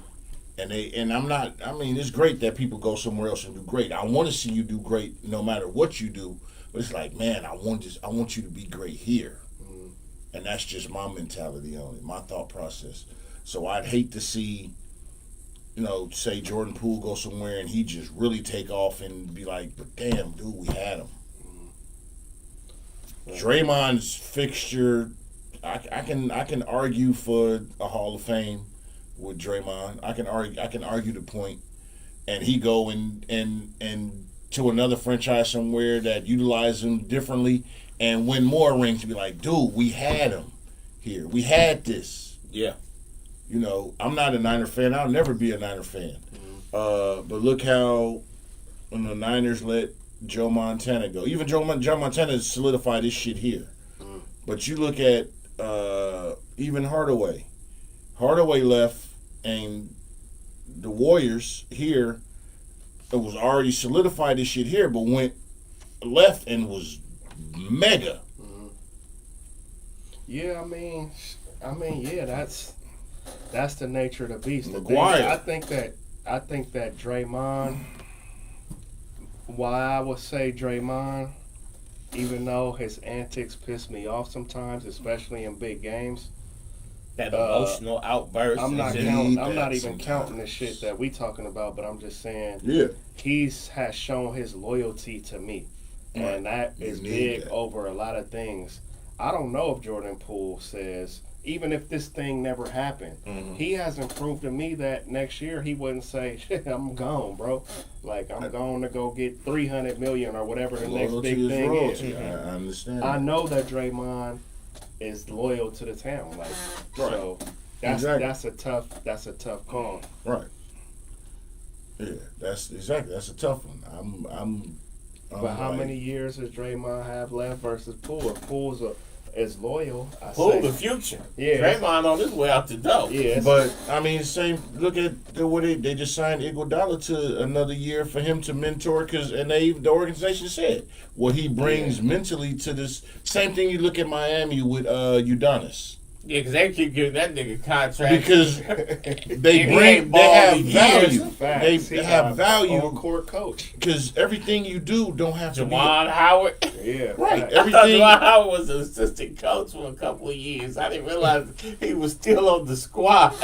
Speaker 1: And I'm not, I mean, it's great that people go somewhere else and do great. I want to see you do great no matter what you do. But it's like, man, I want you to be great here.
Speaker 3: Mm-hmm.
Speaker 1: And that's just my mentality on it, my thought process. So I'd hate to see, say Jordan Poole go somewhere and he just really take off and be like, but damn, dude, we had him. Mm-hmm. Draymond's fixture, I can argue for a Hall of Fame with Draymond. I can argue the point, and he go and to another franchise somewhere that utilize him differently and win more rings to be like, dude, we had him here. We had this.
Speaker 2: Yeah.
Speaker 1: I'm not a Niner fan. I'll never be a Niner fan. Mm-hmm. But look how when the Niners let Joe Montana go. Even Joe Montana solidified this shit here. Mm-hmm. But you look at even Hardaway. Hardaway left, and the Warriors here, it was already solidified this shit here, but went left and was mega.
Speaker 3: Mm-hmm. Yeah, I mean, yeah, that's the nature of the beast.
Speaker 1: McGuire.
Speaker 3: I think that Draymond. Why I would say Draymond, even though his antics piss me off sometimes, especially in big games.
Speaker 2: That emotional outburst.
Speaker 3: I'm not even counting the shit that we talking about, but I'm just saying.
Speaker 1: Yeah.
Speaker 3: Has shown his loyalty to me, and that is big over a lot of things. I don't know if Jordan Poole says, even if this thing never happened, mm-hmm. he hasn't proved to me that next year he wouldn't say, shit, I'm gone, bro. Like, I'm going to go get $300 million or whatever the next big thing is.
Speaker 1: I understand.
Speaker 3: I know that Draymond is loyal to the town, like, right. So that's a tough call.
Speaker 1: Right. Yeah, that's a tough one.
Speaker 3: But how many years does Draymond have left versus Poole? If Poole's is loyal,
Speaker 2: Poole the future.
Speaker 3: Yeah.
Speaker 2: Draymond on his way out the door.
Speaker 1: Yeah. But I mean, same. Look at the way they just signed Iguodala to another year for him to mentor, the organization said what he brings mentally to this. Same thing you look at Miami with Udonis.
Speaker 2: Yeah, because they keep giving that nigga contract.
Speaker 1: Because they have value. They have value.
Speaker 3: On-court coach.
Speaker 1: Because everything you do don't have to be.
Speaker 2: Juwan Howard.
Speaker 3: Yeah.
Speaker 1: Right.
Speaker 2: I thought Juwan Howard was an assistant coach for a couple of years. I didn't realize he was still on the squad.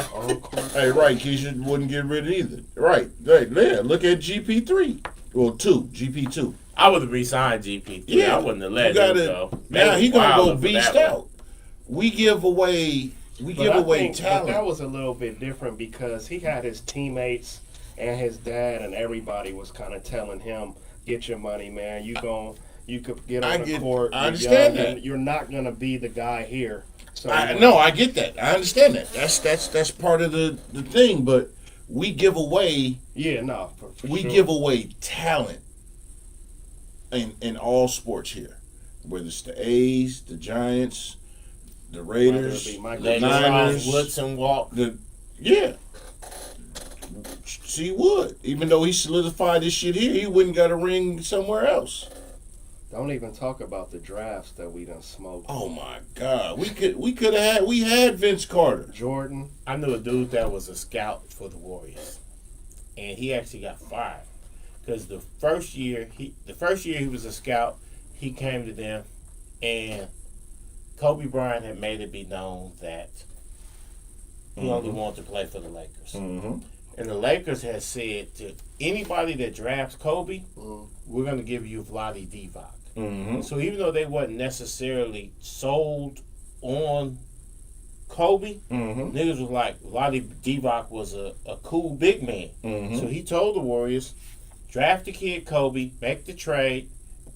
Speaker 1: Hey, right. Keisha wouldn't get rid of either. Right. Yeah. Look at GP3. Well, GP2.
Speaker 2: I would have re-signed GP3. Yeah. I wouldn't have let him go.
Speaker 1: Now he going to go beast out. we give away
Speaker 3: But
Speaker 1: talent.
Speaker 3: that was a little bit different because he had his teammates and his dad and everybody was kind of telling him, "Get your money, man. You could get on the court.
Speaker 1: I understand
Speaker 3: young,
Speaker 1: that.
Speaker 3: You're not gonna be the guy here." So
Speaker 1: I get that. I understand that. That's part of the thing. But we give away.
Speaker 3: Yeah, no. For
Speaker 1: We
Speaker 3: sure.
Speaker 1: give away talent in all sports here, whether it's the A's, the Giants, the Raiders,
Speaker 3: Whether it be Michael
Speaker 1: the
Speaker 2: Let
Speaker 1: Niners,
Speaker 2: Woodson walk.
Speaker 1: yeah. See, would even though he solidified this shit here, he wouldn't got a ring somewhere else.
Speaker 3: Don't even talk about the drafts that we done smoked.
Speaker 1: Oh my God, we had Vince Carter.
Speaker 3: Jordan.
Speaker 2: I knew a dude that was a scout for the Warriors, and he actually got fired because the first year he was a scout, he came to them, and Kobe Bryant had made it be known that he only wanted to play for the Lakers.
Speaker 1: Mm-hmm.
Speaker 2: And the Lakers had said to anybody that drafts Kobe, we're going to give you Vlade Divac.
Speaker 1: Mm-hmm.
Speaker 2: So even though they wasn't necessarily sold on Kobe,
Speaker 1: Mm-hmm.
Speaker 2: niggas was like, Vlade Divac was a cool big man.
Speaker 1: Mm-hmm.
Speaker 2: So he told the Warriors, draft the kid Kobe, make the trade,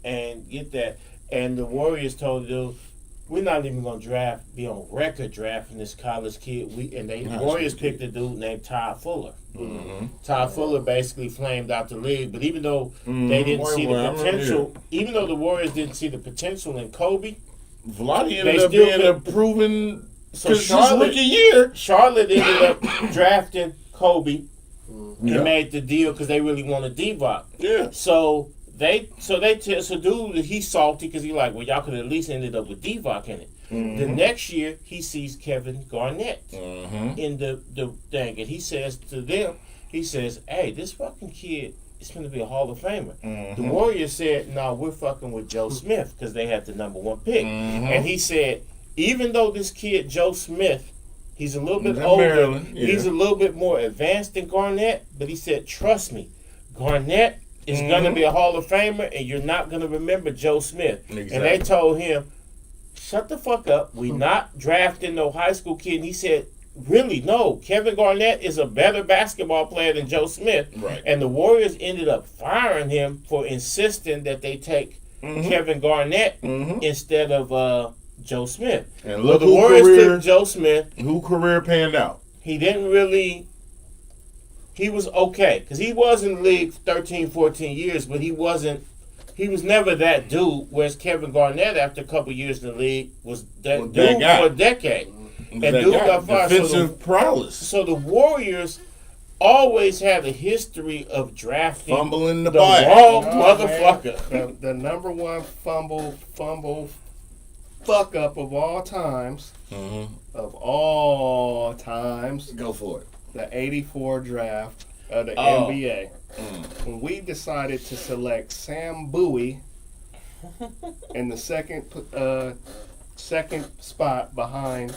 Speaker 2: and get that. And the Warriors told the dude, we're not even going to be on record drafting this college kid. The Warriors picked a dude named Ty Fuller.
Speaker 1: Mm-hmm.
Speaker 2: Ty Fuller basically flamed out the league, but even though they didn't see the potential, even though the Warriors didn't see the potential in Kobe,
Speaker 1: Vlade ended
Speaker 2: They
Speaker 1: up
Speaker 2: still
Speaker 1: being a proven.
Speaker 2: So
Speaker 1: Because his rookie year,
Speaker 2: Charlotte ended up drafting Kobe
Speaker 1: Yeah.
Speaker 2: and made the deal because they really wanted Divac.
Speaker 1: yeah.
Speaker 2: So dude, he's salty because he's like, well, y'all could at least ended up with Divac in it.
Speaker 1: Mm-hmm.
Speaker 2: The next year, he sees Kevin Garnett
Speaker 1: Mm-hmm.
Speaker 2: in the thing, and he says to them, hey, this fucking kid is going to be a Hall of Famer.
Speaker 1: Mm-hmm.
Speaker 2: The Warriors said, no, we're fucking with Joe Smith because they had the #1 pick.
Speaker 1: Mm-hmm.
Speaker 2: And he said, even though this kid, Joe Smith, he's a little bit
Speaker 1: He's in
Speaker 2: older,
Speaker 1: Maryland, yeah.
Speaker 2: he's a little bit more advanced than Garnett, but he said, trust me, Garnett is going to be a Hall of Famer, and you're not going to remember Joe Smith.
Speaker 1: Exactly.
Speaker 2: And they told him, shut the fuck up. We not drafting no high school kid. And he said, really, no. Kevin Garnett is a better basketball player than Joe Smith.
Speaker 1: Right.
Speaker 2: And the Warriors ended up firing him for insisting that they take Kevin Garnett instead of Joe Smith.
Speaker 1: And
Speaker 2: Well,
Speaker 1: look
Speaker 2: the
Speaker 1: who
Speaker 2: Warriors took Joe Smith.
Speaker 1: career panned out.
Speaker 2: He didn't really. He was okay because he was in the league 13, 14 years, but he wasn't. He was never that dude. Whereas Kevin Garnett, after a couple years in the league, was that
Speaker 1: Was
Speaker 2: dude
Speaker 1: that guy.
Speaker 2: for a decade. And
Speaker 1: That
Speaker 2: dude
Speaker 1: guy,
Speaker 2: got fired.
Speaker 1: defensive prowess,
Speaker 2: So the Warriors always had a history of drafting
Speaker 1: fumbling the
Speaker 2: the
Speaker 1: ball.
Speaker 2: wrong
Speaker 3: No,
Speaker 2: motherfucker.
Speaker 3: man, the #1 fumble fuck up of all times.
Speaker 1: Mm-hmm.
Speaker 3: Of all times,
Speaker 1: Go for it.
Speaker 3: the '84 draft of the
Speaker 2: Oh.
Speaker 3: NBA. When we decided to select Sam Bowie in the second spot behind,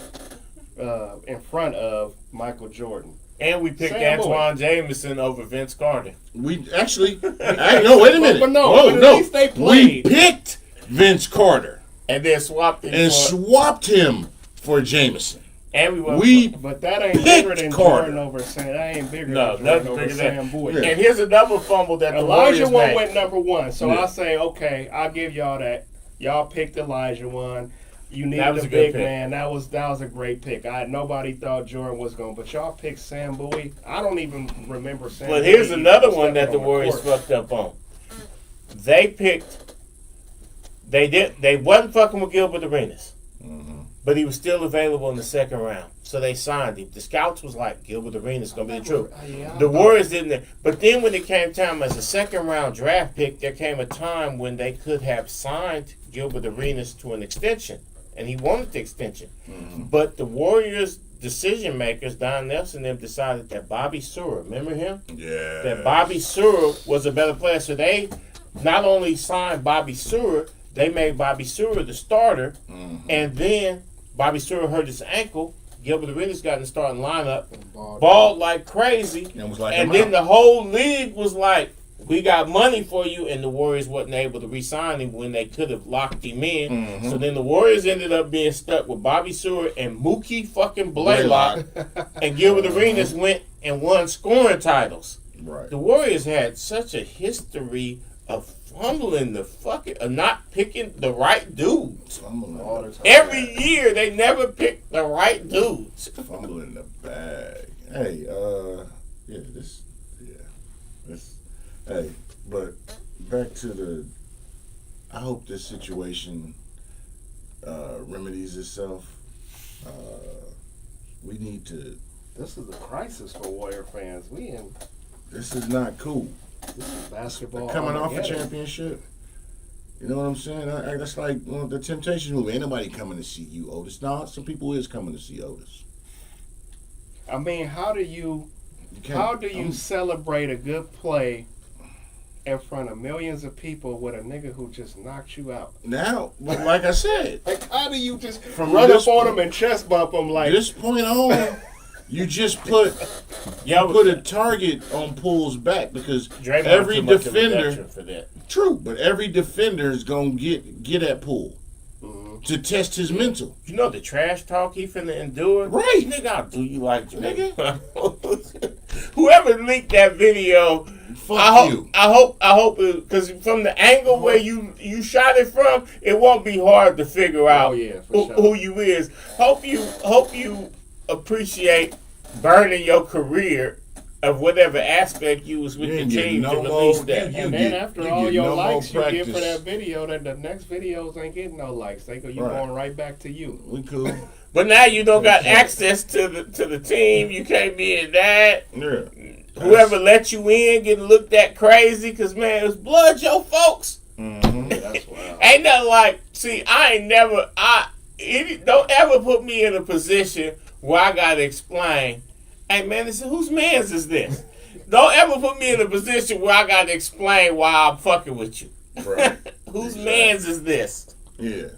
Speaker 3: in front of Michael Jordan.
Speaker 2: And we picked
Speaker 3: Sam
Speaker 2: Antoine Jameson over Vince Carter.
Speaker 1: We actually, no, wait a minute.
Speaker 3: But no,
Speaker 1: Whoa,
Speaker 3: but at
Speaker 1: no.
Speaker 3: least they
Speaker 1: We
Speaker 3: played.
Speaker 1: picked Vince Carter
Speaker 2: And then swapped him
Speaker 1: and
Speaker 2: for,
Speaker 1: swapped him for Jameson.
Speaker 2: and we went
Speaker 1: We
Speaker 3: But that ain't
Speaker 1: picked
Speaker 3: bigger than
Speaker 1: Carter.
Speaker 3: Jordan over Sam. That ain't bigger
Speaker 2: No,
Speaker 3: than
Speaker 2: nothing
Speaker 3: Jordan over
Speaker 2: bigger than
Speaker 3: Sam Bowie.
Speaker 1: Yeah.
Speaker 2: And here's another fumble that the
Speaker 3: Elijah
Speaker 2: Warriors
Speaker 3: one
Speaker 2: made.
Speaker 3: went #1, so
Speaker 1: Yeah.
Speaker 3: I'll say, okay, I'll give y'all that. Y'all picked Elijah one. You
Speaker 2: That
Speaker 3: needed
Speaker 2: was
Speaker 3: a
Speaker 2: a good
Speaker 3: big
Speaker 2: pick.
Speaker 3: man. That was a great pick. Nobody thought Jordan was going, but y'all picked Sam Bowie. I don't even remember Sam.
Speaker 2: But here's
Speaker 3: Bowie
Speaker 2: another
Speaker 3: even
Speaker 2: one that the
Speaker 3: stepping on
Speaker 2: Warriors
Speaker 3: court.
Speaker 2: fucked up on. They wasn't fucking with Gilbert Arenas. But he was still available in the second round. So they signed him. The scouts was like, Gilbert Arenas is going to be the truth. The Warriors didn't. But then when it came time as a second round draft pick, there came a time when they could have signed Gilbert Arenas to an extension. And he wanted the extension. But the Warriors decision makers, Don Nelson, them decided that Bobby Sewell, remember him?
Speaker 1: Yeah.
Speaker 2: That Bobby Sewell was a better player. So they not only signed Bobby Sewell, they made Bobby Sewell the starter. And then Bobby Sewell hurt his ankle. Gilbert Arenas got in the starting lineup, balled like crazy.
Speaker 1: And was like,
Speaker 2: And
Speaker 1: I'm
Speaker 2: then
Speaker 1: out.
Speaker 2: the whole league was like, we got money for you, and the Warriors wasn't able to re-sign him when they could have locked him in.
Speaker 1: Mm-hmm.
Speaker 2: So then the Warriors ended up being stuck with Bobby Seward and Mookie fucking Blaylock, and Gilbert Arenas went and won scoring titles.
Speaker 1: Right.
Speaker 2: The Warriors had such a history of fumbling the fucking, not picking the right dudes.
Speaker 1: Fumbling all the time.
Speaker 2: Every year they never picked the right dudes.
Speaker 1: Fumbling the bag. Hey, hey, but back to I hope this situation remedies itself. We need to.
Speaker 3: This is a crisis for Warrior fans.
Speaker 1: This is not cool.
Speaker 3: This is basketball.
Speaker 1: Coming off a
Speaker 3: Armageddon.
Speaker 1: championship. You know what I'm saying? That's like the Temptations movie. Ain't nobody coming to see you, Otis. No, some people is coming to see Otis.
Speaker 3: I mean, how do you celebrate a good play in front of millions of people with a nigga who just knocked you out?
Speaker 1: Now, but like I said,
Speaker 3: Like, how do you just
Speaker 1: from
Speaker 3: run
Speaker 1: this
Speaker 3: up on
Speaker 1: point-
Speaker 3: him and chest bump him like?
Speaker 1: this point on, you just put a target on Poole's back because
Speaker 2: Draymond
Speaker 1: every
Speaker 2: too much of a
Speaker 1: defender.
Speaker 2: veteran for that.
Speaker 1: True, but every defender is gonna get at Poole to test his mental.
Speaker 2: You know the trash talk he finna endure?
Speaker 1: Right.
Speaker 2: Nigga, I'll do you like Draymond. Whoever leaked that video,
Speaker 1: Fuck you.
Speaker 2: I hope, because from the angle where you shot it from, it won't be hard to figure out who you is. Hope you appreciate burning your career of whatever aspect you was with
Speaker 1: You
Speaker 2: the
Speaker 1: ain't getting
Speaker 2: team
Speaker 1: no
Speaker 2: to
Speaker 1: more-
Speaker 2: release that.
Speaker 1: you
Speaker 3: And
Speaker 1: get-
Speaker 3: then after
Speaker 1: you
Speaker 3: all
Speaker 1: get
Speaker 3: your
Speaker 1: no more
Speaker 3: likes you get for
Speaker 1: practice.
Speaker 3: that video, then the next videos ain't getting no likes. You going right back to you.
Speaker 1: We cool.
Speaker 2: But now you don't got access to the team. You can't be in that.
Speaker 1: Yeah.
Speaker 2: Whoever let you in getting looked at crazy because, man, it was blood your folks.
Speaker 1: Mm-hmm.
Speaker 3: That's wild.
Speaker 2: Ain't nothing like, see, don't ever put me in a position where I got to explain, hey, man, whose mans is this? Don't ever put me in a position where I got to explain why I'm fucking with you.
Speaker 1: Right.
Speaker 2: Whose mans is this?
Speaker 1: Yeah.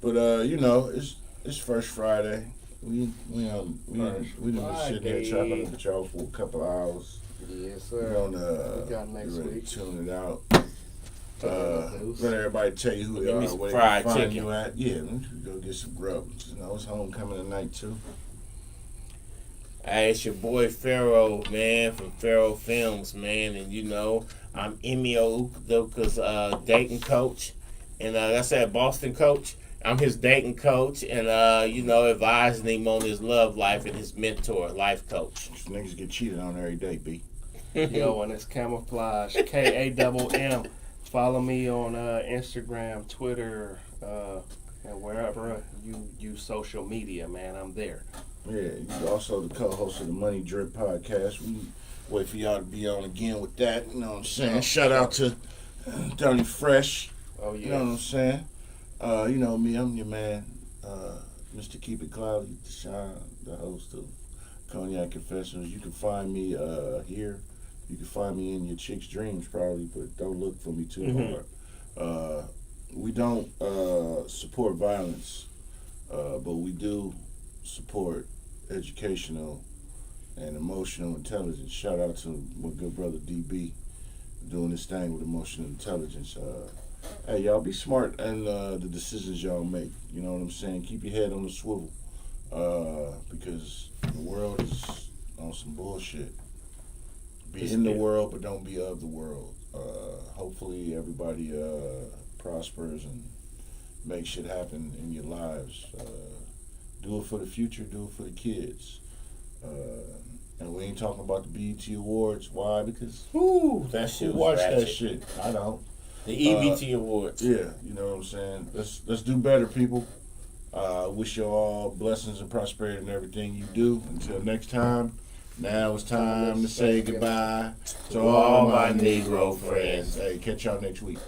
Speaker 1: But it's First Friday. We done been sitting here chopping up with y'all for a couple of hours.
Speaker 3: Yes,
Speaker 1: We're
Speaker 3: sir.
Speaker 1: gonna
Speaker 3: We got next
Speaker 1: get ready
Speaker 3: week.
Speaker 1: to tune it out. Let everybody tell you who they
Speaker 2: Give
Speaker 1: are,
Speaker 2: me some
Speaker 1: where they
Speaker 2: fried
Speaker 1: can find
Speaker 2: chicken.
Speaker 1: you at. Yeah, we can go get some grub. It's homecoming tonight too.
Speaker 2: Hey, it's your boy Pharaoh, man, from Pharaoh Films, man, and I'm Emio Udoka's dating coach, and that's that Boston coach. I'm his dating coach, and advising him on his love life and his mentor, life coach.
Speaker 1: These niggas get cheated on every day, B.
Speaker 3: Yo, and it's Camouflage, KAMM. Follow me on Instagram, Twitter, and wherever you use social media, man. I'm there.
Speaker 1: Yeah, you also the co-host of the Money Drip podcast. We wait for y'all to be on again with that. You know what I'm saying? Shout out to Dirty Fresh.
Speaker 3: Oh, yeah.
Speaker 1: You know what I'm saying? You know me, I'm your man, Mr. Keep It Cloudy, Deshaun, the host of Cognac Confessionals. You can find me here. You can find me in your chick's dreams probably, but don't look for me too hard. We don't support violence, but we do support educational and emotional intelligence. Shout out to my good brother DB doing this thing with emotional intelligence. Hey, y'all be smart in the decisions y'all make. You know what I'm saying? Keep your head on the swivel because the world is on some bullshit. Be in the world, but don't be of the world. Hopefully everybody prospers and makes shit happen in your lives. Do it for the future. Do it for the kids. And we ain't talking about the BET Awards. Why? Because
Speaker 2: That shit was
Speaker 1: watch that
Speaker 2: ratchet.
Speaker 1: shit. I don't.
Speaker 2: The EBT Awards.
Speaker 1: Yeah, you know what I'm saying. Let's do better, people. Wish you all blessings and prosperity in everything you do. Until next time. Now it's time to say goodbye to all my Negro friends. Hey, catch y'all next week.